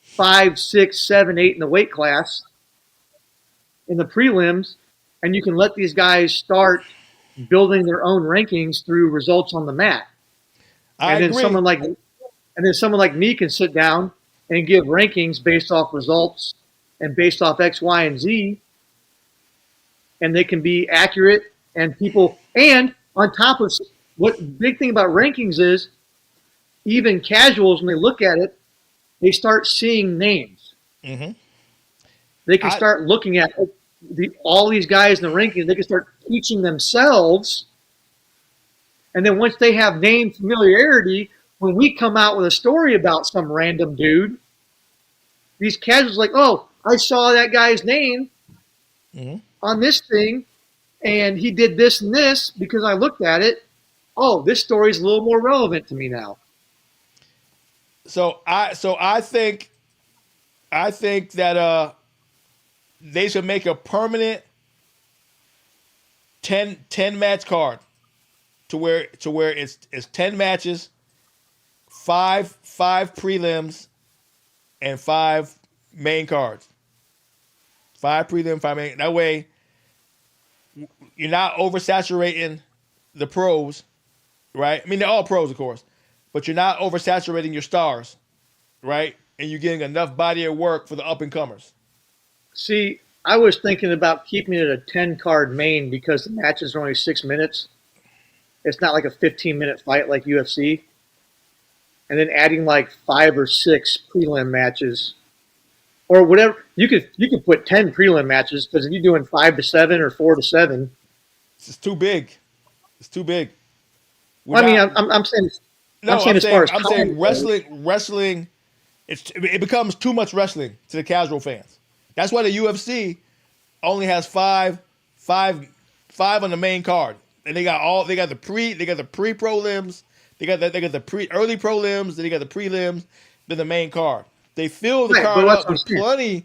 Speaker 1: 5, 6, 7, 8 in the weight class in the prelims, and you can let these guys start building their own rankings through results on the mat.
Speaker 2: I
Speaker 1: And then
Speaker 2: agree.
Speaker 1: someone like me can sit down and give rankings based off results and based off X, Y, and Z, and they can be accurate. And on top of what big thing about rankings is, even casuals when they look at it, they start seeing names.
Speaker 2: Mm-hmm.
Speaker 1: They can start looking at all these guys in the rankings. They can start teaching themselves. And then once they have name familiarity, when we come out with a story about some random dude, these casuals are like, oh, I saw that guy's name on this thing, and he did this and this because I looked at it. Oh, this story's a little more relevant to me now.
Speaker 2: So I think that they should make a permanent 10 match card to where it's 10 matches, five prelims, and 5 main cards. 5 prelim, 5 main. That way, you're not oversaturating the pros, right? I mean, they're all pros, of course, but you're not oversaturating your stars, right? And you're getting enough body of work for the up and comers.
Speaker 1: See, I was thinking about keeping it a 10-card main because the matches are only 6 minutes. It's not like a 15-minute fight like UFC. And then adding like 5 or 6 prelim matches or whatever. You could put 10 prelim matches because if you're doing 5 to 7 or 4 to 7.
Speaker 2: It's too big. It's too big.
Speaker 1: Well, I mean, I'm saying.
Speaker 2: No, I'm saying wrestling. It becomes too much wrestling to the casual fans. That's why the UFC only has five on the main card, and they got the pre prelims, they got the pre early prelims, then they got the prelims, then the main card. They fill the card up with plenty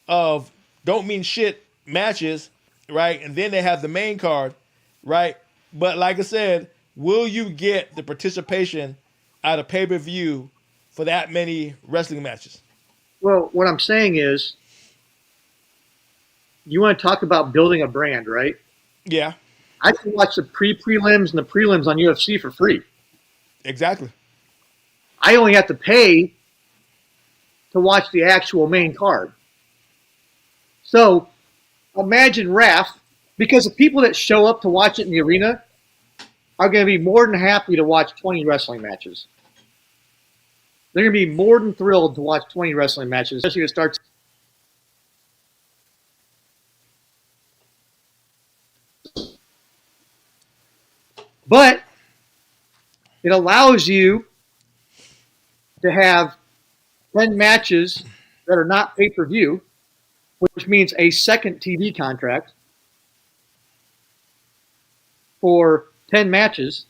Speaker 2: of don't mean shit matches, right? And then they have the main card, right? But like I said, will you get the participation out of pay-per-view for that many wrestling matches?
Speaker 1: Well, what I'm saying is, you want to talk about building a brand, right?
Speaker 2: Yeah.
Speaker 1: I can watch the prelims and the prelims on UFC for free.
Speaker 2: Exactly.
Speaker 1: I only have to pay to watch the actual main card. So imagine Raph, because the people that show up to watch it in the arena are going to be more than happy to watch 20 wrestling matches. They're going to be more than thrilled to watch 20 wrestling matches, especially if it starts. But it allows you to have 10 matches that are not pay-per-view, which means a second TV contract for 10 matches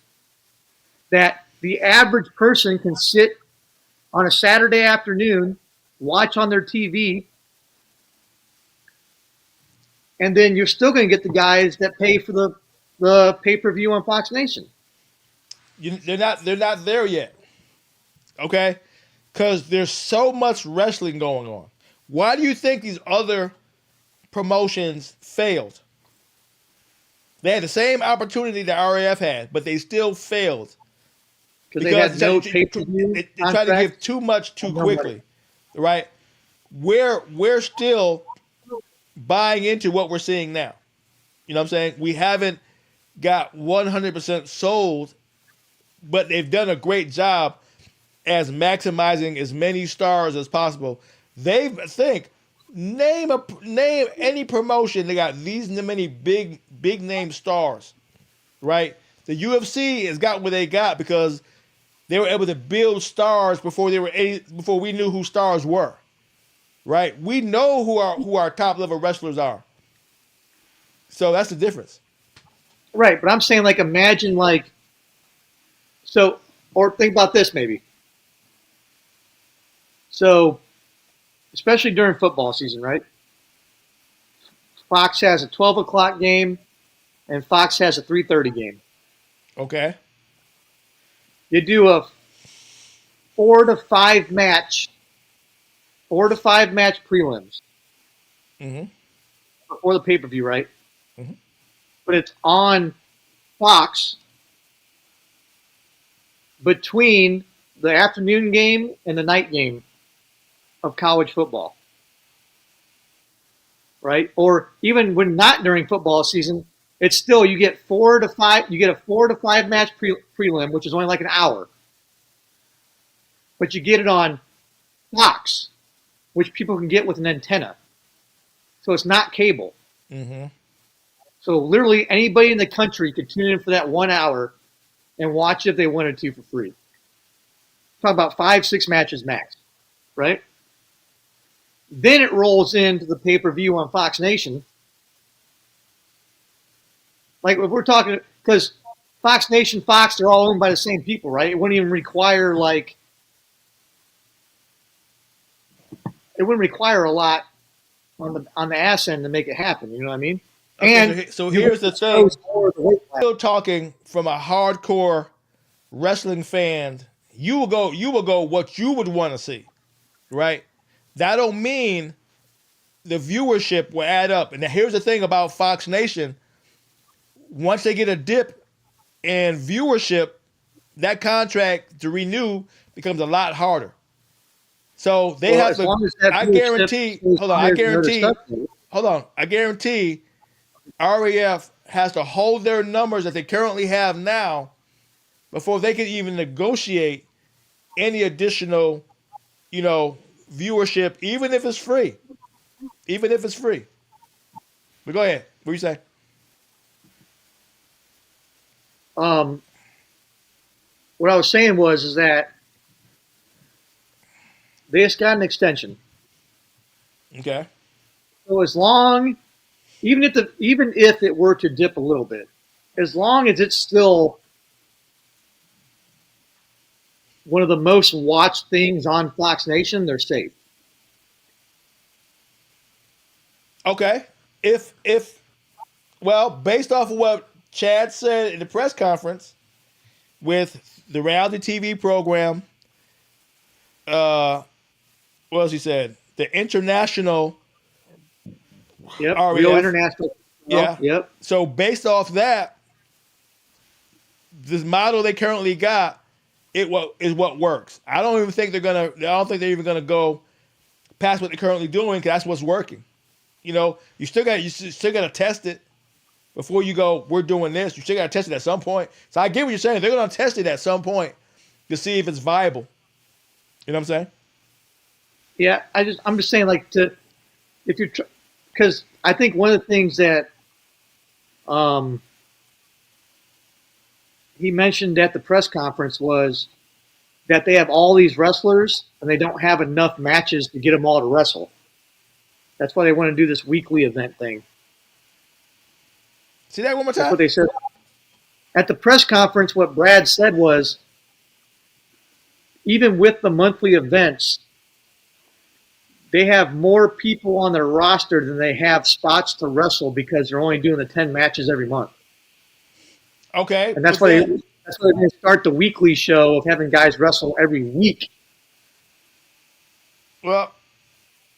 Speaker 1: that the average person can sit on a Saturday afternoon, watch on their TV, and then you're still going to get the guys that pay for the pay-per-view on Fox Nation.
Speaker 2: They're not there yet. Okay, because there's so much wrestling going on. Why do you think these other promotions failed? They had the same opportunity that RAF had, but they still failed
Speaker 1: Because they had no pay-per-view.
Speaker 2: They tried to give too much too quickly, right? We're still buying into what we're seeing now. You know what I'm saying? We haven't got 100% sold, but they've done a great job as maximizing as many stars as possible. Name any promotion they got these many big name stars, right? The UFC has got what they got because they were able to build stars before we knew who stars were, right? We know who our top level wrestlers are, so that's the difference,
Speaker 1: right? But I'm saying, like, imagine, like, so, or think about this maybe. So, especially during football season, right? Fox has a 12 o'clock game, and Fox has a 3:30 game.
Speaker 2: Okay.
Speaker 1: You do a 4 to 5 match prelims before the pay-per-view, right?
Speaker 2: Mm-hmm.
Speaker 1: But it's on Fox between the afternoon game and the night game of college football, right? Or even when not during football season, it's still you get 4 to 5. You get a 4 to 5 match prelim, which is only like an hour, but you get it on Fox, which people can get with an antenna. So it's not cable.
Speaker 2: Mm-hmm.
Speaker 1: So literally anybody in the country could tune in for that 1 hour and watch it if they wanted to for free. Talk about 5-6 matches max, right? Then it rolls into the pay-per-view on Fox Nation. Like, if we're talking, because Fox Nation, Fox, they're all owned by the same people, right? It wouldn't even require, like, it wouldn't require a lot on the ass end to make it happen. You know what I mean?
Speaker 2: Okay,
Speaker 1: And
Speaker 2: so here's the thing.
Speaker 1: Still
Speaker 2: talking from a hardcore wrestling fan, you will go what you would want to see, right? That don't mean the viewership will add up. And here's the thing about Fox Nation. Once they get a dip in viewership, that contract to renew becomes a lot harder. So they have to. I guarantee. I guarantee RAF has to hold their numbers that they currently have now before they can even negotiate any additional, viewership, even if it's free. Even if it's free. But go ahead. What are you saying?
Speaker 1: What I was saying is that they just got an extension.
Speaker 2: Okay.
Speaker 1: So as long, even if it were to dip a little bit, as long as it's still one of the most watched things on Fox Nation, they're safe.
Speaker 2: Okay. Well, based off of what Chad said in the press conference with the reality TV program, what else he said? The international.
Speaker 1: Yep. Real international.
Speaker 2: Yeah.
Speaker 1: Yep.
Speaker 2: So based off that, this model they currently got, is what works. I don't think they're even gonna go past what they're currently doing because that's what's working. You still got to test it before you go. We're doing this. You still got to test it at some point. So I get what you're saying. They're gonna test it at some point to see if it's viable. You know what I'm saying?
Speaker 1: Yeah, I'm just saying, like, because I think one of the things that he mentioned at the press conference was that they have all these wrestlers and they don't have enough matches to get them all to wrestle. That's why they want to do this weekly event thing.
Speaker 2: See that one more time?
Speaker 1: That's what they said. At the press conference, what Brad said was even with the monthly events, they have more people on their roster than they have spots to wrestle because they're only doing the 10 matches every month.
Speaker 2: Okay,
Speaker 1: And that's
Speaker 2: but
Speaker 1: why
Speaker 2: then
Speaker 1: they're going to start the weekly show of having guys wrestle every week.
Speaker 2: well,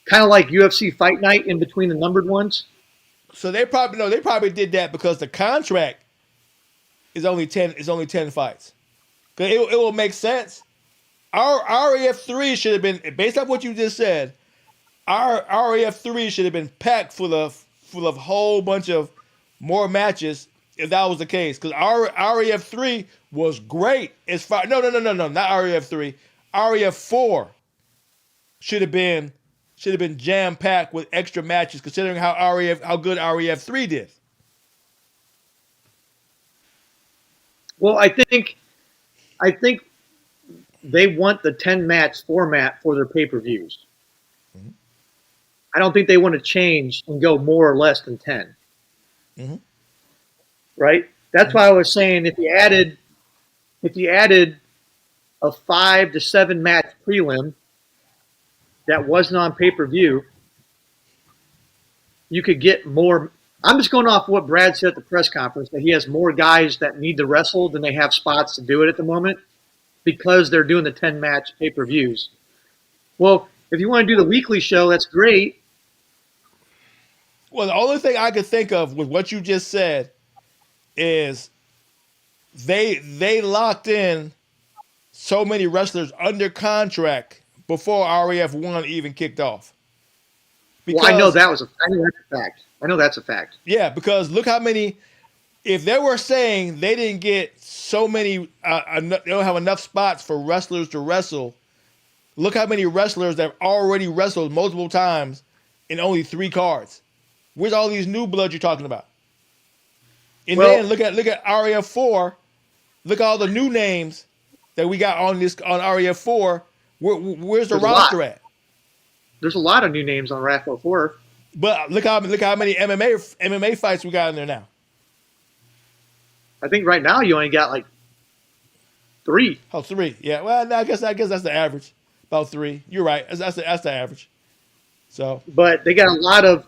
Speaker 1: Kind of like UFC Fight Night in between the numbered ones.
Speaker 2: so they probably did that because the contract is only 10 fights. Cause it will make sense. Our RAF3 should have been, based on what you just said, our RAF3 should have been packed full of whole bunch of more matches if that was the case. Because our RAF3 was great as far. No, not RAF3. RAF4 should have been jam packed with extra matches, considering how good RAF3 did.
Speaker 1: Well, I think they want the 10 match format for their pay-per-views.
Speaker 2: Mm-hmm.
Speaker 1: I don't think they want to change and go more or less than 10.
Speaker 2: Mm-hmm.
Speaker 1: Right? That's why I was saying if you added a 5 to 7 match prelim that wasn't on pay-per-view, you could get more. I'm just going off what Brad said at the press conference, that he has more guys that need to wrestle than they have spots to do it at the moment because they're doing the 10 match pay-per-views. Well, if you want to do the weekly show, that's great.
Speaker 2: Well, the only thing I could think of with what you just said is they locked in so many wrestlers under contract before RAF1 even kicked off.
Speaker 1: Because, well, I know that's a fact. I know that's a fact.
Speaker 2: Yeah, because look how many. If they were saying they didn't get so many, they don't have enough spots for wrestlers to wrestle. Look how many wrestlers that have already wrestled multiple times in only 3 cards. Where's all these new blood you're talking about? And then look at RAF4. Look at all the new names that we got on RAF4. Where's the roster at?
Speaker 1: There's a lot of new names on RAF4.
Speaker 2: But look how many MMA fights we got in there now.
Speaker 1: I think right now you only got like 3.
Speaker 2: Oh, 3. Yeah. Well, I guess that's the average. About 3. You're right. That's the average. So.
Speaker 1: But they got a lot of.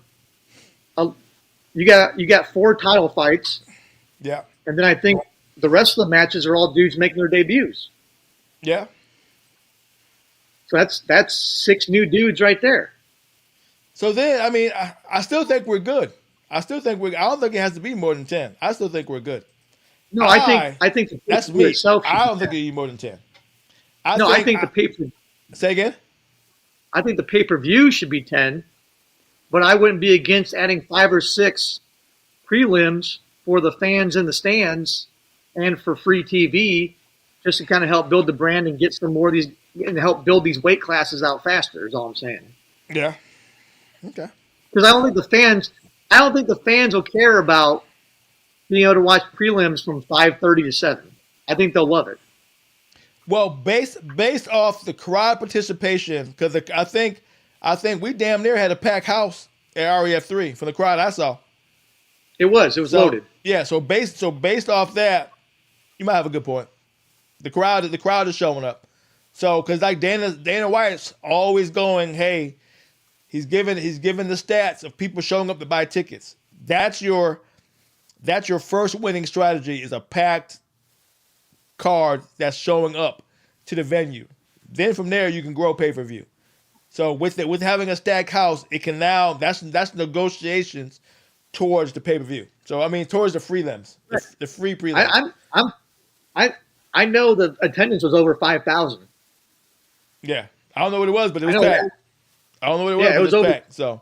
Speaker 1: You got 4 title fights.
Speaker 2: Yeah.
Speaker 1: And then I think the rest of the matches are all dudes making their debuts.
Speaker 2: Yeah.
Speaker 1: So that's 6 new dudes right there.
Speaker 2: So then, I mean, I still think we're good. I don't think it has to be more than 10. I still think we're good.
Speaker 1: No, I think the
Speaker 2: that's me.
Speaker 1: Itself
Speaker 2: I don't think it need more than 10.
Speaker 1: I think the pay-per.
Speaker 2: Say again.
Speaker 1: I think the pay-per-view should be 10, but I wouldn't be against adding 5 or 6 prelims for the fans in the stands and for free TV, just to kind of help build the brand and get some more of these and help build these weight classes out faster. Is all I'm saying.
Speaker 2: Yeah. Okay.
Speaker 1: Because I don't think the fans will care about being able to watch prelims from 5:30 to 7. I think they'll love it.
Speaker 2: Well, based off the crowd participation, because I think we damn near had a packed house at REF3 from the crowd I saw.
Speaker 1: It was loaded.
Speaker 2: Yeah, so based off that, you might have a good point. The crowd is showing up. So because like Dana White's always going, hey, he's given the stats of people showing up to buy tickets. That's your first winning strategy, is a packed card that's showing up to the venue. Then from there you can grow pay-per-view. So with having a stacked house, it can now that's negotiations towards the pay-per-view. So I mean towards the prelims, the free prelims.
Speaker 1: I know the attendance was over 5,000.
Speaker 2: Yeah, I don't know what it was, but it was packed. I don't know what it was, but it was
Speaker 1: over,
Speaker 2: packed. So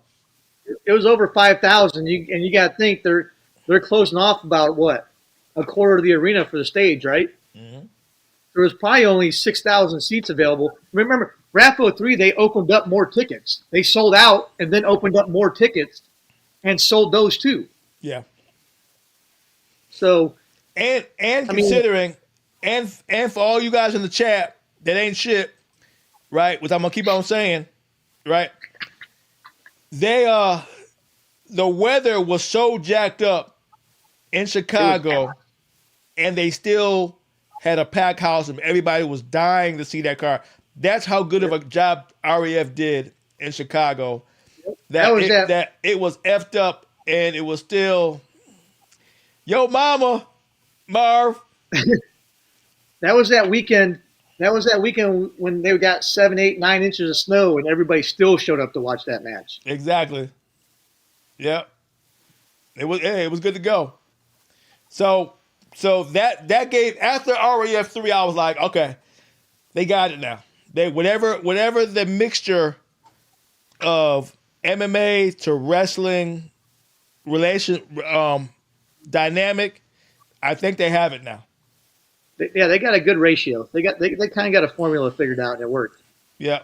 Speaker 1: it was over 5,000. You got to think they're closing off about what, a quarter of the arena for the stage, right?
Speaker 2: Mm-hmm.
Speaker 1: There was probably only 6,000 seats available. Remember, RAFO 3, they opened up more tickets. They sold out and then opened up more tickets and sold those too.
Speaker 2: Yeah.
Speaker 1: So
Speaker 2: and considering and for all you guys in the chat that ain't shit, right? Which I'm gonna keep on saying, right? The weather was so jacked up in Chicago, and they still had a packed house and everybody was dying to see that car. That's how good of a job REF did in Chicago. That it was effed up and it was still, yo mama, Marv.
Speaker 1: That was that weekend. That was that weekend when they got 7, 8, 9 inches of snow, and everybody still showed up to watch that match.
Speaker 2: Exactly. Yep. It was good to go. So that gave, after REF 3, I was like, okay, they got it now. They whatever the mixture of MMA to wrestling dynamic, I think they have it now.
Speaker 1: They got a good ratio. They kind of got a formula figured out, and it worked.
Speaker 2: Yeah.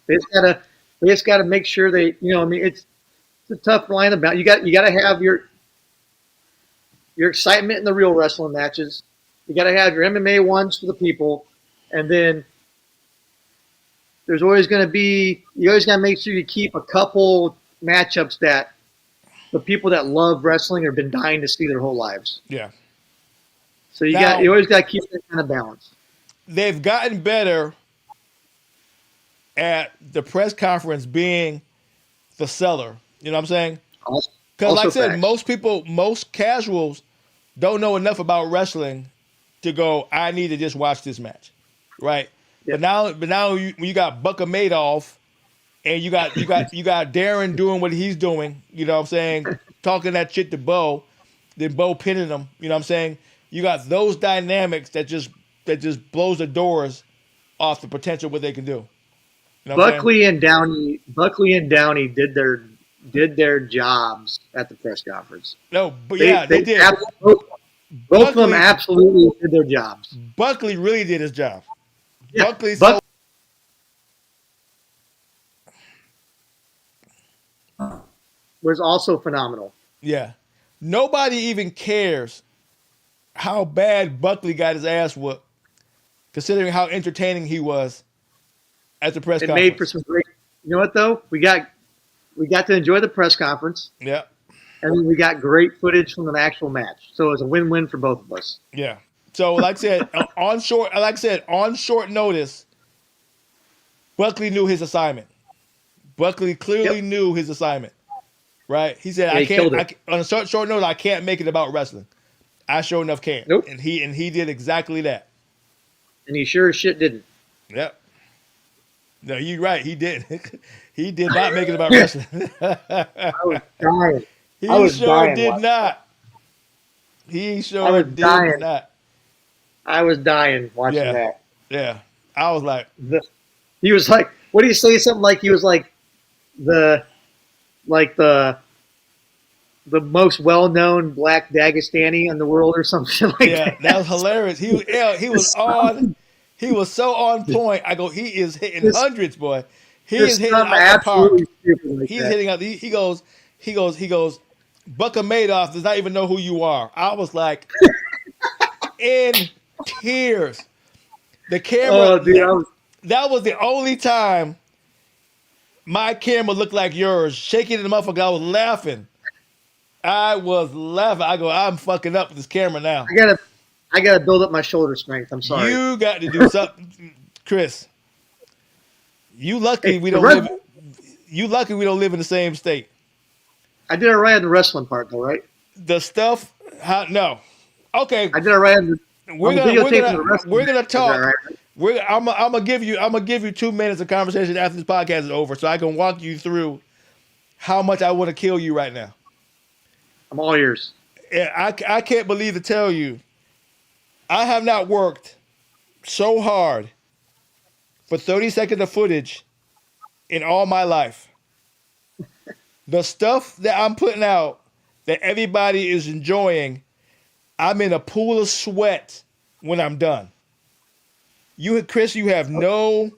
Speaker 1: They just gotta make sure they, I mean, it's a tough line about. You got to have your excitement in the real wrestling matches. You got to have your MMA ones for the people, and then there's always going to be. You always got to make sure you keep a couple matchups that the people that love wrestling have been dying to see their whole lives.
Speaker 2: Yeah.
Speaker 1: So you always got to keep that kind of balance.
Speaker 2: They've gotten better at the press conference being the seller. You know what I'm saying? Because like I said, facts. Most casuals don't know enough about wrestling to go, I need to just watch this match, right? Yep. But now when you got Bucka Madoff and you got Darren doing what he's doing, you know what I'm saying, talking that shit to Bo, then Bo pinning him, you know what I'm saying? You got those dynamics that just blows the doors off the potential of what they can do. You know
Speaker 1: Buckley and Downey did their jobs at the press conference.
Speaker 2: No, but they did.
Speaker 1: Both of them absolutely did their jobs.
Speaker 2: Buckley really did his job.
Speaker 1: Yeah,
Speaker 2: Buckley
Speaker 1: was also phenomenal.
Speaker 2: Yeah. Nobody even cares how bad Buckley got his ass whooped, considering how entertaining he was at the press conference.
Speaker 1: It made for some great. You know what though? We got to enjoy the press conference.
Speaker 2: Yeah.
Speaker 1: And then we got great footage from the actual match. So it was a win-win for both of us.
Speaker 2: Yeah. So like I said, on short notice, Buckley knew his assignment. Buckley clearly knew his assignment. Right? He said, on a short notice, I can't make it about wrestling. I sure enough can.
Speaker 1: Nope.
Speaker 2: And he did exactly that.
Speaker 1: And he sure as shit didn't.
Speaker 2: Yep. No, you're right. He did. He did not make it about wrestling.
Speaker 1: I was dying.
Speaker 2: He sure did not. He sure did not.
Speaker 1: I was dying watching that.
Speaker 2: Yeah. I was like.
Speaker 1: He was like, what do you say? Something like he was like the most well-known black Dagestani in the world or something like that.
Speaker 2: Yeah, that was hilarious. He was on. He was so on point. I go, he is hitting hundreds, boy. He is hitting out the park.
Speaker 1: Like
Speaker 2: He's hitting out. He goes. Bucka Madoff does not even know who you are. I was like, in tears. The camera.
Speaker 1: Oh, dude,
Speaker 2: that was the only time my camera looked like yours, shaking the motherfucker. I was laughing. I go, I'm fucking up with this camera now.
Speaker 1: I gotta build up my shoulder strength. I'm sorry.
Speaker 2: You got to do something, Chris. You lucky we don't live. You lucky we don't live in the same state.
Speaker 1: I did it right on the wrestling part, though, right?
Speaker 2: The stuff, no. Okay.
Speaker 1: I did it right on the.
Speaker 2: We're gonna talk. Right? I'm gonna give you 2 minutes of conversation after this podcast is over, so I can walk you through how much I want to kill you right now.
Speaker 1: I'm all ears.
Speaker 2: Yeah, I can't believe to tell you, I have not worked so hard for 30 seconds of footage in all my life. The stuff that I'm putting out that everybody is enjoying, I'm in a pool of sweat when I'm done. Chris, you have no.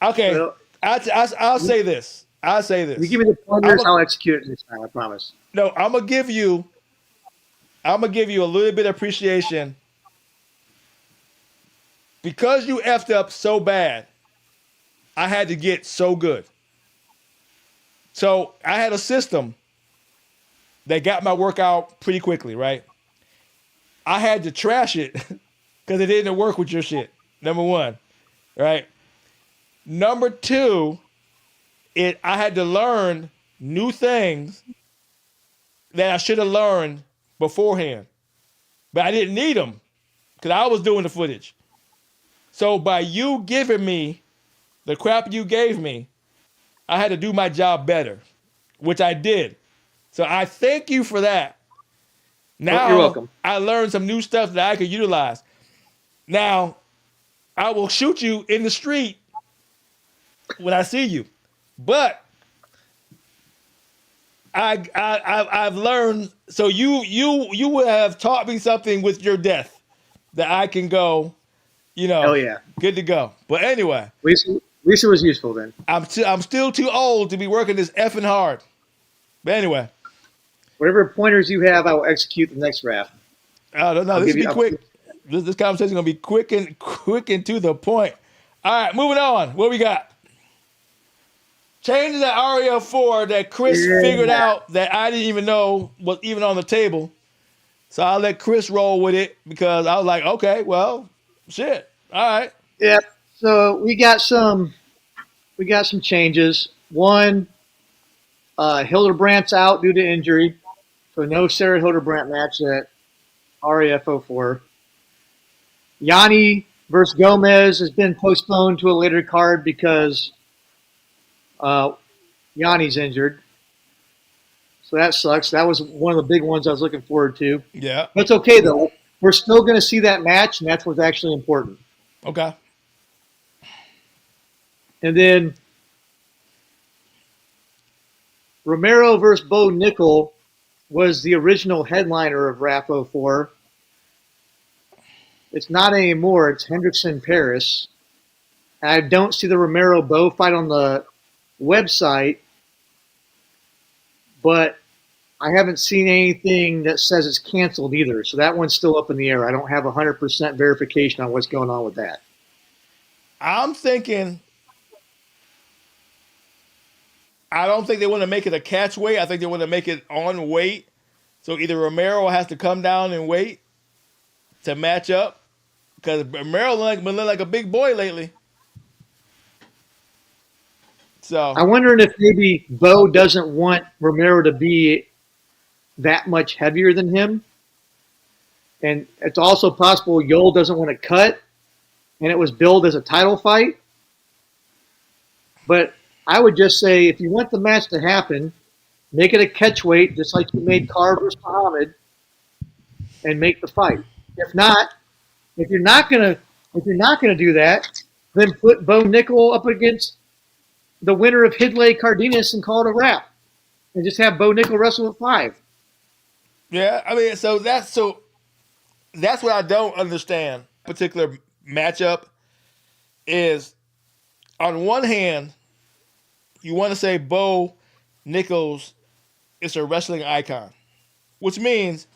Speaker 2: Okay, well, I'll say this. I'll say this.
Speaker 1: You give me the pointers, I'll execute it this time. I promise.
Speaker 2: No, I'm gonna give you a little bit of appreciation because you effed up so bad. I had to get so good. So I had a system that got my work out pretty quickly, right? I had to trash it because it didn't work with your shit. Number one, right? Number two, I had to learn new things that I should have learned beforehand, but I didn't need them because I was doing the footage. So by you giving me the crap you gave me, I had to do my job better, which I did. So I thank you for that. Now
Speaker 1: You're welcome.
Speaker 2: I learned some new stuff that I could utilize. Now I will shoot you in the street when I see you, but I've learned. So you would have taught me something with your death that I can go,
Speaker 1: Hell yeah.
Speaker 2: good to go. But anyway,
Speaker 1: Lisa was useful then.
Speaker 2: I'm still too old to be working this effing hard. But anyway,
Speaker 1: Whatever pointers you have, I will execute the next draft.
Speaker 2: I don't know. This will be quick. This conversation is gonna be quick and to the point. All right, moving on. What we got? Changes at REF4 that Chris figured out that I didn't even know was even on the table. So I'll let Chris roll with it because I was like, okay, well, shit. All right.
Speaker 1: Yeah. So we got some changes. One, Hildebrandt's out due to injury, so no Sarah Hildebrandt match at REF04. Yanni versus Gomez has been postponed to a later card because Yanni's injured. So that sucks. That was one of the big ones I was looking forward to.
Speaker 2: Yeah.
Speaker 1: That's okay, though. We're still going to see that match, and that's what's actually important.
Speaker 2: Okay.
Speaker 1: And then Romero versus Bo Nickel was the original headliner of RAF 04. It's not anymore. It's Hendrickson Paris. I don't see the Romero Bo fight on the website, but I haven't seen anything that says it's canceled either. So that one's still up in the air. I don't have 100% verification on what's going on with that.
Speaker 2: I'm thinking, I don't think they want to make it a catch weight. I think they want to make it on weight. So either Romero has to come down and wait to match up, because Romero been looking like a big boy lately. So
Speaker 1: I'm wondering if maybe Bo doesn't want Romero to be that much heavier than him. And it's also possible Yoel doesn't want to cut, and it was billed as a title fight. But I would just say, if you want the match to happen, make it a catch weight, just like you made Carr versus Muhammad, and make the fight. If you're not gonna do that, then put Bo Nickel up against the winner of Hidley Cardenas and call it a wrap, and just have Bo Nickel wrestle at 5.
Speaker 2: yeah, I mean, so that's what I don't understand. Particular matchup is, on one hand, you want to say Bo Nichols is a wrestling icon, which means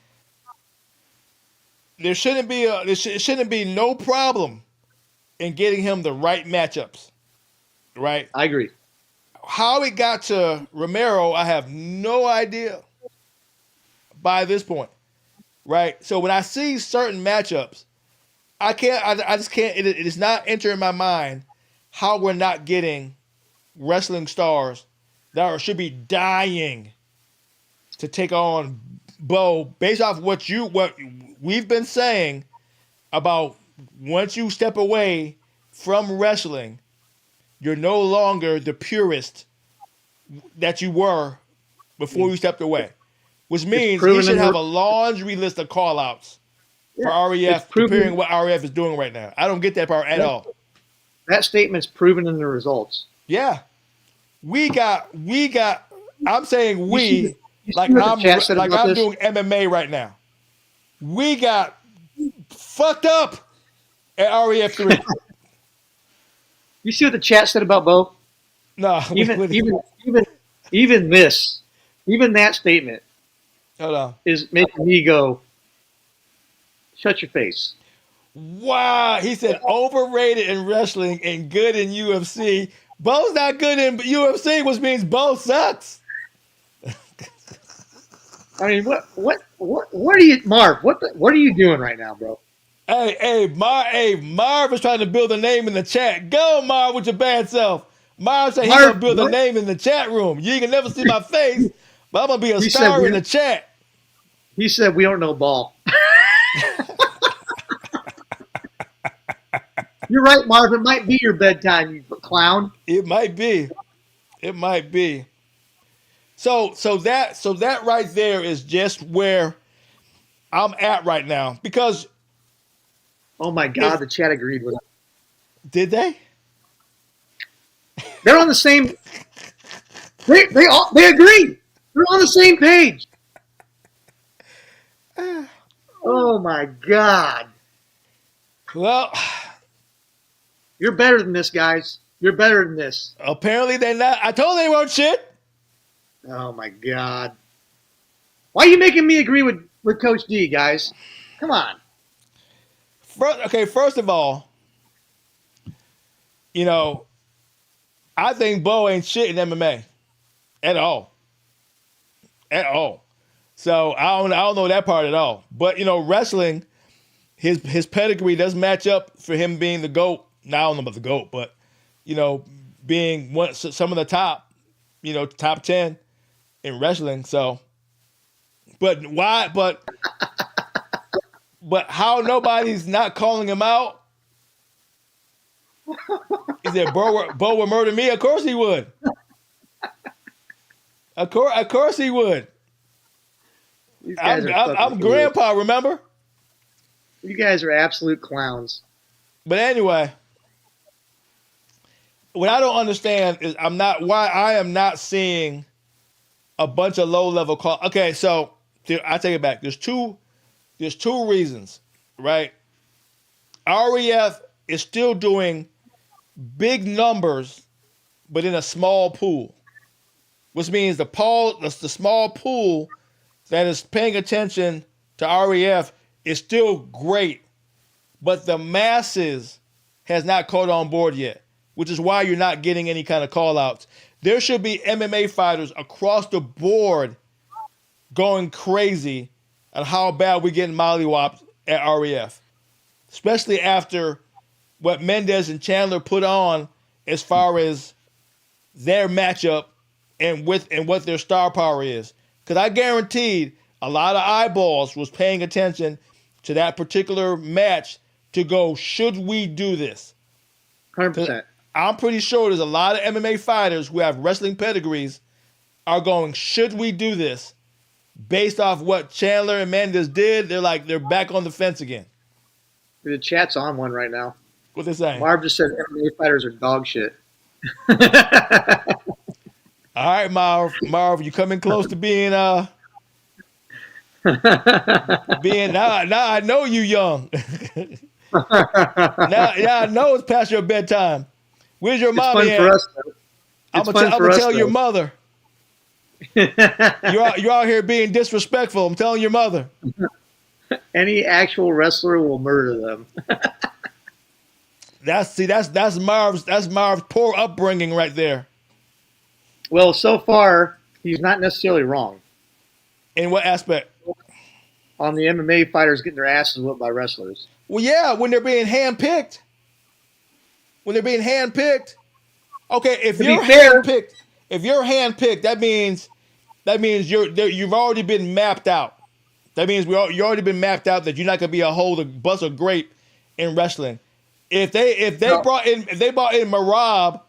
Speaker 2: there shouldn't be no problem in getting him the right matchups, right?
Speaker 1: I agree.
Speaker 2: How it got to Romero, I have no idea by this point, right? So when I see certain matchups, I just can't. It is not entering my mind how we're not getting wrestling stars that should be dying to take on Bo, based off what we've been saying about, once you step away from wrestling, you're no longer the purist that you were before you stepped away, which means he should have a laundry list of call-outs for REF, comparing what REF is doing right now. I don't get that part at all.
Speaker 1: That statement's proven in the results.
Speaker 2: Yeah. We got, I'm saying we, like I'm doing MMA right now. We got fucked up at REF3.
Speaker 1: You see what the chat said about Bo?
Speaker 2: No.
Speaker 1: Even that statement
Speaker 2: Hold on.
Speaker 1: is making me go, shut your face.
Speaker 2: Wow. He said overrated in wrestling and good in UFC. Bo's not good in UFC, which means Bo sucks.
Speaker 1: I mean, what are you, Marv? What are you doing right now, bro?
Speaker 2: Marv is trying to build a name in the chat. Go, Marv, with your bad self. Marv said he's
Speaker 1: Marv,
Speaker 2: gonna build a
Speaker 1: what?
Speaker 2: name in the chat room. You can never see my face, but I'm gonna be a
Speaker 1: He said
Speaker 2: star in
Speaker 1: we.
Speaker 2: the chat.
Speaker 1: He said we don't know ball. You're right, Marv. It might be your bedtime, you clown.
Speaker 2: It might be. It might be. So that right there is just where I'm at right now. Because
Speaker 1: Oh my God,
Speaker 2: if
Speaker 1: the chat agreed with us.
Speaker 2: did they?
Speaker 1: They're on the same. They agreed. They're on the same page. Oh my God.
Speaker 2: Well,
Speaker 1: You're better than this, guys. You're better than this.
Speaker 2: apparently they're not. I told they weren't shit.
Speaker 1: Oh my God. Why are you making me agree with Coach D, guys? Come on.
Speaker 2: First of all, you know, I think Bo ain't shit in MMA at all. At all. So I don't know that part at all. But wrestling, his pedigree does match up for him being the GOAT. Now I don't know about the GOAT, but being some of the top 10 in wrestling. So, but why? But how nobody's not calling him out? Is it Bo would murder me? Of course he would. Of course he would.
Speaker 1: These guys
Speaker 2: I'm grandpa, remember?
Speaker 1: You guys are absolute clowns.
Speaker 2: But anyway, what I don't understand is why I am not seeing a bunch of low level call. Okay, so I take it back. There's two reasons, right? REF is still doing big numbers, but in a small pool, which means the small pool that is paying attention to REF is still great, but the masses has not caught on board yet, which is why you're not getting any kind of call outs. There should be MMA fighters across the board going crazy on how bad we're getting mollywopped at REF, especially after what Mendez and Chandler put on as far as their matchup and what their star power is. Because I guaranteed a lot of eyeballs was paying attention to that particular match to go, should we do this?
Speaker 1: 100%.
Speaker 2: I'm pretty sure there's a lot of MMA fighters who have wrestling pedigrees are going, should we do this? Based off what Chandler and Mendez did, they're back on the fence again.
Speaker 1: The chat's on one right now.
Speaker 2: What they saying?
Speaker 1: Marv just said MMA fighters are dog shit.
Speaker 2: All right, Marv, you coming close to being now I know you young. now I know it's past your bedtime. Where's your mommy
Speaker 1: It's fun
Speaker 2: at?
Speaker 1: for us, though.
Speaker 2: I'm gonna tell your mother. You're out here being disrespectful. I'm telling your mother.
Speaker 1: Any actual wrestler will murder them.
Speaker 2: That's Marv's poor upbringing right there.
Speaker 1: Well, so far, he's not necessarily wrong.
Speaker 2: In what aspect?
Speaker 1: On the MMA fighters getting their asses whipped by wrestlers.
Speaker 2: Well, yeah, when they're being handpicked. Okay, if you're handpicked, that means you've already been mapped out. That means you already been mapped out that you're not gonna be a whole bus of grape in wrestling. If they brought in Marab,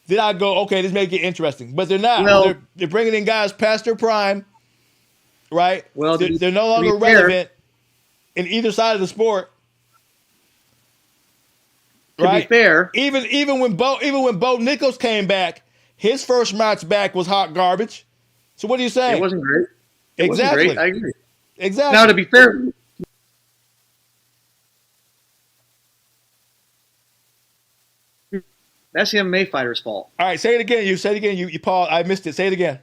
Speaker 2: then I go, okay, this may get interesting. But they're not.
Speaker 1: Well,
Speaker 2: they're bringing in guys past their prime, right?
Speaker 1: Well,
Speaker 2: they're no longer relevant in either side of the sport.
Speaker 1: To be fair,
Speaker 2: even when Bo Nichols came back, his first match back was hot garbage. So what are you saying?
Speaker 1: It wasn't great.
Speaker 2: Exactly.
Speaker 1: Wasn't great. I agree.
Speaker 2: Exactly.
Speaker 1: Now, to be fair, that's the MMA fighter's fault.
Speaker 2: All right, say it again. You say it again. You Paul. I missed it. Say it again.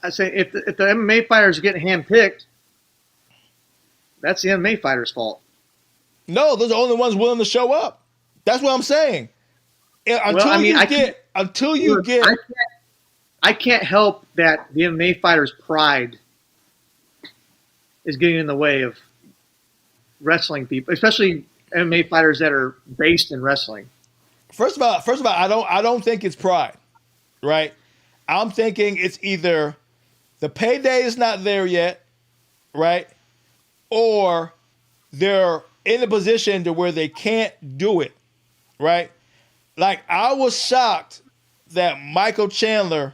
Speaker 1: I say if the MMA fighters are getting handpicked, that's the MMA fighter's fault.
Speaker 2: No, those are the only ones willing to show up. That's what I'm saying. Until you get.
Speaker 1: I can't help that the MMA fighter's pride is getting in the way of wrestling people, especially MMA fighters that are based in wrestling.
Speaker 2: First of all, I don't think it's pride, right? I'm thinking it's either the payday is not there yet, right? Or they're in a position to where they can't do it, right? Like, I was shocked that Michael Chandler,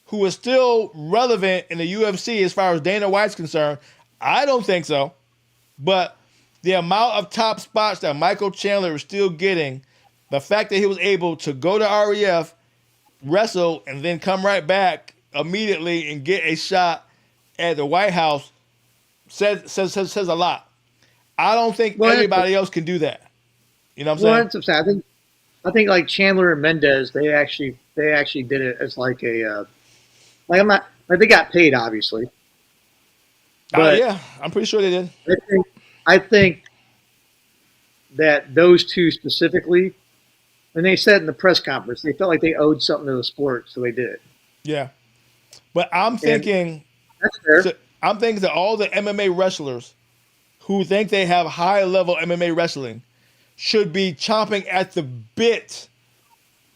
Speaker 2: who is still relevant in the UFC as far as Dana White's concerned, I don't think so, but the amount of top spots that Michael Chandler is still getting, the fact that he was able to go to REF, wrestle, and then come right back immediately and get a shot at the White House says a lot. I don't think everybody else can do that. You know what I'm saying?
Speaker 1: Well, I think like Chandler and Mendez, they actually did it as like a like they got paid obviously. But
Speaker 2: yeah, I'm pretty sure they did.
Speaker 1: I think that those two specifically, when they said in the press conference, they felt like they owed something to the sport, so they did it.
Speaker 2: Yeah, but I'm thinking
Speaker 1: that's fair.
Speaker 2: So I'm thinking that all the MMA wrestlers who think they have high level MMA wrestling should be chomping at the bit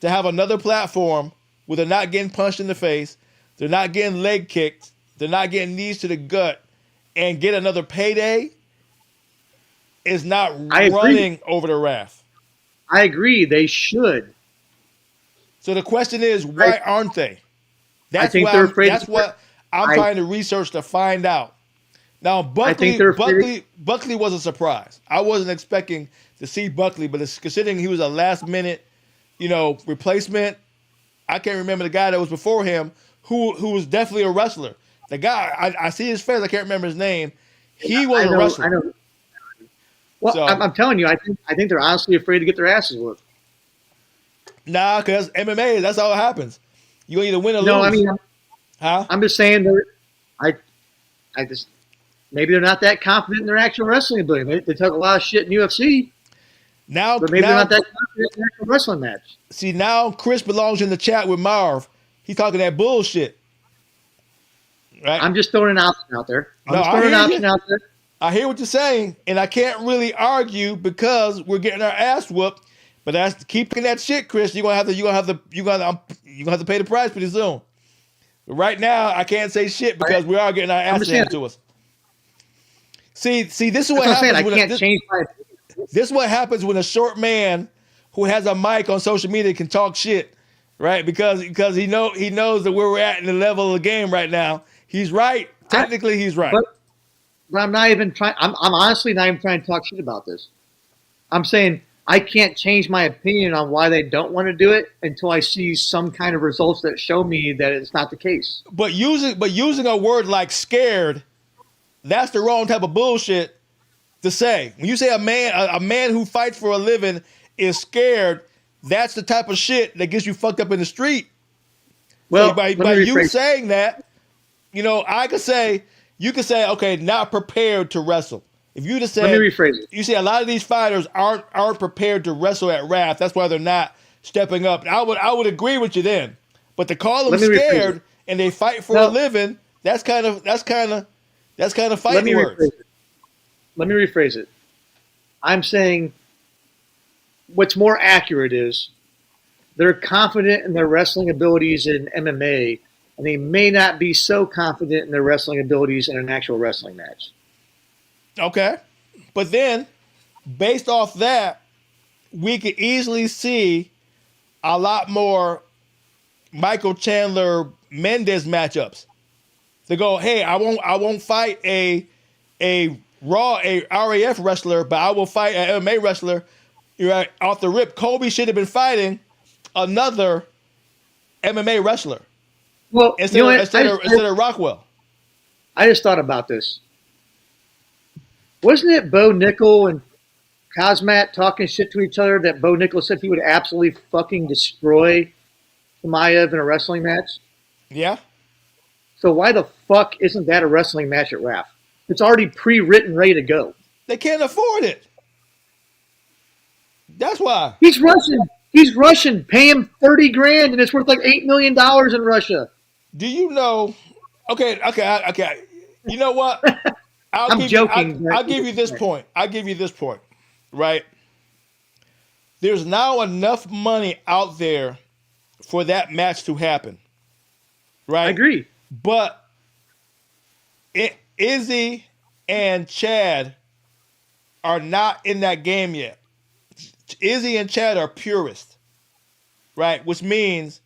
Speaker 2: to have another platform where they're not getting punched in the face, they're not getting leg kicked, they're not getting knees to the gut, and get another payday is not running over the raft.
Speaker 1: I agree. They should.
Speaker 2: So the question is, why aren't they? That's
Speaker 1: they're afraid.
Speaker 2: That's what I'm trying to research to find out. Now, Buckley was a surprise. I wasn't expecting to see Buckley, but it's considering he was a last minute, replacement. I can't remember the guy that was before him who was definitely a wrestler. The guy, I see his face, I can't remember his name. He was a wrestler.
Speaker 1: I know. Well, so, I'm telling you, I think they're honestly afraid to get their asses whooped.
Speaker 2: Nah, because MMA, that's how it happens. You either win or lose. No,
Speaker 1: I mean, I'm just saying I just maybe they're not that confident in their actual wrestling ability. They took a lot of shit in UFC. But maybe they're not that confident in their actual wrestling match.
Speaker 2: See, now Chris belongs in the chat with Marv. He's talking that bullshit. Right?
Speaker 1: I'm just throwing an option out there.
Speaker 2: I hear what you're saying, and I can't really argue because we're getting our ass whooped. But that's keeping that shit, Chris. You're gonna have to pay the price pretty soon. But right now, I can't say shit because we are getting our ass handed to us. See, this is what happens. This is what happens when a short man who has a mic on social media can talk shit, right? Because he knows that where we're at in the level of the game right now. He's right. Technically, he's right.
Speaker 1: But I'm not even trying. I'm honestly not even trying to talk shit about this. I'm saying I can't change my opinion on why they don't want to do it until I see some kind of results that show me that it's not the case.
Speaker 2: But using a word like scared, that's the wrong type of bullshit to say. When you say a man who fights for a living is scared, that's the type of shit that gets you fucked up in the street. Well, so by you saying that, I could say, you could say, okay, not prepared to wrestle. If you just say,
Speaker 1: let me rephrase it.
Speaker 2: You see, a lot of these fighters aren't prepared to wrestle at RAF. That's why they're not stepping up. I would agree with you then. But to call them scared and they fight for a living, that's kind of fighting words.
Speaker 1: Let me rephrase it. I'm saying what's more accurate is they're confident in their wrestling abilities in MMA, and they may not be so confident in their wrestling abilities in an actual wrestling match.
Speaker 2: Okay. But then, based off that, we could easily see a lot more Michael Chandler Mendez matchups. They go, hey, I won't fight a RAF wrestler, but I will fight an MMA wrestler. Right off the rip. Kobe should have been fighting another MMA wrestler.
Speaker 1: Well,
Speaker 2: instead of Rockwell.
Speaker 1: I just thought about this. Wasn't it Bo Nickel and Kazmat talking shit to each other that Bo Nickel said he would absolutely fucking destroy Chimaev in a wrestling match?
Speaker 2: Yeah.
Speaker 1: So why the fuck isn't that a wrestling match at RAF? It's already pre-written, ready to go.
Speaker 2: They can't afford it. That's why.
Speaker 1: He's Russian. Pay him $30,000 and it's worth like $8 million in Russia.
Speaker 2: Do you know? Okay. You know what?
Speaker 1: I'm joking.
Speaker 2: I'll give you this point. I'll give you this point. Right. There's now enough money out there for that match to happen. Right.
Speaker 1: I agree.
Speaker 2: But Izzy and Chad are not in that game yet. Izzy and Chad are purists, right? Which means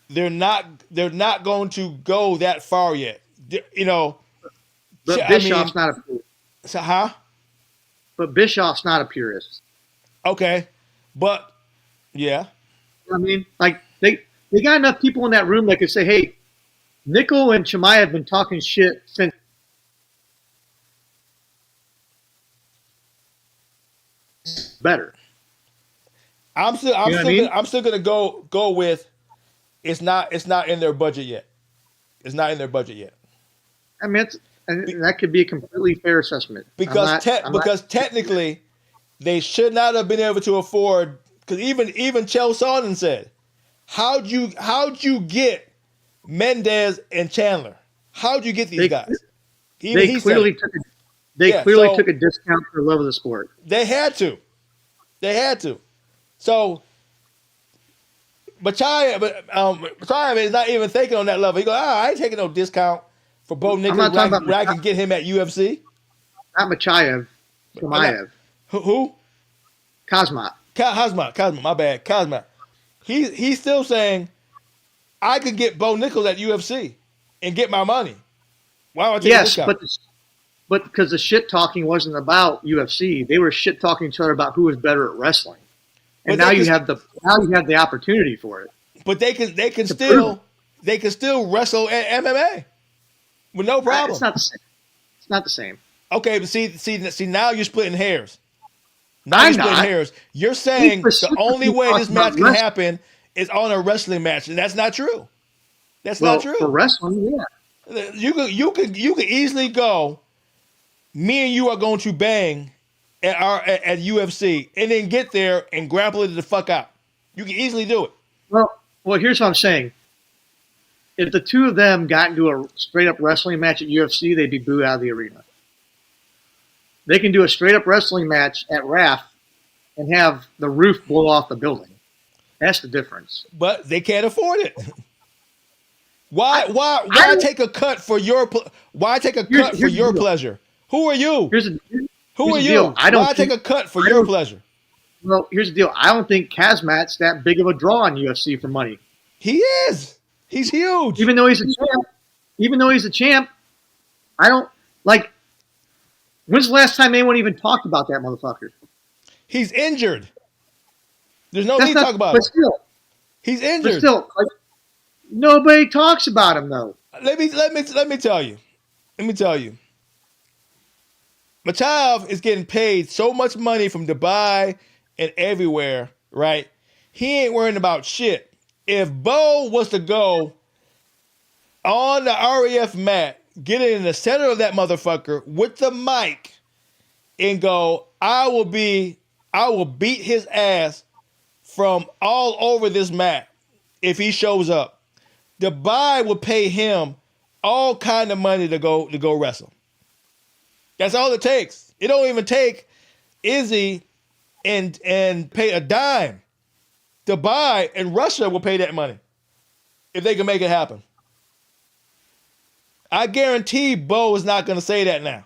Speaker 2: they're not going to go that far yet. You know,
Speaker 1: but Bischoff's not a purist.
Speaker 2: So, huh?
Speaker 1: But Bischoff's not a purist.
Speaker 2: Okay, but yeah.
Speaker 1: I mean, like they got enough people in that room that could say, "Hey, Nickel and Chimaev have been talking shit since." Better.
Speaker 2: I'm still gonna go with it's not in their budget yet. It's not in their budget yet.
Speaker 1: I mean, that could be a completely fair assessment
Speaker 2: because technically they should not have been able to afford. Because even Chael Sonnen said, how'd you get Mendez and Chandler? How'd you get these guys?
Speaker 1: They clearly took a discount for the love of the sport.
Speaker 2: They had to. So, Machaev is not even thinking on that level. He goes, I ain't taking no discount for Bo Nichols where I can get him at UFC.
Speaker 1: Not Machaev, Chimaev.
Speaker 2: Who?
Speaker 1: Kazmat,
Speaker 2: my bad. Kazmat. He's still saying, I could get Bo Nichols at UFC and get my money. Why would I take a discount?
Speaker 1: But because the shit talking wasn't about UFC, they were shit talking each other about who was better at wrestling. And now you have the opportunity for it.
Speaker 2: But they can still wrestle at MMA with no problem.
Speaker 1: It's not the same. It's not the same.
Speaker 2: Okay, but see now you're splitting hairs. You're saying the only way this match can happen is on a wrestling match, and that's not true. Not true.
Speaker 1: For wrestling, yeah.
Speaker 2: You could easily go. Me and you are going to bang at UFC and then get there and grapple it the fuck out. You can easily do it.
Speaker 1: Well, here's what I'm saying. If the two of them got into a straight up wrestling match at UFC, they'd be booed out of the arena. They can do a straight up wrestling match at RAF and have the roof blow off the building. That's the difference.
Speaker 2: But they can't afford it. Why take a cut for your pleasure? Who are you? Who are you? Why take a cut for your pleasure?
Speaker 1: Well, here's the deal. I don't think Kazmat's that big of a draw on UFC for money.
Speaker 2: He is. He's huge.
Speaker 1: Even though he's a champ, I don't like. When's the last time anyone even talked about that motherfucker?
Speaker 2: He's injured. There's no need to talk about it.
Speaker 1: But still,
Speaker 2: he's injured.
Speaker 1: But still, like, nobody talks about him though.
Speaker 2: Let me tell you. Machaev is getting paid so much money from Dubai and everywhere, right? He ain't worrying about shit. If Bo was to go on the REF mat, get it in the center of that motherfucker with the mic and go, I will beat his ass from all over this mat if he shows up. Dubai would pay him all kind of money to go wrestle. That's all it takes. It don't even take Izzy and pay a dime. Dubai and Russia will pay that money if they can make it happen. I guarantee Bo is not going to say that now.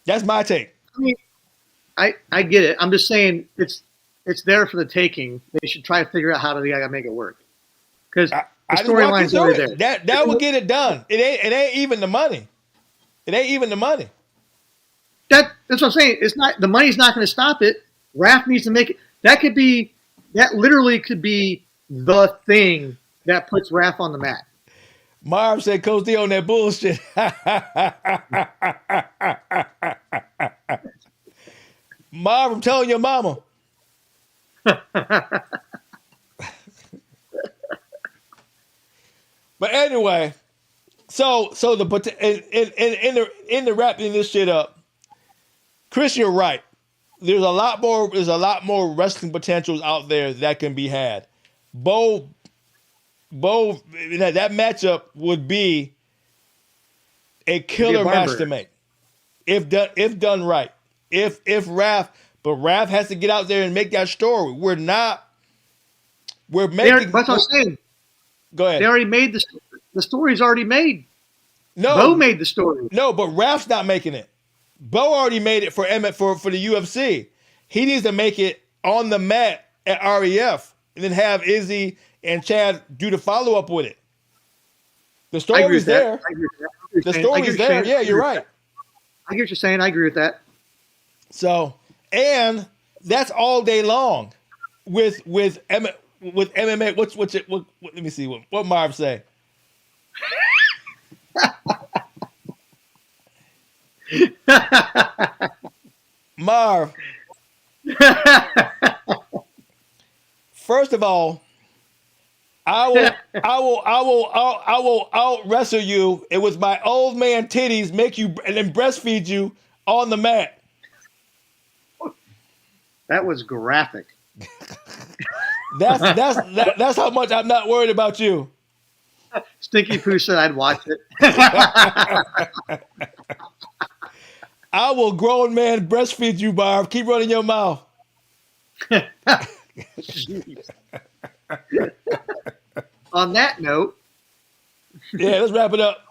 Speaker 2: That's my take.
Speaker 1: I mean, I get it. I'm just saying it's there for the taking. They should try to figure out how to make it work. Because the storyline's already there.
Speaker 2: That will get it done. It ain't even the money.
Speaker 1: That's what I'm saying. It's not, the money's not going to stop it. Raph needs to make it. That literally could be the thing that puts Raph on the mat.
Speaker 2: Marv said, Coach D on that bullshit. Marv, I'm telling your mama. But anyway, so in the wrapping this shit up, Chris, you're right. There's a lot more wrestling potentials out there that can be had. Bo, that matchup would be a killer
Speaker 1: barn
Speaker 2: match
Speaker 1: burner.
Speaker 2: to make. If done right. If Raph has to get out there and make that story. We're making.
Speaker 1: That's what I'm saying.
Speaker 2: Go ahead.
Speaker 1: They already made the story's already made.
Speaker 2: No,
Speaker 1: Bo made the story.
Speaker 2: No, but Raph's not making it. Bo already made it for the UFC. He needs to make it on the mat at REF and then have Izzy and Chad do the follow up with it. The story's there. The story's there. Yeah, you're right.
Speaker 1: I get what you're saying. I agree with that.
Speaker 2: So, and that's all day long with MMA. What's it? What, let me see what Marv say. Marv. First of all, I will out wrestle you. It was my old man titties make you and then breastfeed you on the mat.
Speaker 1: That was graphic.
Speaker 2: That's how much I'm not worried about you.
Speaker 1: Stinky Poo said I'd watch it.
Speaker 2: I will grown man breastfeed you, Barb. Keep running your mouth.
Speaker 1: On that note,
Speaker 2: yeah, let's wrap it up.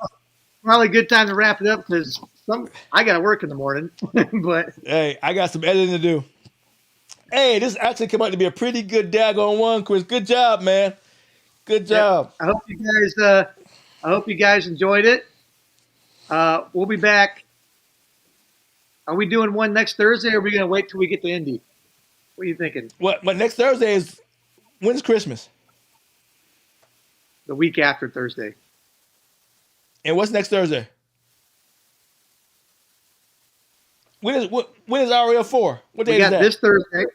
Speaker 1: Probably a good time to wrap it up because I got to work in the morning. But
Speaker 2: hey, I got some editing to do. Hey, this actually came out to be a pretty good daggone one, Chris. Good job, man. Good job.
Speaker 1: Yeah, I hope you guys enjoyed it. We'll be back. Are we doing one next Thursday, or are we going to wait till we get to Indy? What are you thinking?
Speaker 2: What next Thursday is? When's Christmas?
Speaker 1: The week after Thursday.
Speaker 2: And what's next Thursday? When is RL4? What day
Speaker 1: We
Speaker 2: is
Speaker 1: got
Speaker 2: that?
Speaker 1: this Thursday.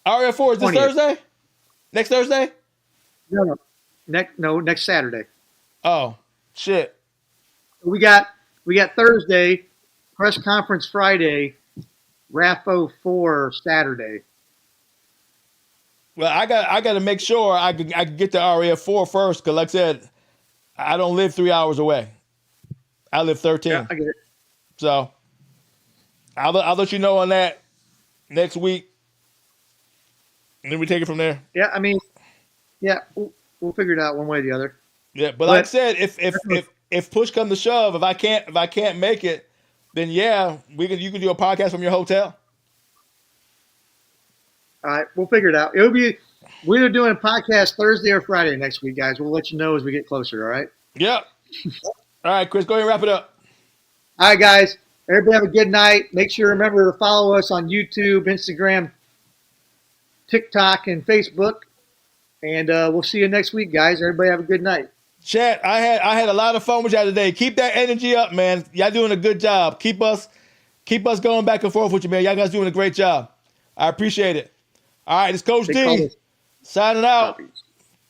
Speaker 2: RL4 is this
Speaker 1: 20th.
Speaker 2: Thursday? Next Thursday?
Speaker 1: No, next Saturday.
Speaker 2: Oh, shit.
Speaker 1: We got Thursday, press conference Friday, RAFO 4 Saturday.
Speaker 2: Well, I got to make sure I can get to RF4 first, because like I said, I don't live 3 hours away. I live 13.
Speaker 1: Yeah, I get it.
Speaker 2: So I'll let you know on that next week, and then we take it from there.
Speaker 1: Yeah, I mean, we'll figure it out one way or the other.
Speaker 2: Yeah, but like I said, if push comes to shove, if I can't make it, then yeah, you can do a podcast from your hotel.
Speaker 1: All right, we'll figure it out. We're doing a podcast Thursday or Friday next week, guys. We'll let you know as we get closer, all right?
Speaker 2: Yep. All right, Chris, go ahead and wrap it up.
Speaker 1: All right, guys. Everybody have a good night. Make sure to remember to follow us on YouTube, Instagram, TikTok, and Facebook. And we'll see you next week, guys. Everybody have a good night.
Speaker 2: Chat, I had a lot of fun with y'all today. Keep that energy up, man. Y'all doing a good job. Keep us going back and forth with you, man. Y'all guys doing a great job. I appreciate it. All right, it's Coach D signing out.
Speaker 1: Copies.